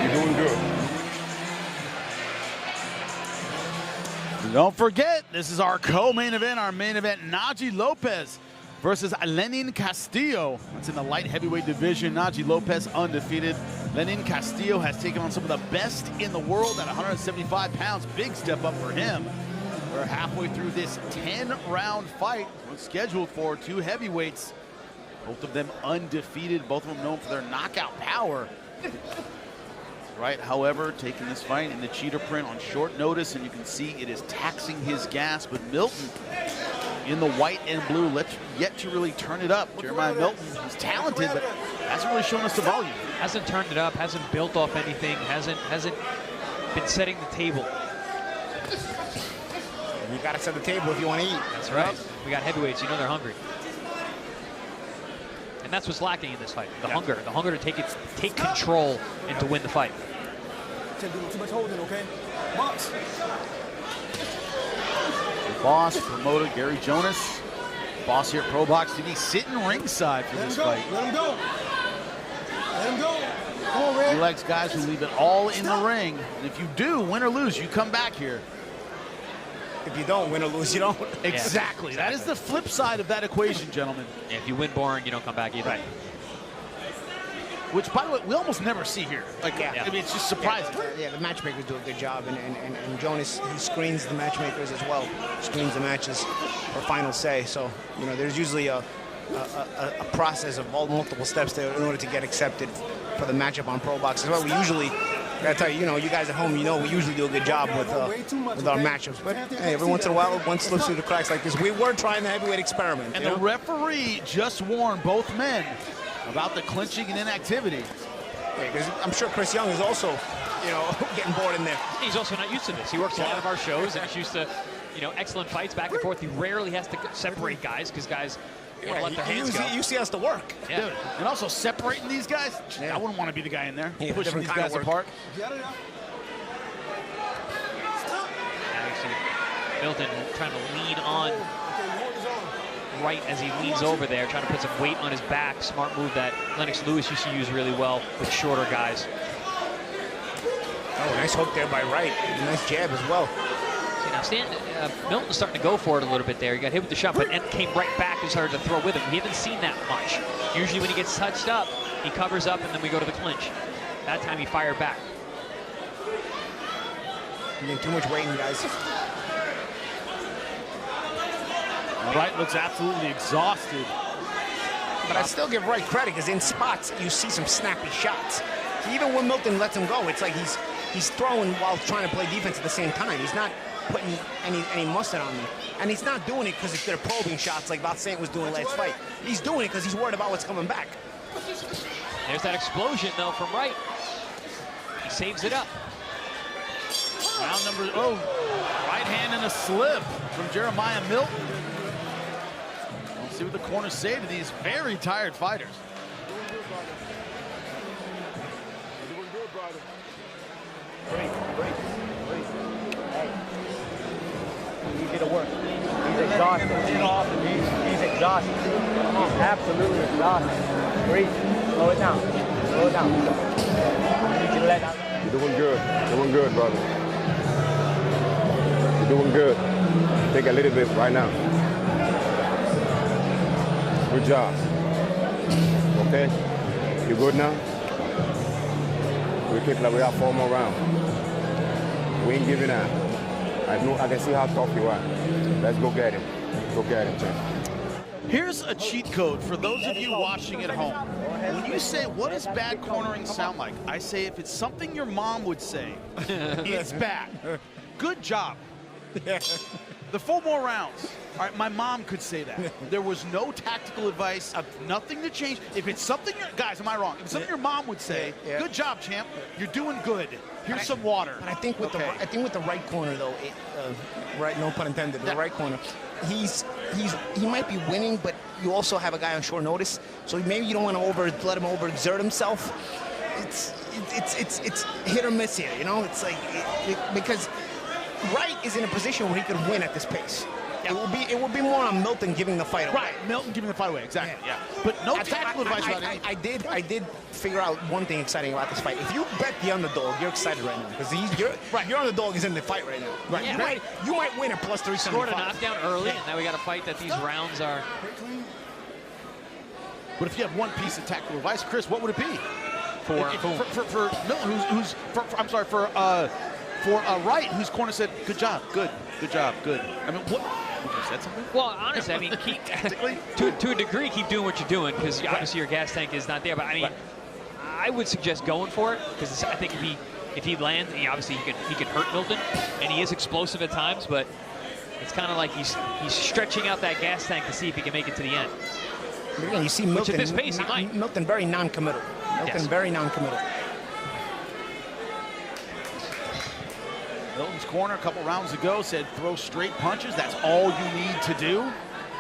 You're doing good. Don't forget, this is our co-main event, Najee Lopez versus Lenin Castillo. That's in the light heavyweight division. Najee Lopez undefeated. Lenin Castillo has taken on some of the best in the world at 175 pounds. Big step up for him. We're halfway through this 10-round fight. We're scheduled for 2 heavyweights. Both of them undefeated, both of them known for their knockout power. Wright, however, taking this fight in the cheetah print on short notice, and you can see it is taxing his gas. But Milton in the white and blue, yet to really turn it up. Jeremiah Milton, he's talented, but hasn't really shown us the volume. Hasn't turned it up, hasn't built off anything, hasn't been setting the table. You got to set the table if you want to eat. That's right. We got heavyweights, you know they're hungry. And that's what's lacking in this fight, the hunger to take control and to win the fight. Can't do too much holding, okay? Box. The boss, promoter Gary Jonas, boss here at ProBox TV, sitting ringside for this fight. Let him go. Let him go. Come on, Red. He likes guys who leave it all in the ring. And if you do, win or lose, you come back here. If you don't, win or lose, you don't. Exactly. That is the flip side of that equation, gentlemen. Yeah, if you win boring, you don't come back either. Right. Which, by the way, we almost never see here. Like, I mean, it's just surprising. Yeah, the matchmakers do a good job, and Jonas, he screens the matchmakers as well, screens the matches for final say. So, you know, there's usually a process of multiple steps there in order to get accepted for the matchup on ProBox. That's why we usually, I gotta tell you, you know, you guys at home, you know, we usually do a good job with our matchups. But hey, every once in a while, one slips through the cracks like this. We were trying the heavyweight experiment. And the referee just warned both men about the clinching and inactivity. Yeah, because I'm sure Chris Young is also, you know, getting bored in there. He's also not used to this. He works a lot of our shows, and he's used to, you know, excellent fights back and forth. He rarely has to separate guys because guys want to let their hands go. You see us to work. Yeah. Dude, and also separating these guys, I wouldn't want to be the guy in there. Pushing these guys apart. Milton trying to lean on Wright as he leans over there, trying to put some weight on his back. Smart move that Lennox Lewis used to use really well with shorter guys. Oh, nice hook there by Wright. Nice jab as well. See, now Milton's starting to go for it a little bit there. He got hit with the shot, but came right back and started to throw with him. We haven't seen that much. Usually when he gets touched up, he covers up and then we go to the clinch. That time he fired back. You're getting too much weight in, guys. Wright looks absolutely exhausted. But I still give Wright credit because in spots you see some snappy shots. Even when Milton lets him go, it's like he's throwing while trying to play defense at the same time. He's not putting any mustard on me. And he's not doing it because they're probing shots like Val Saint was doing last fight. He's doing it because he's worried about what's coming back. There's that explosion, though, from Wright. He saves it up. Round number, right hand and a slip from Jeremiah Milton. Let's see what the corners say to these very tired fighters. Great. Hey, he did a work. He's exhausted. He's exhausted. He's absolutely exhausted. Breathe. Slow it down. I need you to let out. You're doing good. Brother. You're doing good. Take a little bit right now. Good job. Okay? You good now? We keep like we have 4 more rounds. We ain't giving up. I can see how tough you are. Let's go get him. Go get him, champ. Here's a cheat code for those of you watching at home. When you say, what does bad cornering sound like? I say, if it's something your mom would say, it's bad. Good job. The 4 more rounds. All right, my mom could say that. There was no tactical advice, nothing to change. If it's something, guys, am I wrong? If it's something your mom would say, good job, champ. You're doing good. Here's some water. But I think with the right corner though, right, no pun intended, the right corner, he might be winning, but you also have a guy on short notice, so maybe you don't want to let him overexert himself. It's hit or miss here, you know. It's like because Wright is in a position where he could win at this pace. It would be more on Milton giving the fight away. Right, Milton giving the fight away, exactly. Yeah. But no tactical advice about anything. I did figure out one thing exciting about this fight. If you bet the underdog, you're excited right now because your underdog is in the fight right now. Right. Yeah. You might win at plus 375. Scored a knockdown early, and now we got a fight that these rounds are. But if you had one piece of tactical advice, Chris, what would it be? For Milton, for Wright, whose corner said, "Good job, good job, good." I mean, what? You said something? Well, honestly, I mean, to a degree, keep doing what you're doing because obviously your gas tank is not there. But I mean, I would suggest going for it because I think if he lands, obviously he can hurt Milton, and he is explosive at times. But it's kind of like he's stretching out that gas tank to see if he can make it to the end. Again, you see Milton, which at this pace, he might. Milton very non-committal. Very non-committal. Milton's corner a couple rounds ago said throw straight punches. That's all you need to do.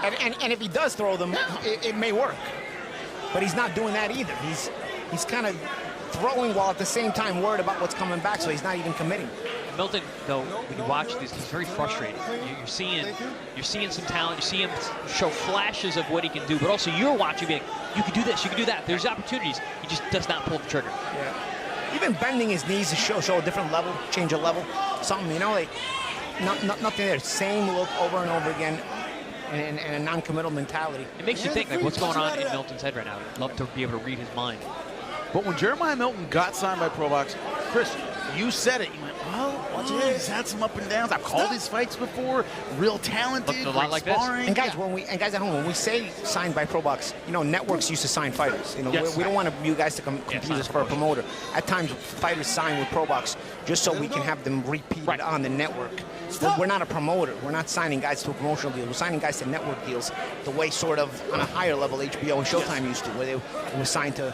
And if he does throw them, it may work. But he's not doing that either. He's kind of throwing while at the same time worried about what's coming back, so he's not even committing. Milton, though, when you watch this, he's very frustrated. You're seeing some talent. You see him show flashes of what he can do, but also you're watching being, you can do this, you can do that. There's opportunities. He just does not pull the trigger. Yeah. Even bending his knees to show a different level, change a level, something, you know, like nothing there. Same look over and over again, and a non-committal mentality. It makes you think, like, what's going on in Milton's head right now? I'd love to be able to read his mind. But when Jeremiah Milton got signed by ProBox, Chris, you said it. You went, well, he's had some up and downs. I've called his fights before. Real talented, looked a lot like this. And guys, guys at home, when we say signed by ProBox, you know, networks used to sign fighters. You know, we don't want you guys to confuse us for a promoter. At times, fighters sign with ProBox just so we can have them repeated on the network. We're not a promoter. We're not signing guys to a promotional deal. We're signing guys to network deals the way sort of on a higher level HBO and Showtime used to, where they were signed to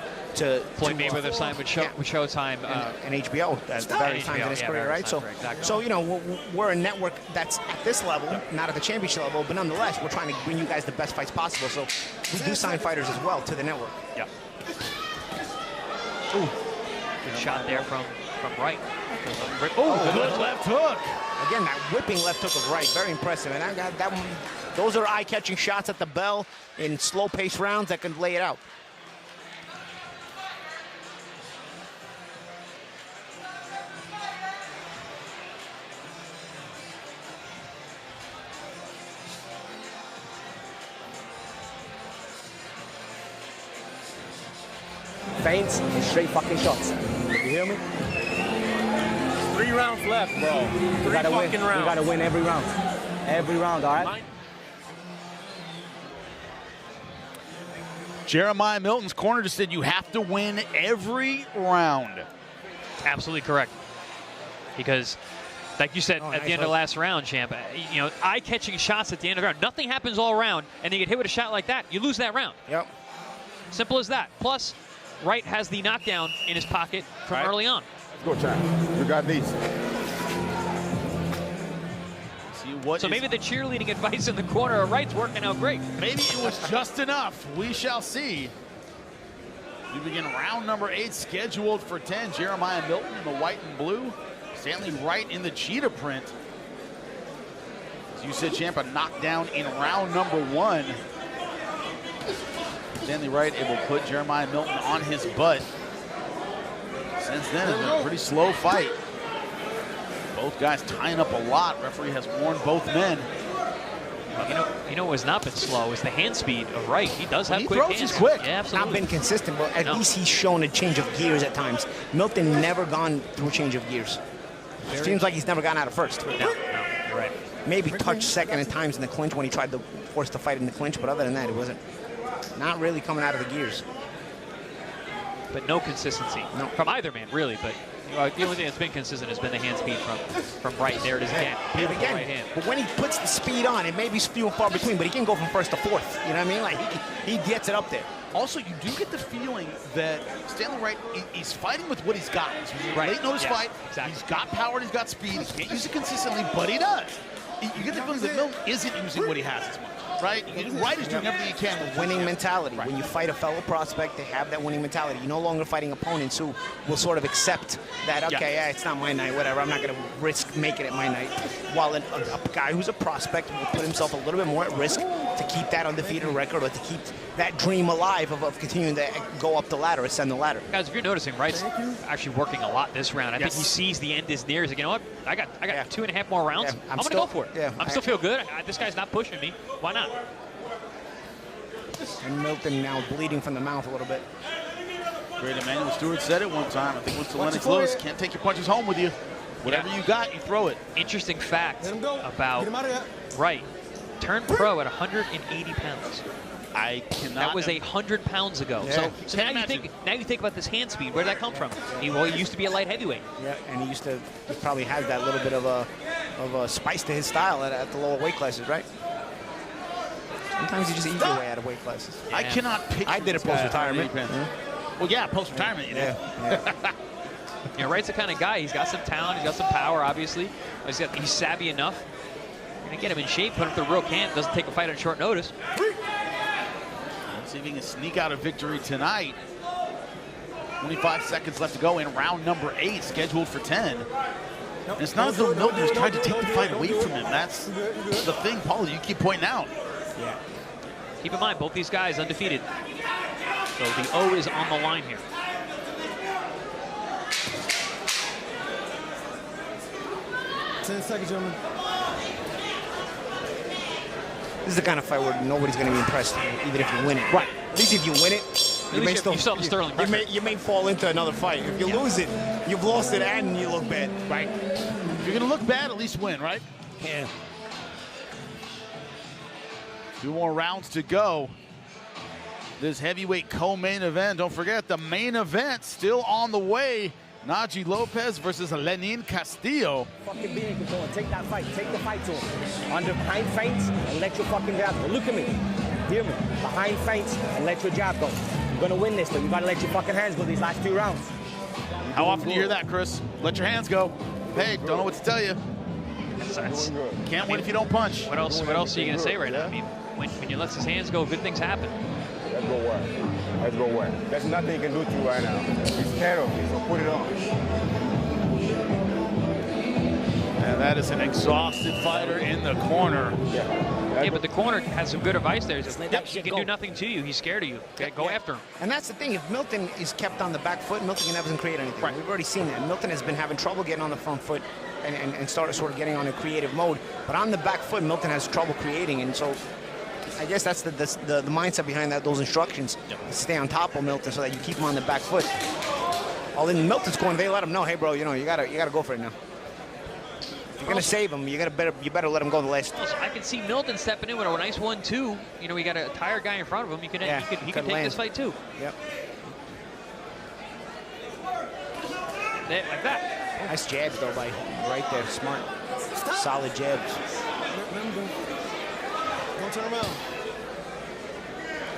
Floyd Mayweather signed with Showtime and HBO at the various times in his career, right? So you know, we're a network that's at this level, not at the championship level, but nonetheless, we're trying to bring you guys the best fights possible. So we do sign fighters as well to the network. Yeah. Ooh, good shot there from Wright. Oh, good left hook. Again, that whipping left hook of Wright, very impressive. And I got that one. Those are eye-catching shots at the bell in slow-paced rounds that can lay it out. Feints and straight fucking shots. You hear me? 3 rounds left, bro. We gotta win. Fucking rounds. We gotta win every round. Every round, all right? Jeremiah Milton's corner just said you have to win every round. Absolutely correct. Because, like you said, at the end of the last round, champ, you know, eye-catching shots at the end of the round. Nothing happens all round, and you get hit with a shot like that, you lose that round. Yep. Simple as that. Plus, Wright has the knockdown in his pocket from early on. Let's go, champ. You got these. So maybe the cheerleading advice in the corner of Wright's working out great. Maybe it was just enough. We shall see. We begin round number 8, scheduled for 10. Jeremiah Milton in the white and blue. Stanley Wright in the cheetah print. As you said, champ, a knockdown in round number 1. Stanley Wright able to put Jeremiah Milton on his butt. Since then, it's been a pretty slow fight. Both guys tying up a lot. Referee has warned both men. You know what has not been slow is the hand speed of Wright. He does have he quick throws, hands. he's quick. Yeah, absolutely. Not been consistent, but at least he's shown a change of gears at times. Milton never gone through a change of gears. Seems like he's never gone out of first. No, you're right. Maybe touched second at times in the clinch when he tried to force the fight in the clinch, but other than that, it wasn't. Not really coming out of the gears. But no consistency from either man, really. But the only thing that's been consistent has been the hand speed from Wright. There it is again. Beautiful right hand. But when he puts the speed on, it may be few and far between, but he can go from first to fourth. You know what I mean? Like he gets it up there. Also, you do get the feeling that Stanley Wright, he's fighting with what he's got. He's a late notice fight. Exactly. He's got power and he's got speed. He can't use it consistently, but he does. You get the feeling that Milton isn't using what he has as much. Right? Wright is doing everything he can. Winning mentality. Right. When you fight a fellow prospect, they have that winning mentality. You're no longer fighting opponents who will sort of accept that, okay, yeah, it's not my night, whatever. I'm not going to risk making it my night. While a guy who's a prospect will put himself a little bit more at risk to keep that undefeated record or to keep that dream alive of continuing to go up the ladder, ascend the ladder. Guys, if you're noticing, Wright's actually working a lot this round. I think he sees the end is near. He's like, you know what? I got 2.5 more rounds. I'm going to go for it. Yeah, I still feel good. This guy's not pushing me. Why not? And Milton now bleeding from the mouth a little bit. Great Emmanuel Stewart said it one time. I think it was to Lennox Lewis. Can't take your punches home with you. Whatever you got, you throw it. Interesting fact about Wright. Turned pro at 180 pounds. I cannot. That was 100 pounds ago. Yeah. So now you think about this hand speed. Where did that come from? He used to be a light heavyweight. Yeah, and he probably has that little bit of a spice to his style at the lower weight classes, right? Sometimes you just eat your way out of weight classes. Yeah. I cannot picture. I did it post-retirement. Well, yeah, post-retirement you did. Yeah, Wright's the kind of guy. He's got some talent. He's got some power, obviously. He's savvy enough. You're going to get him in shape, put him through real camp. Doesn't take a fight on short notice. Let's see if he can sneak out a victory tonight. 25 seconds left to go in round number 8, scheduled for 10. And it's not as though Milton has tried to take the fight away from him. That's the thing, Paul, you keep pointing out. Yeah. Keep in mind, both these guys undefeated. So the O is on the line here. Ten seconds, gentlemen. This is the kind of fight where nobody's going to be impressed, even if you win it. Right. At least if you win it, you still have Sterling record. You may fall into another fight. If you lose it, you've lost it and you look bad. Right. If you're going to look bad, at least win, right? Yeah. 2 more rounds to go. This heavyweight co-main event. Don't forget, the main event still on the way. Najee Lopez versus Lenin Castillo. Fucking be in control and take that fight. Take the fight to him. Under behind feints and let your fucking jab go. Look at me. Hear me. Behind feints and let your jab go. You're gonna win this, but you gotta let your fucking hands go these last 2 rounds. How often do you hear that, Chris? Let your hands go. Hey, don't know what to tell you. Can't win if you don't punch. What else are you gonna say right now? I mean, when you let his hands go, good things happen. Let's go work. Let's go work. There's nothing he can do to you right now. He's scared of you, so put it on. And that is an exhausted fighter in the corner. Yeah, but the corner has some good advice there. He can do nothing to you. He's scared of you. Okay, go after him. And that's the thing. If Milton is kept on the back foot, Milton can never create anything. Right. We've already seen that. Milton has been having trouble getting on the front foot and started sort of getting on a creative mode. But on the back foot, Milton has trouble creating. And so I guess that's the mindset behind those instructions. Stay on top of Milton so that you keep him on the back foot. All in Milton's corner, they let him know, hey, bro, you gotta go for it now. If you're gonna save him, you better let him go the last. I can see Milton stepping in with a nice 1-2. You know, we got a tired guy in front of him. He could take this fight too. Yep. Like that. Nice jabs though by right there. Smart, solid jabs. Don't turn around.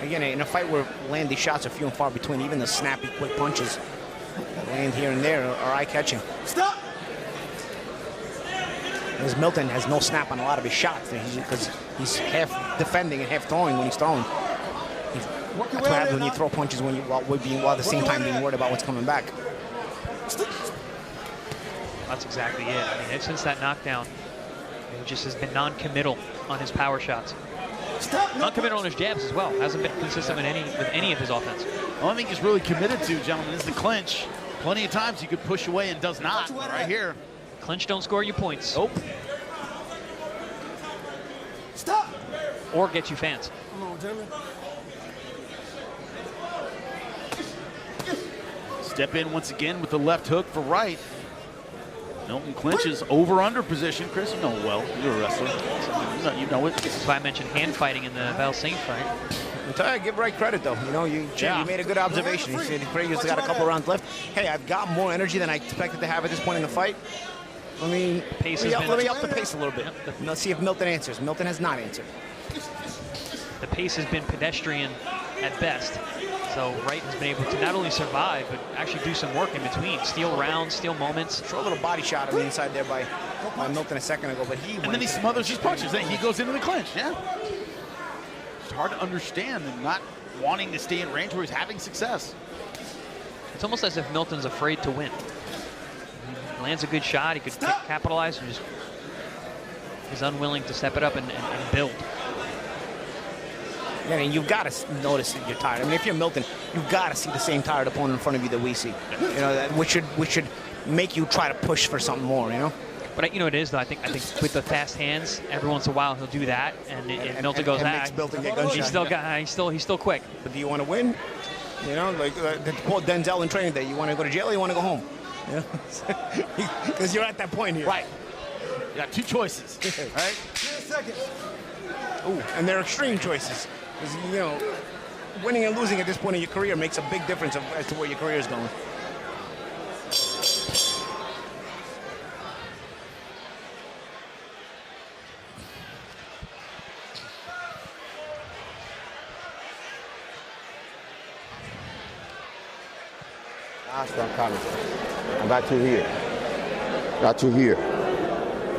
Again, in a fight where landing shots are few and far between, even the snappy, quick punches that land here and there are eye-catching. Stop! Because Milton has no snap on a lot of his shots because he's half defending and half throwing when he's throwing. That's what happens when you throw punches while at the same time being worried about what's coming back. That's exactly it. I mean, since that knockdown, he just has been non-committal on his power shots. Non-committal on his jabs as well. Hasn't been consistent with any of his offense. The only thing he's really committed to, gentlemen, is the clinch. Plenty of times he could push away and does not. Right here. Clinch don't score you points. Nope. Stop! or get you fans. Come on, gentlemen. Step in once again with the left hook for Wright. Milton clinches over-under position. Chris, you know it well. You're a wrestler. You know it. This is why I mentioned hand fighting in the Val Saint fight. I tell you, give Wright credit, though. You know, you made a good observation. He said he's got a couple rounds left. Hey, I've got more energy than I expected to have at this point in the fight. I mean, let me up the pace a little bit. Let's see if Milton answers. Milton has not answered. The pace has been pedestrian at best. So Wright has been able to not only survive, but actually do some work in between. Steal rounds, steal moments. Throw a little body shot on the inside there by Milton a second ago, but and then he smothers his punches. Then he goes into the clinch. Yeah. It's hard to understand him not wanting to stay in range where he's having success. It's almost as if Milton's afraid to win. He lands a good shot. He could capitalize and just is unwilling to step it up and build. Yeah, and you've got to notice that you're tired. I mean, if you're Milton, you've got to see the same tired opponent in front of you that we see. You know, which should make you try to push for something more. You know. But you know what it is though. I think with the fast hands, every once in a while he'll do that, and Milton goes, he's still quick. But do you want to win? You know, like quote Denzel in Training Day. You want to go to jail or you want to go home? Yeah, because you're at that point here. Right. You got two choices. Right. 10 seconds. Ooh, and they're extreme choices. Because, you know, winning and losing at this point in your career makes a big difference as to where your career is going. Last one coming. I got you here. Got you here.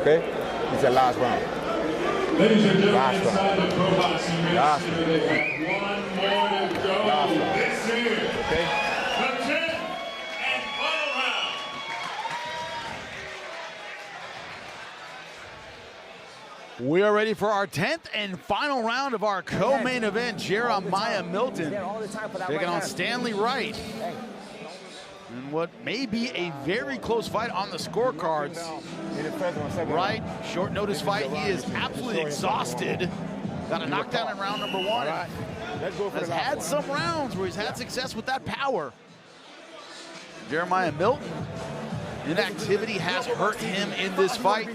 Okay? It's the last round. Ladies and gentlemen, last inside round. the ProBox Last event, they have one more to go. Last round. This is okay? the 10th and final round. We are ready for our 10th and final round of our co-main event. Jeremiah Milton taking on Stanley Wright. And what may be a very close fight on the scorecards. Wright, short notice fight. He is absolutely exhausted. Got a knockdown in round number one. Has had some rounds where he's had success with that power. Jeremiah Milton, inactivity has hurt him in this fight.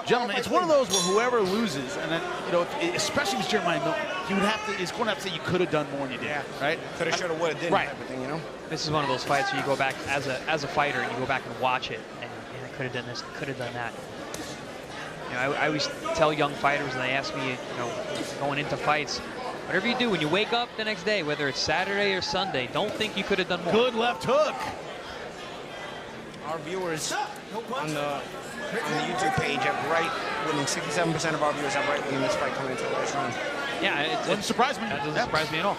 Gentlemen, it's one of those where whoever loses, and then, you know, especially with Jeremiah Milton, he would have to. He's going to have to say you could have done more than you did. Yeah. Right? Could have, should have, would have, didn't. Right. Type of thing, you know. This is one of those fights where you go back as a fighter and you go back and watch it, and I could have done this, could have done that. You know, I always tell young fighters, and they ask me, you know, going into fights, whatever you do when you wake up the next day, whether it's Saturday or Sunday, don't think you could have done more. Good left hook. Our viewers on the YouTube page have Wright winning. 67% of our viewers have Wright winning this fight coming into the last round. Yeah, it doesn't surprise me. That doesn't surprise me at all.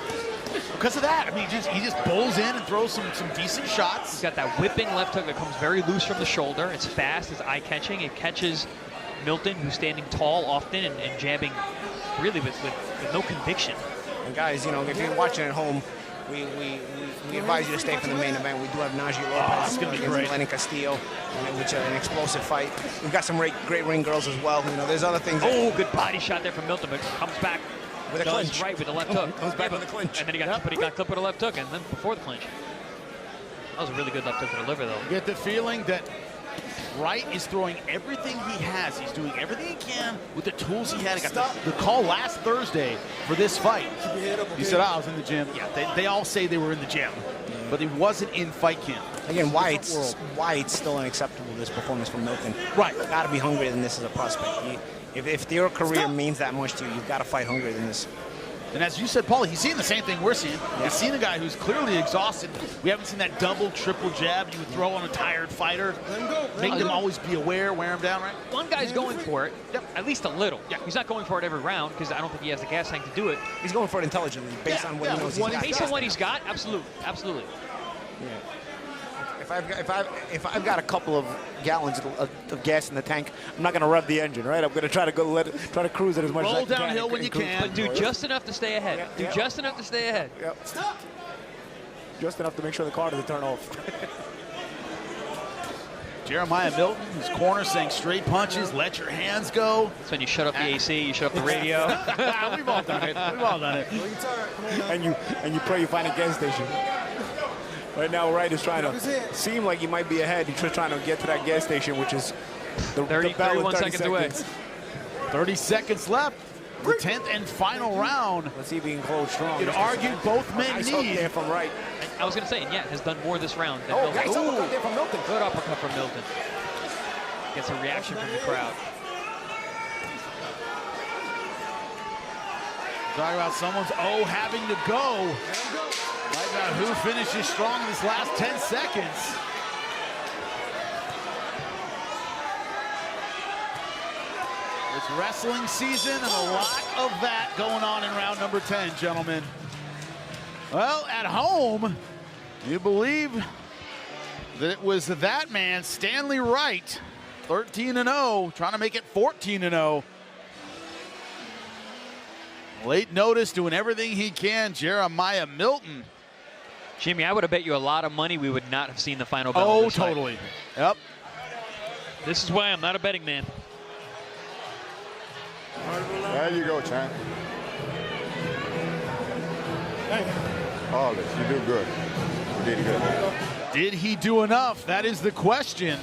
Because of that, I mean, he just bowls in and throws some decent shots. He's got that whipping left hook that comes very loose from the shoulder. It's fast, it's eye-catching. It catches Milton, who's standing tall often and jabbing really with no conviction. And guys, you know, if you're watching at home, we advise you to stay for the main event. We do have Najee Lopez against Lenin Castillo, which is an explosive fight. We've got some great ring girls as well. You know, there's other things. Oh, good body shot there from Milton, but comes back with a clinch. Right with the left hook. Comes back with a clinch. And then he got clipped with a left hook, and then before the clinch. That was a really good left hook to the liver, though. You get the feeling that Wright is throwing everything he has. He's doing everything he can with the tools he had. I got the call last Thursday for this fight. He said, I was in the gym. Yeah, they all say they were in the gym, but he wasn't in fight camp. Again, why it's still unacceptable, this performance from Milton. Right. Got to be hungrier than this as a prospect. If your career means that much to you, you've got to fight hungrier than this. And as you said, Paulie, he's seeing the same thing we're seeing. He's seen a guy who's clearly exhausted. We haven't seen that double, triple jab you would throw on a tired fighter. Make them always be aware, wear them down, right? One guy's going for it, at least a little. Yeah, he's not going for it every round because I don't think he has the gas tank to do it. He's going for it intelligently, based on what he knows he's got. Based on what he's got, absolutely. Yeah. If I've got a couple of gallons of gas in the tank, I'm not going to rev the engine, right? I'm going to try to cruise it as much as I can. Roll downhill when you can. But do just enough to stay ahead. Just enough to stay ahead. Yep. Just enough to make sure the car doesn't turn off. Jeremiah Milton, his corner, saying straight punches, let your hands go. That's when you shut up the AC, you shut up the radio. We've all done it. We've all done it. And you pray you find a gas station. Right now, Wright is trying to seem like he might be ahead. He's just trying to get to that gas station, which is the 31 seconds away. 30 seconds left. The 10th and final round. Let's see if he can close strong. You'd argue both men need. There from Wright. I was going to say, yeah, has done more this round than Milton. Nice uppercut there from Milton. Good uppercut from Milton. Gets a reaction from the crowd. Talking about someone's having to go. Right about who finishes strong in this last 10 seconds. It's wrestling season and a lot of that going on in round number 10, gentlemen. Well, at home, you believe that it was that man, Stanley Wright, 13-0, trying to make it 14-0. Late notice, doing everything he can, Jeremiah Milton. Jimmy, I would have bet you a lot of money we would not have seen the final bell. Oh, totally. Yep. This is why I'm not a betting man. There you go, champ. All this, you do good. You did good. Did he do enough? That is the question.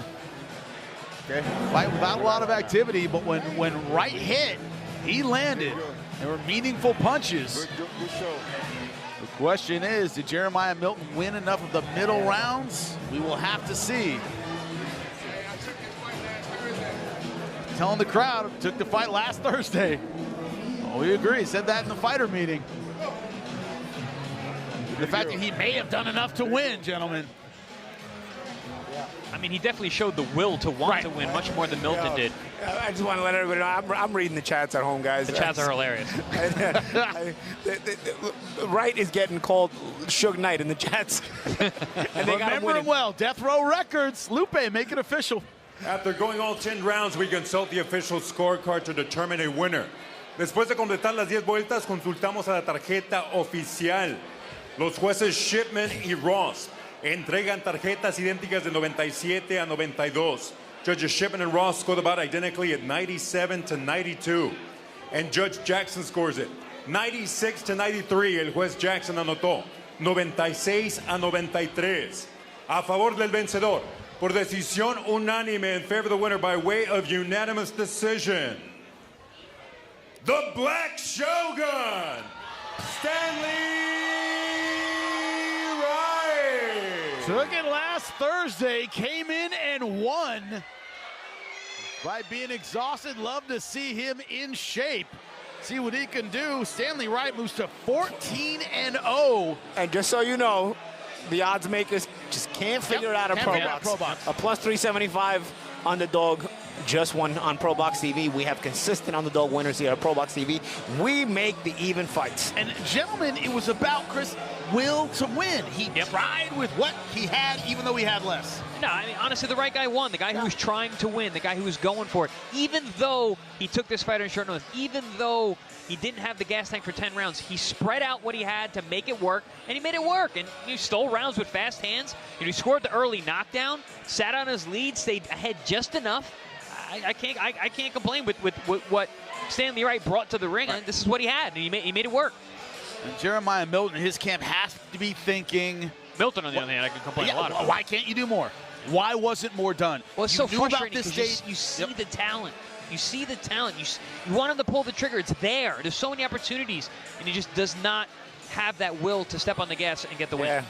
Okay. Fight without a lot of activity, but when Wright hit, he landed. There were meaningful punches. Good show. The question is, did Jeremiah Milton win enough of the middle rounds? We will have to see. Telling the crowd, took the fight last Thursday. Oh, we agree. Said that in the fighter meeting. The fact that he may have done enough to win, gentlemen. I mean, he definitely showed the will to want to win much more than Milton did. I just want to let everybody know, I'm reading the chats at home, guys. The chats are hilarious. Wright is getting called Suge Knight in the chats. And they remember him well. Death Row Records. Lupe, make it official. After going all 10 rounds, we consult the official scorecard to determine a winner. Después de completar las 10 vueltas, consultamos a la tarjeta oficial. Los jueces Shipman y Ross entregan tarjetas idénticas de 97 a 92. Judges Shipman and Ross scored about identically at 97 to 92. And Judge Jackson scores it 96 to 93. El juez Jackson anotó 96 a 93. A favor del vencedor, por decisión unánime in favor of the winner by way of unanimous decision, the Black Shogun, Stanley Wright. Took it last Thursday, came in and won. By being exhausted, love to see him in shape. See what he can do. Stanley Wright moves to 14-0. And just so you know, the odds makers just can't figure it out on ProBox. A plus 375 underdog just won on ProBox TV. We have consistent underdog winners here at ProBox TV. We make the even fights. And gentlemen, it was about Chris' will to win. He tried with what he had, even though he had less. No, I mean, honestly, the right guy won. The guy who was trying to win, the guy who was going for it. Even though he took this fight on short notice, even though he didn't have the gas tank for 10 rounds, he spread out what he had to make it work, and he made it work. And he stole rounds with fast hands. And he scored the early knockdown, sat on his lead, stayed ahead just enough. I can't complain with what Stanley Wright brought to the ring. And this is what he had, and he made it work. And Jeremiah Milton, his camp has to be thinking. Milton, on the other hand, I can complain a lot about. Why can't you do more? Why wasn't more done? Well, it's so frustrating because you see the talent. You see the talent. You want him to pull the trigger. It's there. There's so many opportunities, and he just does not have that will to step on the gas and get the win.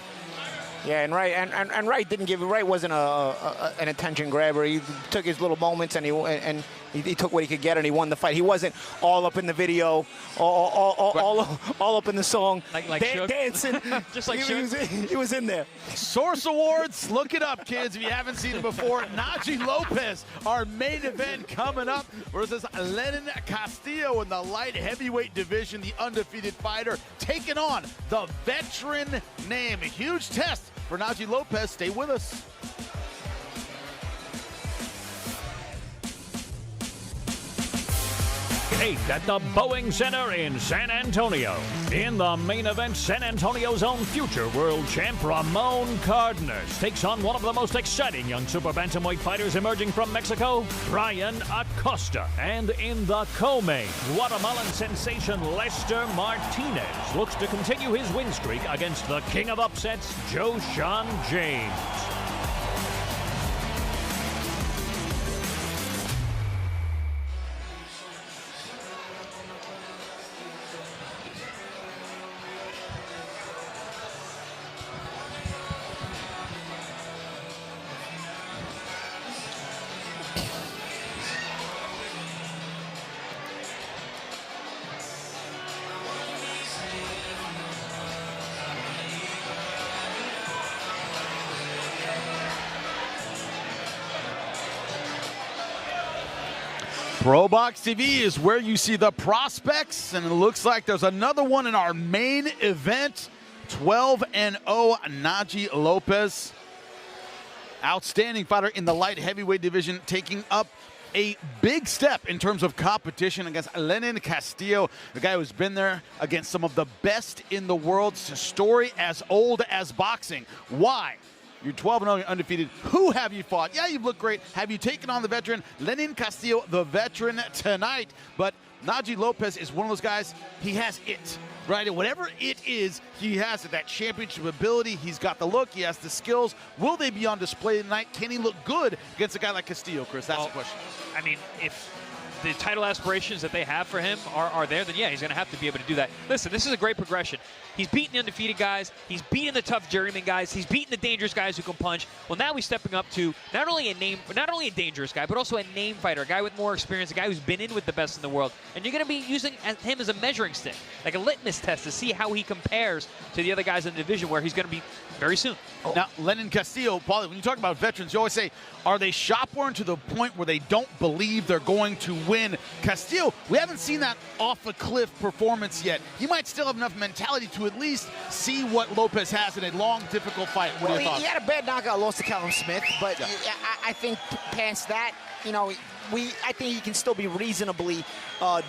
Yeah, and Wright and Wright didn't give it. Wright wasn't an attention grabber. He took his little moments and he took what he could get and he won the fight. He wasn't all up in the video, all up in the song, dancing. Just like he was in there. Source Awards, look it up, kids, if you haven't seen it before. Najee Lopez, our main event coming up, versus Lenin Castillo in the light heavyweight division, the undefeated fighter, taking on the veteran name. A huge test for Najee Lopez. Stay with us. 8th at the Boeing Center in San Antonio. In the main event, San Antonio's own future world champ Ramon Cardenas takes on one of the most exciting young super bantamweight fighters emerging from Mexico, Brian Acosta. And in the co-main, Guatemalan sensation Lester Martinez looks to continue his win streak against the king of upsets, Joshon James. ProBox TV is where you see the prospects, and it looks like there's another one in our main event. 12-0 Najee Lopez. Outstanding fighter in the light heavyweight division, taking up a big step in terms of competition against Lenin Castillo, the guy who's been there against some of the best in the world. It's a story as old as boxing. Why? You're 12-0, undefeated. Who have you fought? Yeah, you've looked great. Have you taken on the veteran? Lenin Castillo, the veteran, tonight. But Najee Lopez is one of those guys, he has it, right? And whatever it is, he has it. That championship ability, he's got the look, he has the skills. Will they be on display tonight? Can he look good against a guy like Castillo, Chris? That's the question. I mean, if the title aspirations that they have for him are there, then yeah, he's going to have to be able to do that. Listen, this is a great progression. He's beaten the undefeated guys. He's beaten the tough journeyman guys. He's beaten the dangerous guys who can punch. Well, now he's stepping up to not only a dangerous guy, but also a name fighter, a guy with more experience, a guy who's been in with the best in the world. And you're going to be using him as a measuring stick, like a litmus test to see how he compares to the other guys in the division where he's going to be very soon. Now, Lenin Castillo, Paulie, when you talk about veterans, you always say, are they shop-worn to the point where they don't believe they're going to win? Castillo, we haven't seen that off-a-cliff performance yet. He might still have enough mentality to at least see what Lopez has in a long, difficult fight. What are your thoughts? He had a bad knockout loss to Callum Smith, but yeah. I think past that, you know, I think he can still be reasonably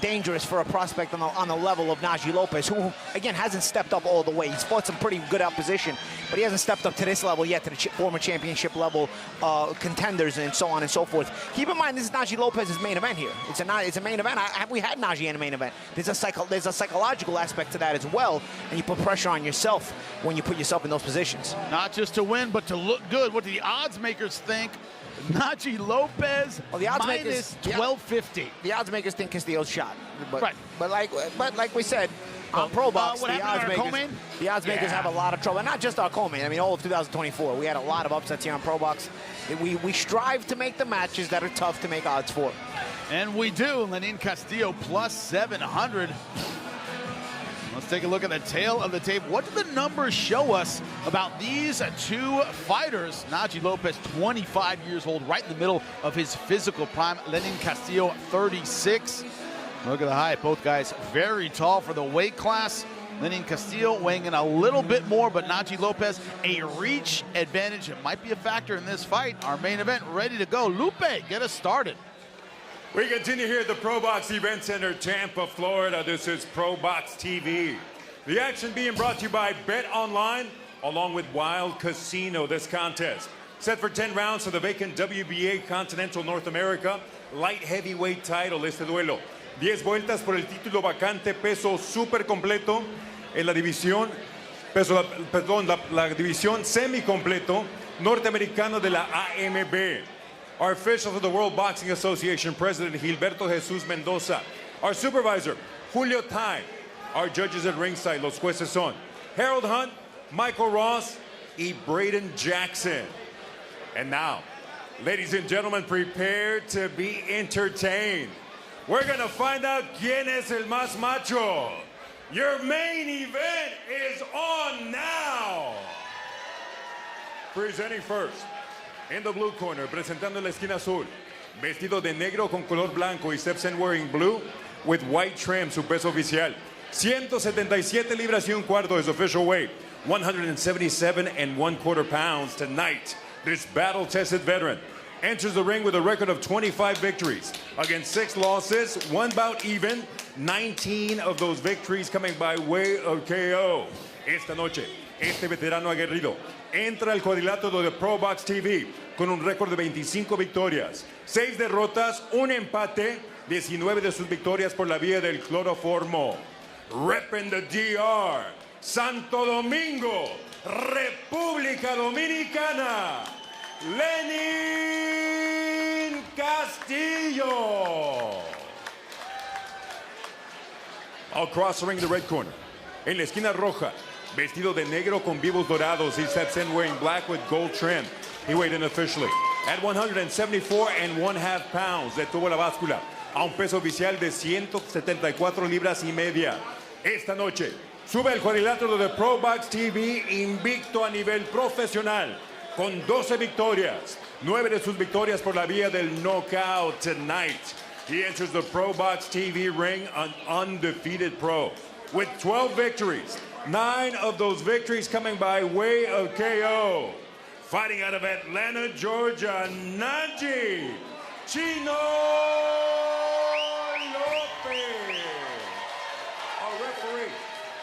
dangerous for a prospect on the level of Najee Lopez, who, again, hasn't stepped up all the way. He's fought some pretty good opposition, but he hasn't stepped up to this level yet, to the former championship level contenders and so on and so forth. Keep in mind, this is Najee Lopez's main event here. It's a main event. We had Najee in a main event. There's a psychological aspect to that as well, and you put pressure on yourself when you put yourself in those positions. Not just to win, but to look good. What do the odds makers think? Najee Lopez, the odds minus 1250. The odds makers think Castillo's shot. Right. But like we said, on ProBox, the odds makers have a lot of trouble. And not just our co-main. I mean, all of 2024. We had a lot of upsets here on ProBox. We strive to make the matches that are tough to make odds for. And we do. Lenin Castillo plus 700. Let's take a look at the tail of the tape. What do the numbers show us about these two fighters? Najee Lopez, 25 years old, right in the middle of his physical prime. Lenin Castillo, 36. Look at the height. Both guys very tall for the weight class. Lenin Castillo weighing in a little bit more, but Najee Lopez, a reach advantage. It might be a factor in this fight. Our main event ready to go. Lupe, get us started. We continue here at the ProBox Event Center, Tampa, Florida. This is ProBox TV. The action being brought to you by Bet Online, along with Wild Casino. This contest set for 10 rounds for the vacant WBA Continental North America Light Heavyweight title. Este duelo, 10 vueltas por el título vacante peso super completo en la división, la división semi-completo norteamericano de la AMB. Our officials of the World Boxing Association, President Gilberto Jesus Mendoza. Our supervisor, Julio Tai. Our judges at ringside, los jueces son Harold Hunt, Michael Ross, y Braden Jackson. And now, ladies and gentlemen, prepare to be entertained. We're going to find out quién es el más macho. Your main event is on now. Presenting first. In the blue corner, presentando la esquina azul, vestido de negro con color blanco y steps in wearing blue with white trim, su peso oficial. 177 libras y un cuarto, his official weight. 177 1/4 pounds tonight. This battle-tested veteran, enters the ring with a record of 25 victories against 6 losses, 1 bout even, 19 of those victories coming by way of KO. Esta noche, este veterano aguerrido entra al cuadrilátero de ProBox TV con un récord de 25 victorias, 6 derrotas, 1 empate, 19 de sus victorias por la vía del cloroformo. Repping the DR, Santo Domingo, República Dominicana, Lenin Castillo. Across the ring, the red corner. En la esquina roja, vestido de negro con vivos dorados, he steps in wearing black with gold trim. He weighed in officially at 174.5 pounds. Detuvo la báscula a un peso oficial de 174 libras y media. Esta noche sube al cuadrilátero de ProBox TV invicto a nivel profesional con 12 victorias, 9 de sus victorias por la vía del knockout tonight. He enters the ProBox TV ring an undefeated pro with 12 victories, 9 of those victories coming by way of KO. Fighting out of Atlanta, Georgia, Najee Chino Lopez. Our referee,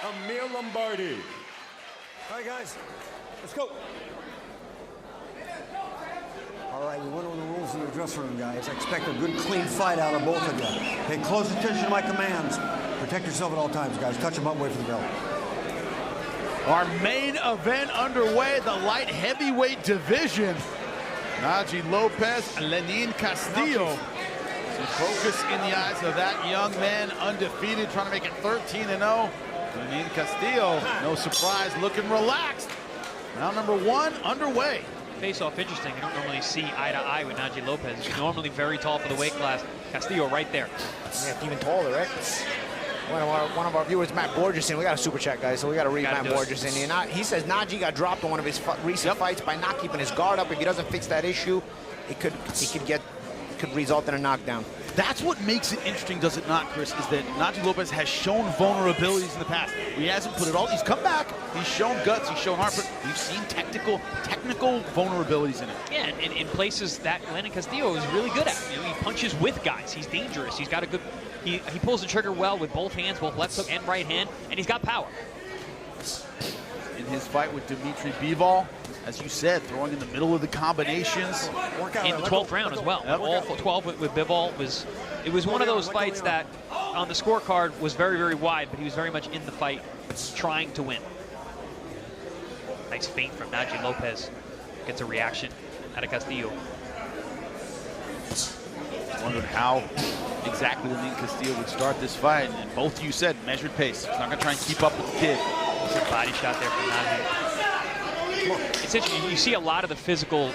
Emil Lombardi. All right, guys, let's go. All right, we went over the rules in the dressing room, guys. I expect a good, clean fight out of both of you. Pay close attention to my commands. Protect yourself at all times, guys. Touch them up, wait for the bell. Our main event underway, the light heavyweight division. Najee Lopez, Lenin Castillo. Some focus in the eyes of that young man, undefeated, trying to make it 13-0. Lenin Castillo, no surprise, looking relaxed. Round number 1 underway. Face-off interesting. You don't normally see eye-to-eye with Najee Lopez. He's normally very tall for the weight class. Castillo right there. Yeah, even taller, right? One of our viewers, Matt Borgerson, we got a super chat, guys, so we got to read Matt Borgerson. He says Najee got dropped in one of his recent fights by not keeping his guard up. If he doesn't fix that issue, it could result in a knockdown. That's what makes it interesting, does it not, Chris, is that Najee Lopez has shown vulnerabilities in the past. He hasn't put it all. He's come back. He's shown guts. He's shown heart, but we've seen technical vulnerabilities in it. Yeah, and in places that Lenin Castillo is really good at. You know, he punches with guys. He's dangerous. He's got a good. He pulls the trigger well with both hands, both left hook and right hand, and he's got power. In his fight with Dimitri Bivol, as you said, throwing in the middle of the combinations. In the 12th round as well. Yep. All 12 with Bivol was one of those fights that on the scorecard was very, very wide, but he was very much in the fight trying to win. Nice feint from Najee Lopez. Gets a reaction out of Castillo. Wondered how exactly Lenin Castillo would start this fight, and both of you said measured pace. He's not going to try and keep up with the kid. It's a body shot there from Najee. It's interesting. You see a lot of the physical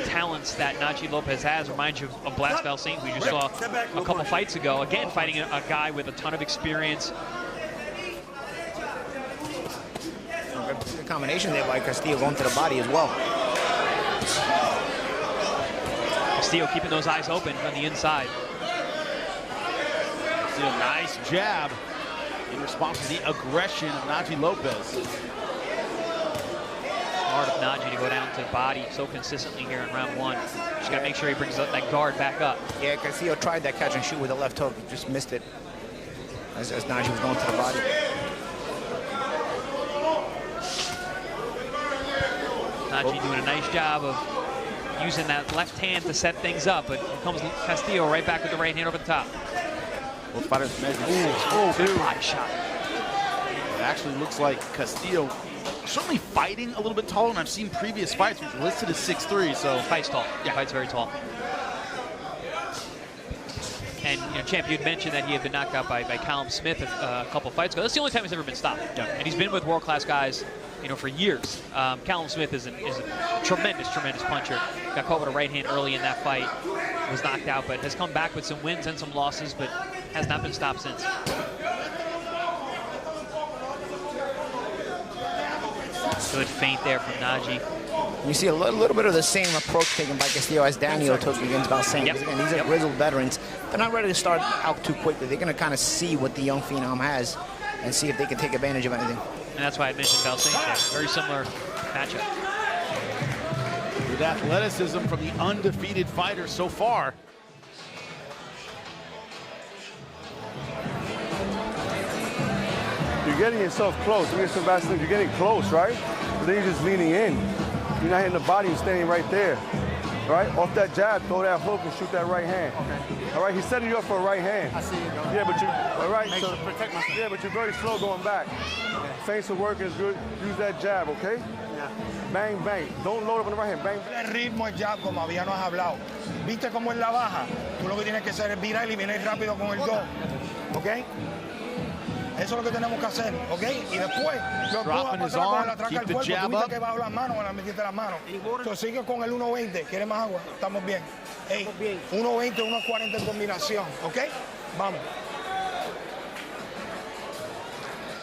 talents that Najee Lopez has. Reminds you of Val Saint, who you just saw a couple fights ago. Again, fighting a guy with a ton of experience. Good combination there by Castillo going to the body as well. Castillo keeping those eyes open on the inside. Castillo, nice jab in response to the aggression of Najee Lopez. Smart of Najee to go down to the body so consistently here in round 1. Just got to make sure he brings that guard back up. Yeah, Castillo tried that catch and shoot with a left hook. He just missed it as Najee was going to the body. Najee doing a nice job of using that left hand to set things up, but here comes Castillo right back with the right hand over the top. Both fighters measured 6'2". Body shot. It actually looks like Castillo certainly fighting a little bit taller, and I've seen previous fights which were listed as 6'3", so fights tall. Yeah, fights very tall. And you know, Champ, you'd mentioned that he had been knocked out by Callum Smith a couple fights ago. That's the only time he's ever been stopped. Yeah. And he's been with world-class guys, you know, for years. Callum Smith is a tremendous puncher. Got caught with a right hand early in that fight, was knocked out, but has come back with some wins and some losses, but has not been stopped since. Good feint there from Najee. You see a little bit of the same approach taken by Castillo as Danyo took against Val Saint. Yep. Again, these are grizzled veterans. They're not ready to start out too quickly. They're going to kind of see what the young phenom has and see if they can take advantage of anything. And that's why I mentioned Val Saint there. Very similar matchup. With athleticism from the undefeated fighter so far. You're getting yourself close. You're getting close, right? But then you're just leaning in. You're not hitting the body, you're standing right there. Right? Off that jab, throw that hook and shoot that right hand. Okay. All right, he's setting you up for a right hand. I see you go. Yeah, but you, all right, Make sure to protect myself. Yeah, but you're very slow going back. Okay. Feints are working is good. Use that jab, okay? Yeah. Bang, bang. Don't load up on the right hand. Bang. El ritmo, el jab, como habíamos hablado. ¿Viste cómo él la baja? Tú lo que tienes que hacer es virar y venir rápido con el go. ¿Ok? Eso es lo que tenemos que hacer, ¿ok? Y después, yo puedo atrás con la traca del cuerpo. Tú viste que bajo las manos, me la metiste las manos. Entonces sigue con el 1.20. ¿Quieres más agua? Estamos bien. Hey, 1.20, 1.40 en combinación, ¿ok? Vamos.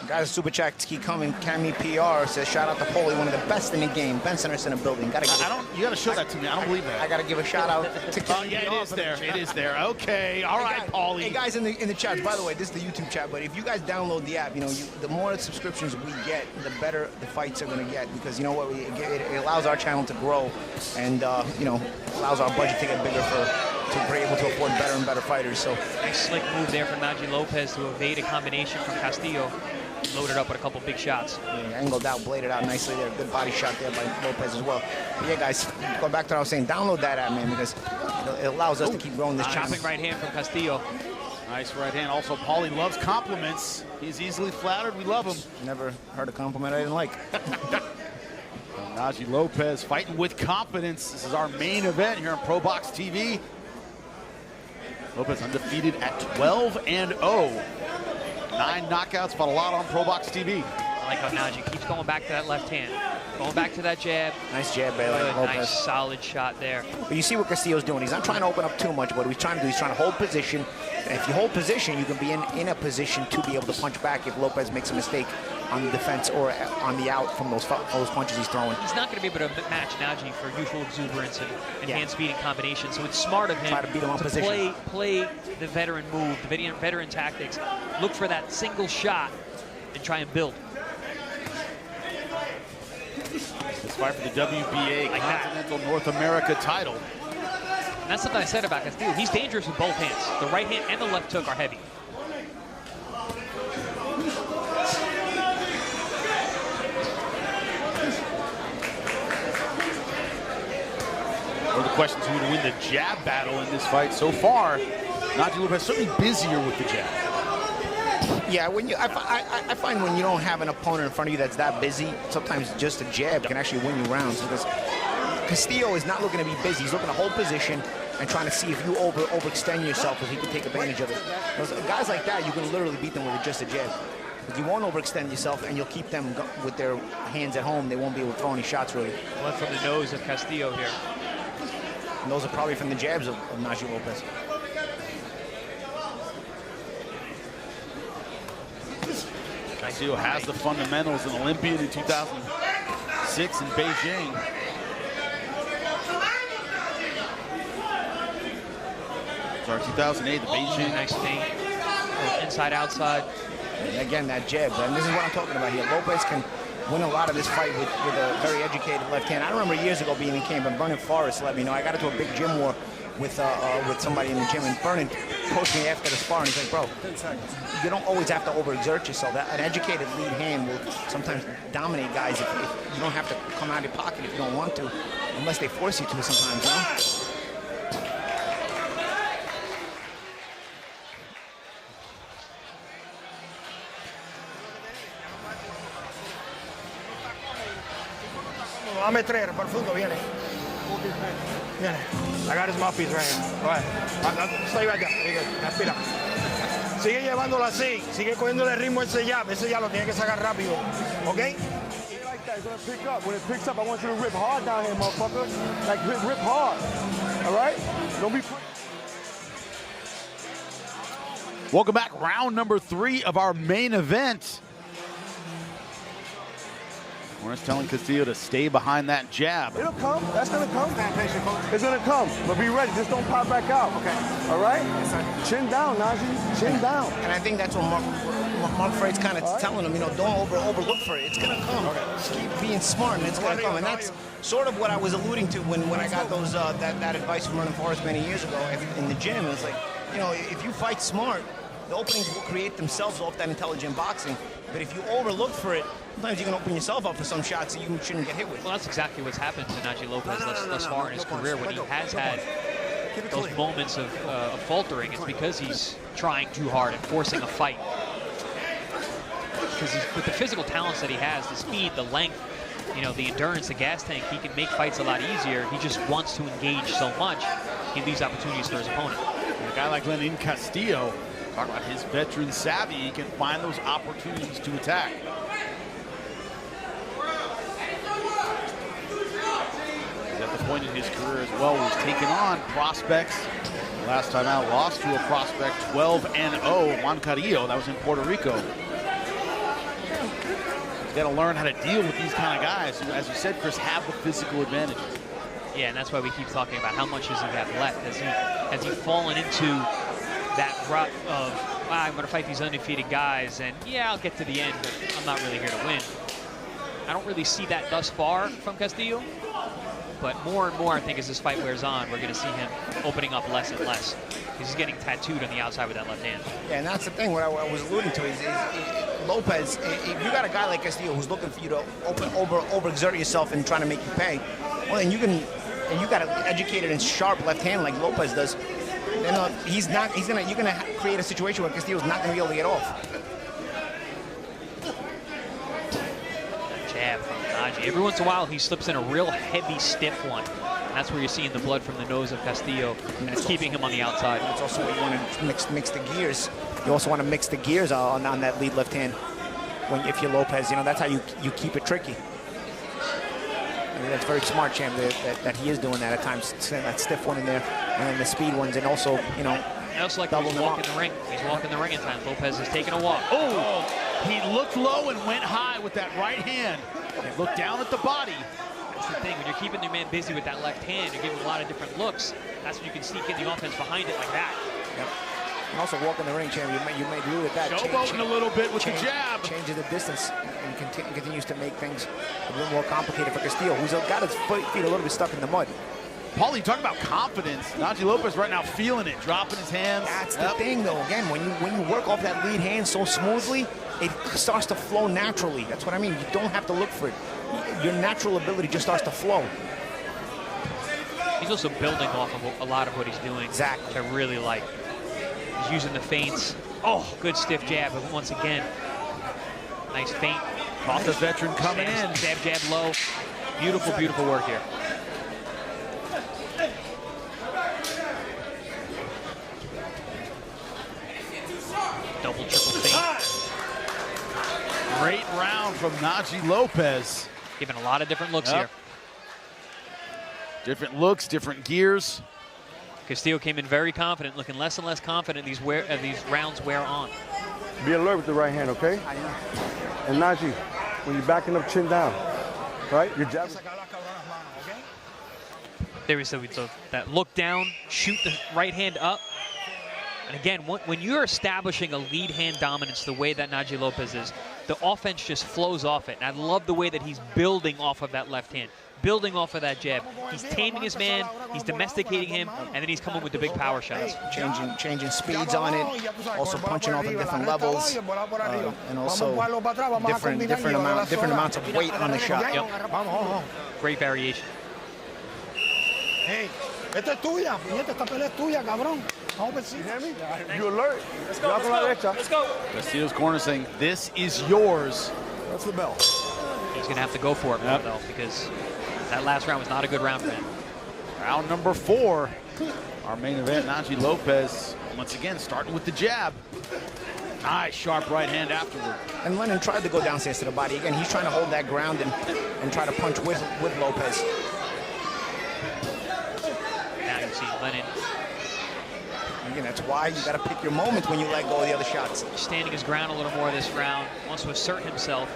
Guys, super chats keep coming. Cammy PR says, shout out to Paulie, one of the best in the game. Ben Center's in the building. You gotta show that to me. I don't believe that. I gotta give a shout out to Cammy. Yeah, it is there. It is there. Okay. All right, Paulie. Hey guys in the chat. By the way, this is the YouTube chat. But if you guys download the app, the more subscriptions we get, the better the fights are gonna get. Because you know what, it allows our channel to grow, and allows our budget to get bigger to be able to afford better and better fighters. So nice slick move there from Najee Lopez to evade a combination from Castillo. Loaded up with a couple big shots. Yeah, angled out, bladed out nicely there. Good body shot there by Lopez as well. But yeah, guys, going back to what I was saying, download that app, man, because it allows us to keep growing this channel. Chopping right hand from Castillo. Nice right hand. Also, Paulie loves compliments. He's easily flattered. We love him. Never heard a compliment I didn't like. Najee Lopez fighting with confidence. This is our main event here on ProBox TV. Lopez undefeated at 12-0. 9 knockouts, fought a lot on ProBox TV. I like how Najee keeps going back to that left hand. Going back to that jab. Nice jab by Lopez. Nice solid shot there. But you see what Castillo's doing. He's not trying to open up too much, but what he's trying to do, he's trying to hold position. And if you hold position, you can be in a position to be able to punch back if Lopez makes a mistake on the defense or on the out from those punches he's throwing. He's not going to be able to match Najee for usual exuberance and hand speed and combination. So it's smart of him Try to beat him on position. play the veteran move, the veteran tactics. Look for that single shot and try and build. This fight for the WBA Continental North America title. And that's something I said about Castillo. He's dangerous with both hands. The right hand and the left hook are heavy. One of the questions, who would win the jab battle in this fight so far? Najee Lopez certainly busier with the jab. Yeah, I find when you don't have an opponent in front of you that's that busy, sometimes just a jab can actually win you rounds, because Castillo is not looking to be busy. He's looking to hold position and trying to see if you overextend yourself, if he can take advantage of it. Those guys like that, you can literally beat them with just a jab. Because you won't overextend yourself, and you'll keep them with their hands at home. They won't be able to throw any shots, really. Blood from the nose of Castillo here. And those are probably from the jabs of Najee Lopez. Castillo has the fundamentals, an Olympian in 2006 in Beijing. Sorry, 2008, the Beijing. Nice feint. Inside, outside. And again, that jab, and this is what I'm talking about here. Lopez can win a lot of this fight with a very educated left hand. I remember years ago being in camp, and Vernon Forrest let me know. I got into a big gym war with somebody in the gym, and Vernon coached me after the spar, and he's like, bro, you don't always have to overexert yourself. An educated lead hand will sometimes dominate guys if you don't have to come out of your pocket if you don't want to, unless they force you to sometimes, you know? Dame tres, profundo, viene. Viene. I got his mouthpiece right here. Go ahead. Stay right there. Respira. Sigue llevándolo así. Sigue cogiéndole el ritmo a ese jab. Ese jab lo tiene que sacar rápido. ¿Ok? Like that. It's gonna pick up. When it picks up, I want you to rip hard down here, motherfucker. Like rip hard. All right? Don't be. Welcome back. Round number 3 of our main event. We're just telling Castillo to stay behind that jab. It'll come. That's going to come. It's going to come. But be ready. Just don't pop back out. Okay. All right? Yes, sir. Chin down, Najee. Chin down. And I think that's what Mark Freight's kind of telling him, you know, don't overlook for it. It's gonna come. Just keep being smart, and it's gonna come. And that's sort of what I was alluding to when I got those that advice from Running Forest many years ago in the gym. It's like, you know, if you fight smart, the openings will create themselves off that intelligent boxing. But if you overlook for it, sometimes you can open yourself up for some shots that you shouldn't get hit with. Well, that's exactly what's happened to Najee Lopez thus far in his career. When he has had those moments of faltering, it's because he's trying too hard and forcing a fight. Because with the physical talents that he has, the speed, the length, you know, the endurance, the gas tank, he can make fights a lot easier. He just wants to engage so much, he leaves opportunities for his opponent. A guy like Lenin Castillo, talk about his veteran savvy, he can find those opportunities to attack. He's at the point in his career as well where he's taken on prospects. Last time out, lost to a prospect 12-0, Juan Carrillo. That was in Puerto Rico. He's got to learn how to deal with these kind of guys who, as you said, Chris, have the physical advantage. Yeah, and that's why we keep talking about how much does he have left. Has he fallen into that rut of, I'm going to fight these undefeated guys, and yeah, I'll get to the end, but I'm not really here to win. I don't really see that thus far from Castillo, but more and more, I think, as this fight wears on, we're going to see him opening up less and less. Because he's getting tattooed on the outside with that left hand. Yeah, and that's the thing. What I was alluding to is Lopez. If you got a guy like Castillo who's looking for you to overexert yourself and trying to make you pay, well, then you got an educated and sharp left hand like Lopez does. Then you're gonna create a situation where Castillo's not gonna be able to get off. Jab from Najee. Every once in a while, he slips in a real heavy, stiff one. And that's where you're seeing the blood from the nose of Castillo, and it's keeping him on the outside. That's also what you want to mix the gears. You also want to mix the gears on that lead left hand. If you're Lopez, you know, that's how you keep it tricky. I mean, that's very smart, Champ, that he is doing that at times. That stiff one in there, and then the speed ones, and also, you know, I also like he's walking the ring. He's walking the ring at times. Lopez is taking a walk. Oh, he looked low and went high with that right hand. He looked down at the body. That's the thing. When you're keeping the man busy with that left hand, you're giving him a lot of different looks. That's when you can sneak in the offense behind it like that. Yep. And also walking the ring, Champ, you may do with that. Showboating a little bit with the jab. Changing the distance, and continues to make things a little more complicated for Castillo, who's got his feet a little bit stuck in the mud. Paulie, you talk about confidence. Najee Lopez right now feeling it, dropping his hands. That's the thing, though. Again, when you work off that lead hand so smoothly, it starts to flow naturally. That's what I mean. You don't have to look for it. Your natural ability just starts to flow. He's also building off of a lot of what he's doing. Exactly. Which I really like. He's using the feints. Oh, good stiff jab, but once again, nice feint. Caught the veteran coming in. Jab low. Beautiful, beautiful work here. Double, triple feint. Great round from Najee Lopez. Giving a lot of different looks here. Different looks, different gears. Castillo came in very confident, looking less and less confident these rounds wear on. Be alert with the right hand, okay? And Najee, when you're backing up, chin down, right? Your jab. There we go. That look down, shoot the right hand up. And again, when you're establishing a lead hand dominance the way that Najee Lopez is, the offense just flows off it. And I love the way that he's building off of that left hand, building off of that jab. He's taming his man, he's domesticating him, and then he's coming with the big power shots. Changing speeds on it, also punching off at different levels, and also different amounts of weight on the shot. Yep. Great variation. Hey, esta es tuya, esta pelea es tuya, cabrón. You hear me? You alert. Let's go. Let's go. Castillo's corner saying, this is yours. That's the bell. He's going to have to go for it, though, because that last round was not a good round for him. Round number 4. Our main event, Najee Lopez, once again, starting with the jab. Nice, sharp right hand afterward. And Lenin tried to go downstairs to the body. Again, he's trying to hold that ground and try to punch with Lopez. Now you see Lenin. Again, that's why you got to pick your moments when you let go of the other shots. Standing his ground a little more this round, wants to assert himself.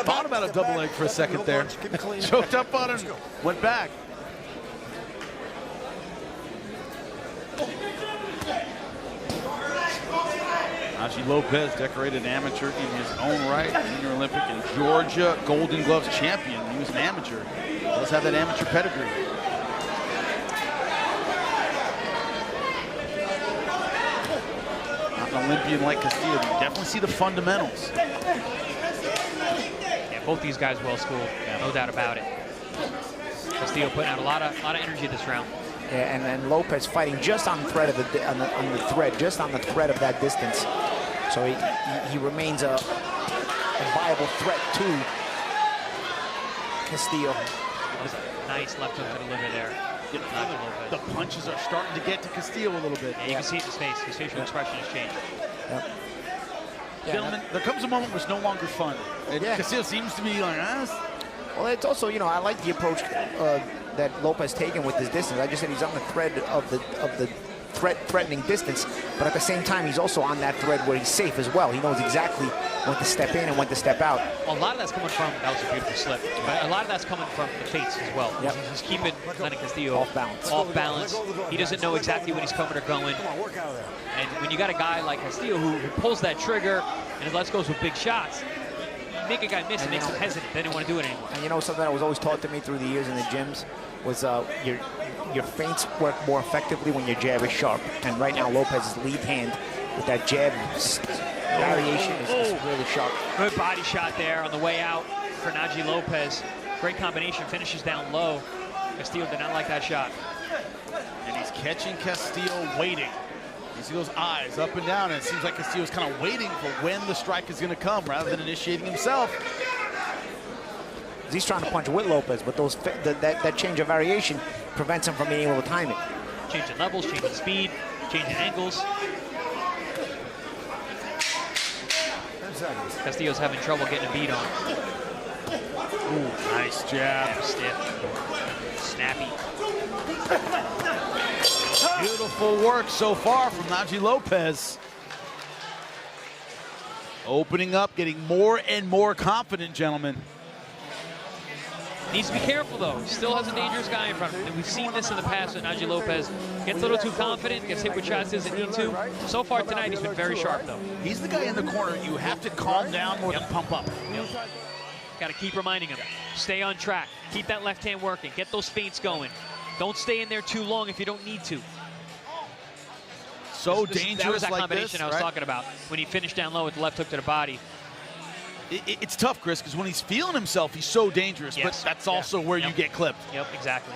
Thought about a double leg for a second there. Choked up on him, went back. Najee Lopez, decorated amateur in his own right, Junior Olympic and Georgia Golden Gloves champion. He was an amateur. Does have that amateur pedigree. Not an Olympian like Castillo, but you definitely see the fundamentals. Yeah, both these guys well schooled, no doubt about it. Castillo putting out a lot of energy this round. Yeah, and then Lopez fighting just on the thread of just on the thread of that distance. So he remains a viable threat to Castillo. Nice left hook to the liver there. The punches are starting to get to Castillo a little bit. Yeah, you can see it in his face. His facial expression has changed. Yep. Gentlemen, there comes a moment where it's no longer fun. Castillo seems to be like, Well, it's also, you know, I like the approach that Lopez taken with this distance. I just said he's on the thread of the threatening distance, but at the same time, he's also on that thread where he's safe as well. He knows exactly when to step in and when to step out. Well, a lot of that's coming from, that was a beautiful slip, but a lot of that's coming from the feints as well. Yep. He's keeping Lenin Castillo off balance. Off balance. He doesn't know exactly when he's coming or going. And when you got a guy like Castillo who pulls that trigger and lets go with big shots, you make a guy miss, it makes him hesitant. They didn't want to do it anymore. And you know something that was always taught to me through the years in the gyms was your feints work more effectively when your jab is sharp. And right now, Lopez's lead hand with that jab variation is really sharp. Good body shot there on the way out for Najee Lopez. Great combination, finishes down low. Castillo did not like that shot. And he's catching Castillo waiting. You see those eyes up and down, and it seems like Castillo's kind of waiting for when the strike is going to come rather than initiating himself. He's trying to punch with Lopez, but that change of variation prevents him from being able to time it. Changing levels, changing speed, changing angles. Castillo's having trouble getting a beat on. Ooh, nice jab. Yeah, stiff. Snappy. Beautiful work so far from Najee Lopez. Opening up, getting more and more confident, gentlemen. Needs to be careful, though. He still has a dangerous guy in front of him. And we've seen this in the past with Najee Lopez. Gets a little too confident, gets hit with shots he doesn't need to. So far tonight, he's been very sharp, though. He's the guy in the corner. You have to calm down more than pump up. Got to keep reminding him. Stay on track. Keep that left hand working. Get those feints going. Don't stay in there too long if you don't need to. So dangerous. That was that like combination this, I was talking about when he finished down low with the left hook to the body. It's tough, Chris, because when he's feeling himself, he's so dangerous, but that's also where you get clipped. Yep, exactly.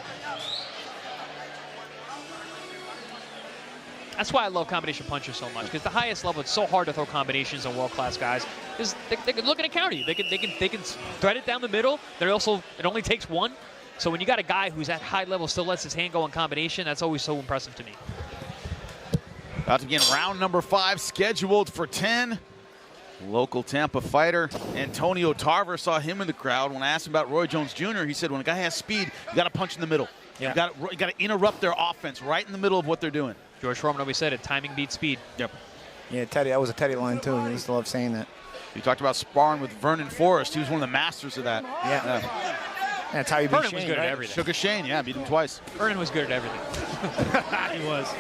That's why I love combination punchers so much, because the highest level, it's so hard to throw combinations on world-class guys. Because they can look at a counter you. They can thread it down the middle. It only takes one. So when you got a guy who's at high level still lets his hand go on combination, that's always so impressive to me. About to begin round number 5, scheduled for 10. Local Tampa fighter Antonio Tarver saw him in the crowd. When I asked him about Roy Jones Jr., he said, when a guy has speed, you got to punch in the middle. Yeah. You got to interrupt their offense right in the middle of what they're doing. George Foreman always said it, timing beats speed. Yep. Yeah, Teddy, that was a Teddy line, too. I used to love saying that. You talked about sparring with Vernon Forrest. He was one of the masters of that. Yeah. That's how you beat Vernon Shane, was good right? at everything. Sugar Shane, yeah, beat him twice. Vernon was good at everything. He was.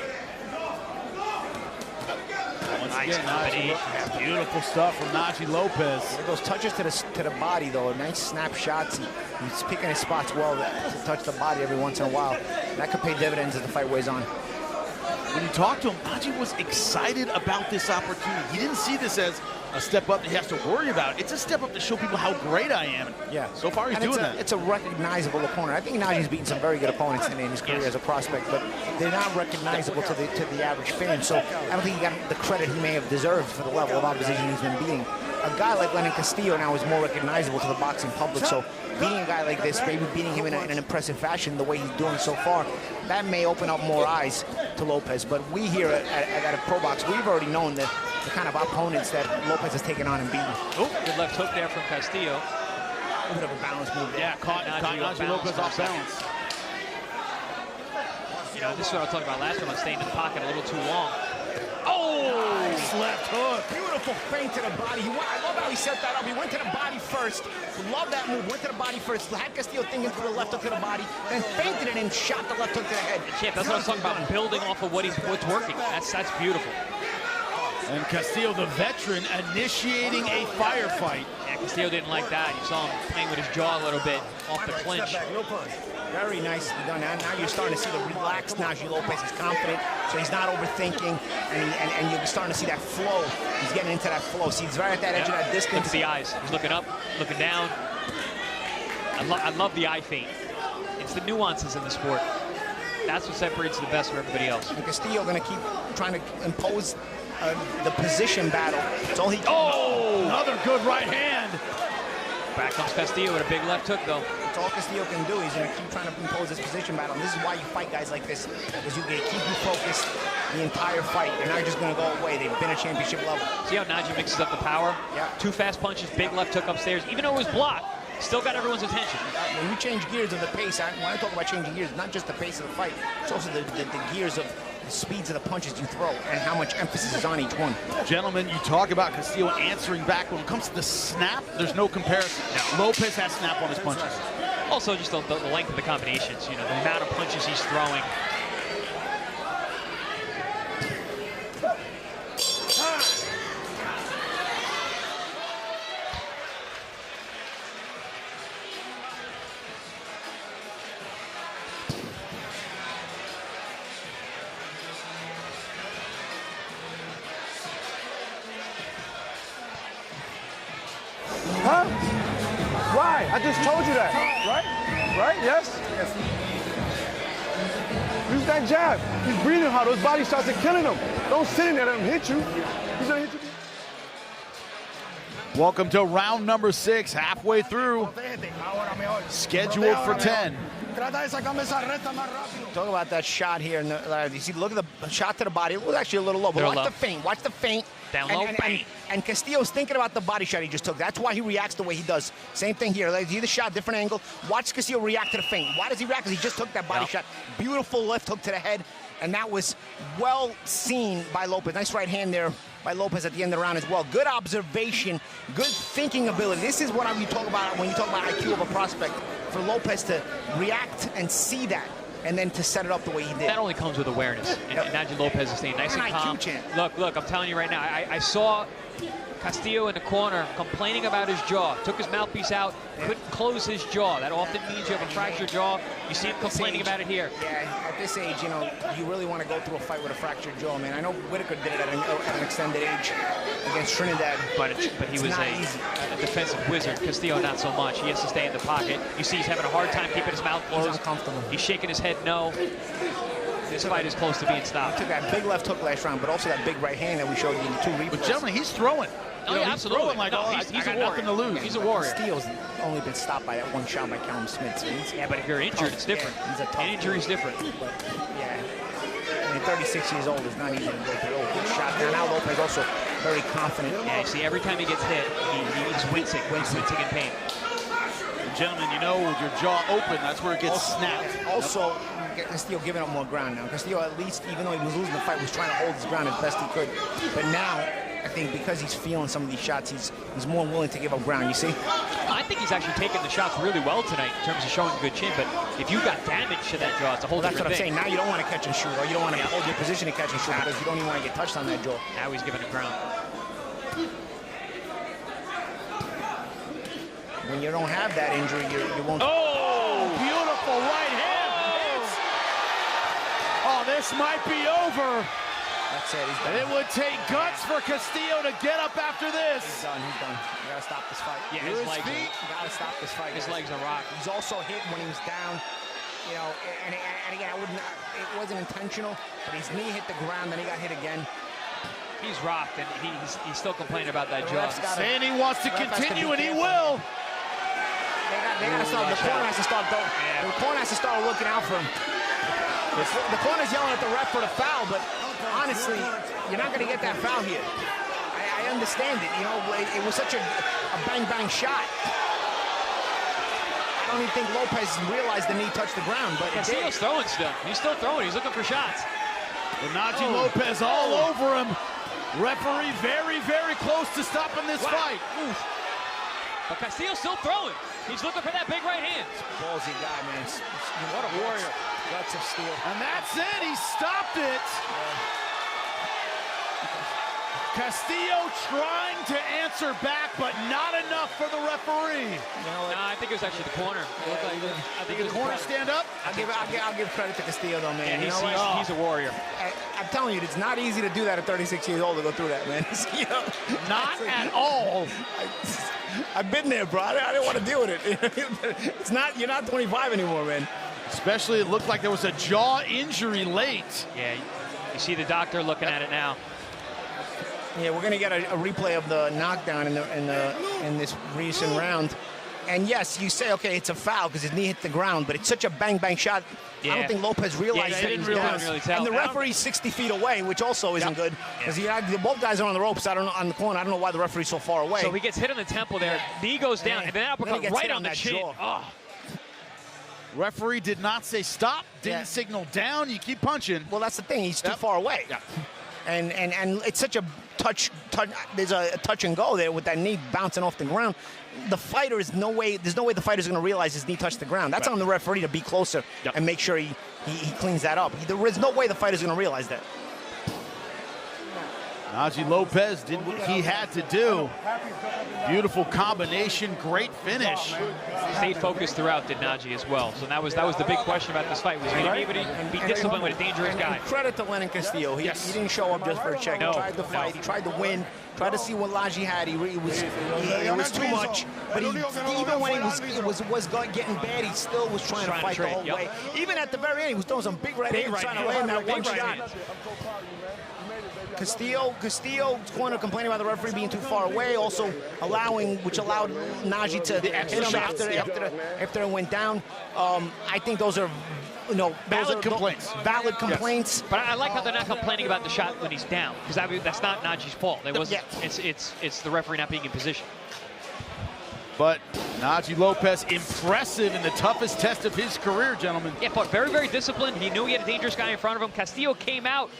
Nice combination. Beautiful stuff from Najee Lopez. Those touches to the body, though, nice snap shots. He's picking his spots well to touch the body every once in a while. That could pay dividends as the fight weighs on. When you talk to him, Najee was excited about this opportunity. He didn't see this as a step up that he has to worry about. It's a step up to show people how great I am. Yeah. So far, he's doing that. It's a recognizable opponent. I think Najee's beaten some very good opponents in his career as a prospect, but they're not recognizable to the average fan. So I don't think he got the credit he may have deserved for the level of opposition he's been beating. A guy like Lenin Castillo now is more recognizable to the boxing public. So beating a guy like this, maybe beating him in an impressive fashion, the way he's doing so far, that may open up more eyes to Lopez. But we here at ProBox, we've already known the kind of opponents that Lopez has taken on and beaten. Oh, good left hook there from Castillo. A bit of a balance move there. Yeah, caught Najee Lopez off balance. You know, this is what I was talking about last time, on staying in the pocket a little too long. Oh! left hook. Beautiful feint to the body. I love how he set that up. He went to the body first. Love that move. Went to the body first. Had Castillo thinking for the left hook to the body, then feinted it and shot the left hook to the head. Champ, that's what I was talking about. Building off of what's working. That's beautiful. And Castillo, the veteran, initiating a firefight. Yeah, Castillo didn't like that. You saw him playing with his jaw a little bit off the clinch. Very nicely done. Now you're starting to see the relaxed Najee Lopez. He's confident, so he's not overthinking, and you're starting to see that flow. He's getting into that flow. See, he's right at that edge of that distance. Look at the eyes. He's looking up, looking down. I love the eye feint. It's the nuances in the sport. That's what separates the best from everybody else. And Castillo going to keep trying to impose the position battle. It's all he can. Oh, another good right hand. Back comes Castillo with a big left hook, though. That's all Castillo can do. He's going to keep trying to impose this position battle. And this is why you fight guys like this, because you keep you focused the entire fight. They're not just going to go away. They've been at championship level. See how Najee mixes up the power? Yeah. 2 fast punches, big left hook upstairs. Even though it was blocked, still got everyone's attention. When you change gears of the pace, when I talk about changing gears, not just the pace of the fight, it's also the gears of the speeds of the punches you throw and how much emphasis is on each one. Gentlemen, you talk about Castillo answering back. When it comes to the snap, there's no comparison. No. Lopez has snap on his punches. Also, just the length of the combinations, you know, the amount of punches he's throwing. Huh? Why? I just told you that. Right? Right? Yes? Use that jab. He's breathing hard. Those body shots are killing him. Don't sit in there and let him hit you. He's going to hit you. Welcome to round number 6, halfway through. Scheduled for 10. Talk about that shot here. You see, look at the shot to the body. It was actually a little low, but watch the feint. Watch the feint. Down low, and Castillo's thinking about the body shot he just took. That's why he reacts the way he does. Same thing here. Like, see the shot, different angle. Watch Castillo react to the feint. Why does he react? Because he just took that body shot. Beautiful left hook to the head, and that was well seen by Lopez. Nice right hand there by Lopez at the end of the round as well. Good observation, good thinking ability. This is what you talk about when you talk about IQ of a prospect. For Lopez to react and see that, and then to set it up the way he did. That only comes with awareness. And Najee Lopez is staying nice and calm. Look, I'm telling you right now, I saw Castillo in the corner complaining about his jaw. Took his mouthpiece out, couldn't close his jaw. That often means you have a fractured jaw. You see him complaining about it here. Yeah, at this age, you know, you really want to go through a fight with a fractured jaw, man. I know Whitaker did it at an extended age against Trinidad. But he was a defensive wizard. Castillo, not so much. He has to stay in the pocket. You see he's having a hard time keeping his mouth closed. He's uncomfortable. He's shaking his head no. This fight is close to being stopped. He took that big left hook last round, but also that big right hand that we showed you in the 2 replays. But gentlemen, he's throwing. Oh, yeah, absolutely. He's throwing like, he's a warrior. Nothing to lose. He's a warrior. Castillo's only been stopped by that one shot by Callum Smith. So yeah, but if you're injured, it's different. Yeah, he's a tough injury's different. But, yeah. I mean, 36 years old is not easy to go through. Good shot. Now Lopez also very confident. Yeah, you see, every time he gets hit, he's wincing. He's wincing in pain. Gentlemen, you know, with your jaw open, that's where it gets snapped. Also, Castillo giving up more ground now. Castillo, at least, even though he was losing the fight, was trying to hold his ground as best he could. But now, I think because he's feeling some of these shots, he's more willing to give up ground, you see? I think he's actually taking the shots really well tonight in terms of showing a good chin, but if you got damage to that jaw, it's a whole different thing. That's what I'm saying. Now you don't want to catch and shoot, or you don't want to hold your position to catch and shoot because you don't even want to get touched on that jaw. Now he's giving it ground. When you don't have that injury, you won't. Oh, beautiful right hand. Oh, this might be over. That's it. He's done. It would take guts for Castillo to get up after this. He's done. He's done. You gotta stop this fight. Yeah, his legs. You gotta stop this fight. His legs are rock. He's also hit when he was down. You know, and again, it wasn't intentional, but his knee hit the ground, then he got hit again. He's rocked, and he's still complaining about that jaw. And he wants to continue, and he will. They gotta start. The corner has to start. The corner has to start looking out for him. The corner's yelling at the ref for the foul, but honestly, you're not gonna get that foul here. I understand it. You know, it was such a bang shot. I don't even think Lopez realized the knee touched the ground, but it did. Castillo's throwing still. He's still throwing. He's looking for shots. But Najee Lopez all over him. Referee very, very close to stopping this fight. Oof. But Castillo's still throwing. He's looking for that big right hand. Ballsy guy, man. What a warrior. Guts of steel. And that's it. He stopped it. Castillo trying to answer back, but not enough for the referee. No, I think it was actually the corner. I think it was the corner stand up. I'll give credit to Castillo, though, man. Yeah, he's a warrior. I'm telling you, it's not easy to do that at 36 years old to go through that, man. Not at all. I've been there, bro. I didn't want to deal with it. It's not. You're not 25 anymore, man. Especially, it looked like there was a jaw injury late. Yeah, you see the doctor looking at it now. Yeah, we're gonna get a replay of the knockdown in this recent round. And yes, you say, okay, it's a foul because his knee hit the ground, but it's such a bang bang shot. Yeah. I don't think Lopez realized that he was down. Really tell. And the referee's 60 feet away, which also isn't good because both guys are on the ropes. I don't know on the corner. I don't know why the referee's so far away. So he gets hit on the temple there. Knee goes down, and then uppercut right on the chin. Oh. Referee did not say stop. Didn't signal down. You keep punching. Well, that's the thing. He's too far away. Yeah. And it's such a touch. There's a touch and go there with that knee bouncing off the ground. The fighter is no way. There's no way the fighter's going to realize his knee touched the ground. That's on the referee to be closer and make sure he cleans that up. There is no way the fighter's going to realize that. Najee Lopez did what he had to do. Beautiful combination, great finish. Stayed focused throughout, did Najee as well. So that was the big question about this fight. Was he going to be able to be disciplined with a dangerous guy? Credit to Lenin Castillo. He didn't show up just for a check. He tried to fight. He tried to win. Tried to see what Najee had. It was too much. But even when it was getting bad, he still was trying to fight the whole way. Even at the very end, he was throwing some big right hands trying to land that one shot. Castillo's corner complaining about the referee being too far away, also which allowed Najee to hit him after it went down. I think those are valid complaints. Valid complaints. Yes. But I like how they're not complaining about the shot when he's down, because that's not Najee's fault. It's the referee not being in position. But Najee Lopez, impressive in the toughest test of his career, gentlemen. Yeah, but very, very disciplined. He knew he had a dangerous guy in front of him. Castillo came out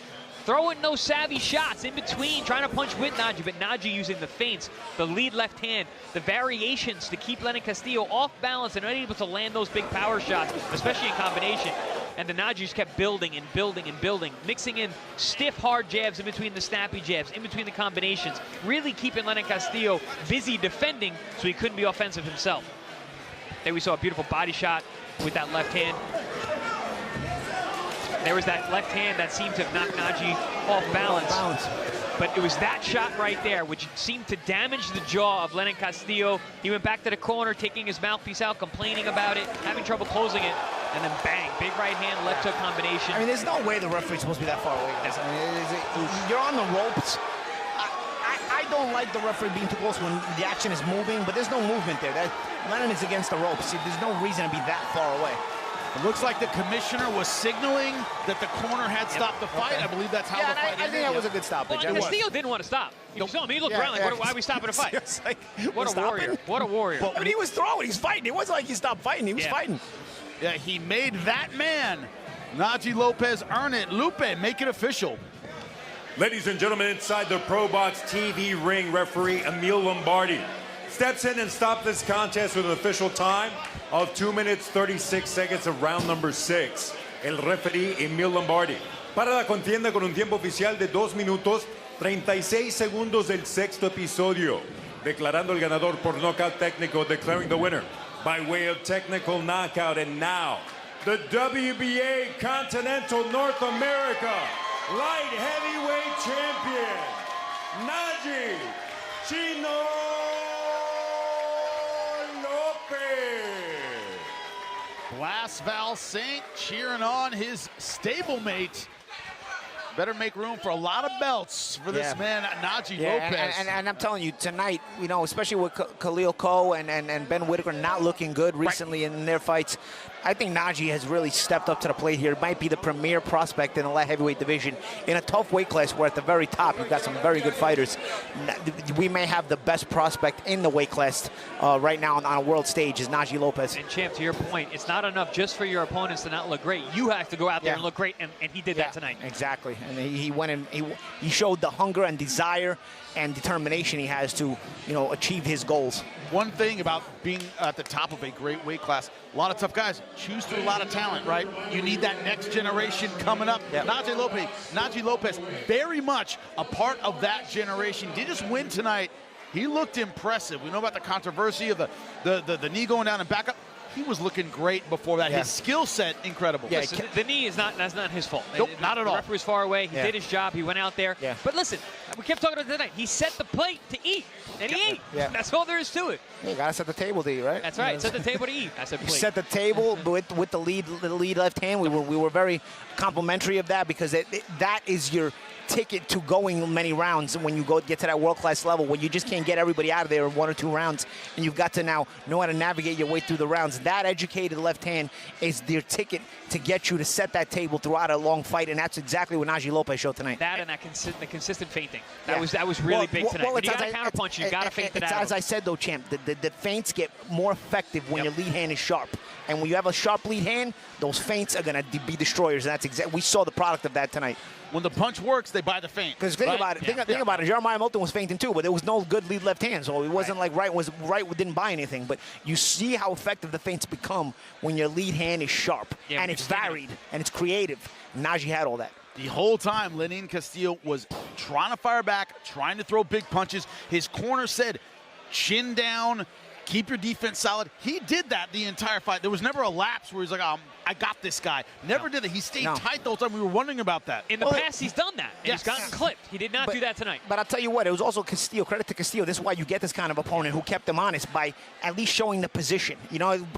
throwing no savvy shots in between, trying to punch with Najee, but Najee using the feints, the lead left hand, the variations to keep Lenin Castillo off balance and unable to land those big power shots, especially in combination. And the Najee just kept building and building and building, mixing in stiff, hard jabs in between the snappy jabs, in between the combinations, really keeping Lenin Castillo busy defending so he couldn't be offensive himself. There we saw a beautiful body shot with that left hand. There was that left hand that seemed to have knocked Najee off balance. But it was that shot right there which seemed to damage the jaw of Lenin Castillo. He went back to the corner, taking his mouthpiece out, complaining about it, having trouble closing it, and then bang, big right hand, left hook combination. I mean, there's no way the referee's supposed to be that far away, guys. I mean, you're on the ropes. I don't like the referee being too close when the action is moving, but there's no movement there. Lenin is against the ropes. There's no reason to be that far away. It looks like the commissioner was signaling that the corner had stopped the fight. I believe that's how the fight ended. I think that was a good stoppage. Well, Castillo didn't want to stop. You saw him. He looked around like, why are we stopping a fight? What a warrior. What a warrior. I mean, he was throwing. He's fighting. It wasn't like he stopped fighting. He was fighting. Yeah, he made that man, Najee Lopez, earn it. Lupe, make it official. Ladies and gentlemen, inside the ProBox TV ring, referee Emil Lombardi steps in and stops this contest with an official time of 2 minutes 36 seconds of round number 6. El referee Emil Lombardi para la contienda con un tiempo oficial de 2 minutos 36 segundos del sexto episodio, declarando el ganador por knockout técnico, declaring the winner by way of technical knockout. And now, the WBA Continental North America Light Heavyweight Champion, Najee Chino Lopez. Blast Val Saint cheering on his stablemate. Better make room for a lot of belts for this man, Najee Lopez. And I'm telling you, tonight, especially with Khalil Coe and Ben Whitaker not looking good recently in their fights, I think Najee has really stepped up to the plate here. Might be the premier prospect in the light heavyweight division. In a tough weight class where at the very top you've got some very good fighters. We may have the best prospect in the weight class right now on a world stage is Najee Lopez. And Champ, to your point, it's not enough just for your opponents to not look great. You have to go out there and look great, and he did that tonight. Exactly. And he went in, he showed the hunger and desire and determination he has to, achieve his goals. One thing about being at the top of a great weight class, a lot of tough guys choose through a lot of talent, right? You need that next generation coming up. Yep. Najee Lopez, very much a part of that generation. Did just win tonight. He looked impressive. We know about the controversy of the knee going down and back up. He was looking great before that. Yeah. His skill set, incredible. Yeah, listen, the knee is that's not his fault. Nope, not at all. The referee was far away. He did his job. He went out there. Yeah. But listen, we kept talking about it tonight. He set the plate to eat, and he ate. Yeah. That's all there is to it. You gotta set the table to eat, right? That's right. Set the table to eat. I said plate. Set the table with the lead left hand. We were very complimentary of that because that is your ticket to going many rounds when you get to that world-class level where you just can't get everybody out of there in 1 or 2 rounds, and you've got to now know how to navigate your way through the rounds. That educated left hand is your ticket to get you to set that table throughout a long fight, and that's exactly what Najee Lopez showed tonight. That and the consistent feinting. That was really big tonight. When you got to counterpunch, you got to feint it out. As I said, though, Champ, the feints get more effective when your lead hand is sharp. And when you have a sharp lead hand, those feints are going to be destroyers. And that's we saw the product of that tonight. When the punch works, they buy the feint. Because think about it. Jeremiah Milton was feinting too, but there was no good lead left hand, so it wasn't like Wright didn't buy anything. But you see how effective the feints become when your lead hand is sharp and it's varied and it's creative. Najee had all that. The whole time, Lenin Castillo was trying to fire back, trying to throw big punches. His corner said, chin down, keep your defense solid. He did that the entire fight. There was never a lapse where he's like, I got this guy. Never did that. He stayed tight the whole time. We were wondering about that. In the past, he's done that. And he's gotten clipped. He did not do that tonight. But I'll tell you what, it was also Castillo. Credit to Castillo. This is why you get this kind of opponent who kept him honest by at least showing the position.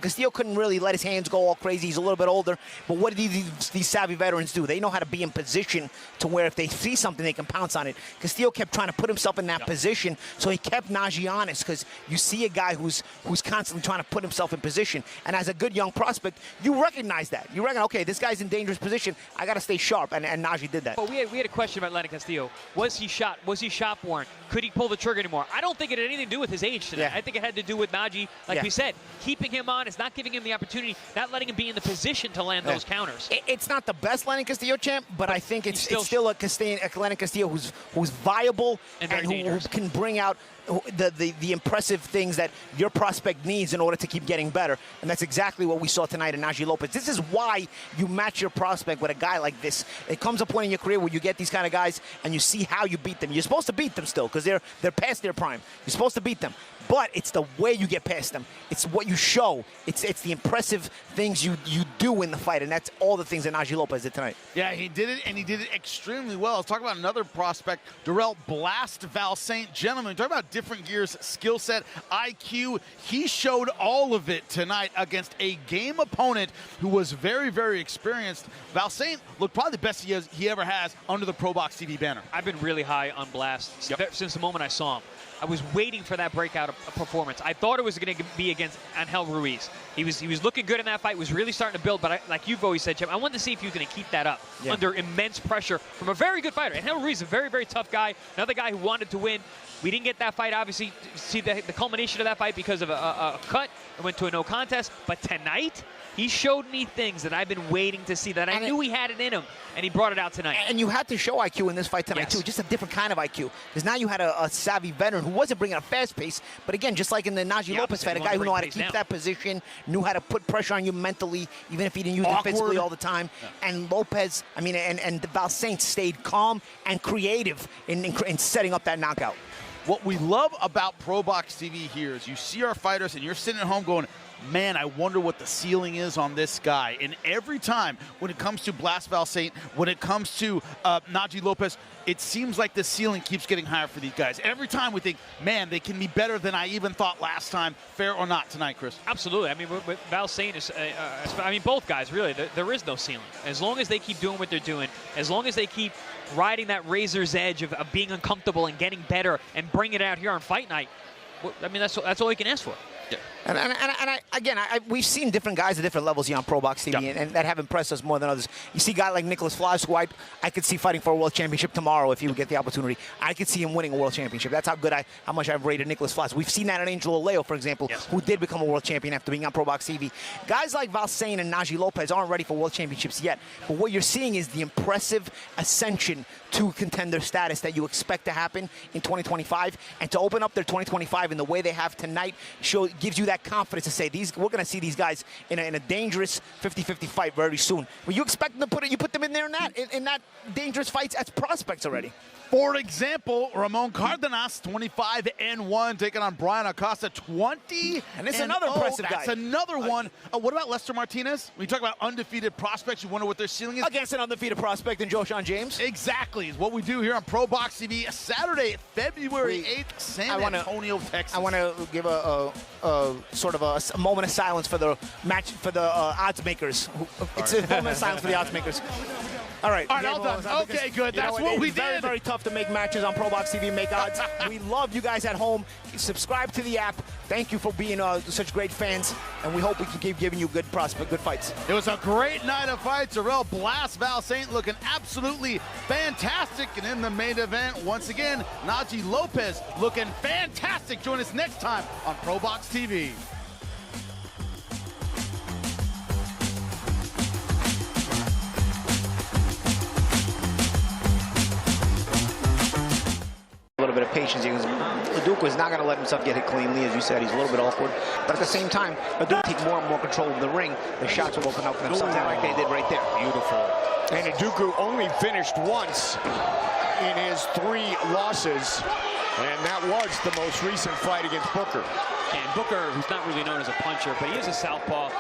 Castillo couldn't really let his hands go all crazy. He's a little bit older. But what do these savvy veterans do? They know how to be in position to where if they see something, they can pounce on it. Castillo kept trying to put himself in that position, so he kept Najee honest because you see a guy who's constantly trying to put himself in position. And as a good young prospect, you recognize that. You recognize, okay, this guy's in dangerous position. I got to stay sharp, and Najee did that. But we had a question about Lenin Castillo. Was he shot? Was he shot-born? Could he pull the trigger anymore? I don't think it had anything to do with his age today. I think it had to do with Najee, like we said, keeping him honest, not giving him the opportunity, not letting him be in the position to land those counters. It's not the best Lenin Castillo, Champ, but I think it's still a Lenin Castillo who's viable and who can bring out the impressive things that your prospect needs in order to keep getting better. And that's exactly what we saw tonight in Najee Lopez. This is why you match your prospect with a guy like this. It comes a point in your career where you get these kind of guys and you see how you beat them. You're supposed to beat them still because they're past their prime. You're supposed to beat them. But it's the way you get past them. It's what you show. It's the impressive things you do in the fight, and that's all the things that Najee Lopez did tonight. Yeah, he did it, and he did it extremely well. Let's talk about another prospect, Darrelle Blast Val Saint. Gentlemen, talk about different gears, skill set, IQ. He showed all of it tonight against a game opponent who was very, very experienced. Val Saint looked probably the best he ever has under the ProBox TV banner. I've been really high on Blast since the moment I saw him. I was waiting for that breakout performance. I thought it was going to be against Angel Ruiz. He was looking good in that fight, was really starting to build, but like you've always said, Chip, I wanted to see if he was going to keep that up under immense pressure from a very good fighter. Angel Ruiz, a very, very tough guy, another guy who wanted to win. We didn't get that fight, obviously, see the culmination of that fight because of a cut. It went to a no contest. But tonight, he showed me things that I've been waiting to see, that I knew he had it in him, and he brought it out tonight. And you had to show IQ in this fight tonight, too, just a different kind of IQ. Because now you had a savvy veteran who wasn't bringing a fast pace, but again, just like in the Najee Lopez fight, a guy who knew how to keep that position, knew how to put pressure on you mentally, even if he didn't use it physically all the time. Yeah. And Lopez, and Val Saint stayed calm and creative in setting up that knockout. What we love about ProBox TV here is you see our fighters and you're sitting at home going, man, I wonder what the ceiling is on this guy. And every time when it comes to Blast Val Saint, when it comes to Najee Lopez, it seems like the ceiling keeps getting higher for these guys. Every time we think, man, they can be better than I even thought last time. Fair or not tonight, Chris? Absolutely. I mean, with Val Saint, both guys, really, there is no ceiling. As long as they keep doing what they're doing, as long as they keep riding that razor's edge of being uncomfortable and getting better and bringing it out here on fight night, I mean, that's all you can ask for. Yeah. And we've seen different guys at different levels here on ProBox TV, and that have impressed us more than others. You see a guy like Nicholas Flores, who I could see fighting for a world championship tomorrow if he would get the opportunity. I could see him winning a world championship. That's how good how much I've rated Nicholas Flores. We've seen that in Angel Oleo, for example, who did become a world champion after being on ProBox TV. Guys like Val Saint and Najee Lopez aren't ready for world championships yet, but what you're seeing is the impressive ascension to contender status that you expect to happen in 2025, and to open up their 2025 in the way they have tonight gives you that confidence to say we're going to see these guys in a dangerous 50-50 fight very soon. Well, you expect them to put them in there in that dangerous fights as prospects already. For example, Ramon Cardenas, 25-1, taking on Brian Acosta, 20. And it's another impressive guy. That's another one. What about Lester Martinez? When you talk about undefeated prospects, you wonder what their ceiling is. Against an undefeated prospect in Joshon James. Exactly. Is what we do here on ProBox TV, Saturday, February 8th, San Antonio, Texas. I want to give a sort of a moment of silence for the match, for the odds makers. It's a moment of silence for the odds makers. All right, all done. Okay, good. That's what we did. Very, very tough to make matches on ProBox TV, make odds. We love you guys at home. Subscribe to the app. Thank you for being such great fans, and we hope we can keep giving you good fights. It was a great night of fights. Darrelle blasts Val Saint, looking absolutely fantastic. And in the main event, once again, Najee Lopez looking fantastic. Join us next time on ProBox TV. A little bit of patience here, because Aduka is not going to let himself get hit cleanly. As you said, he's a little bit awkward. But at the same time, Aduka take more and more control of the ring. The shots will open up for themselves, like they did right there. Beautiful. And Aduka only finished once in his 3 losses, and that was the most recent fight against Booker. And Booker, who's not really known as a puncher, but he is a southpaw.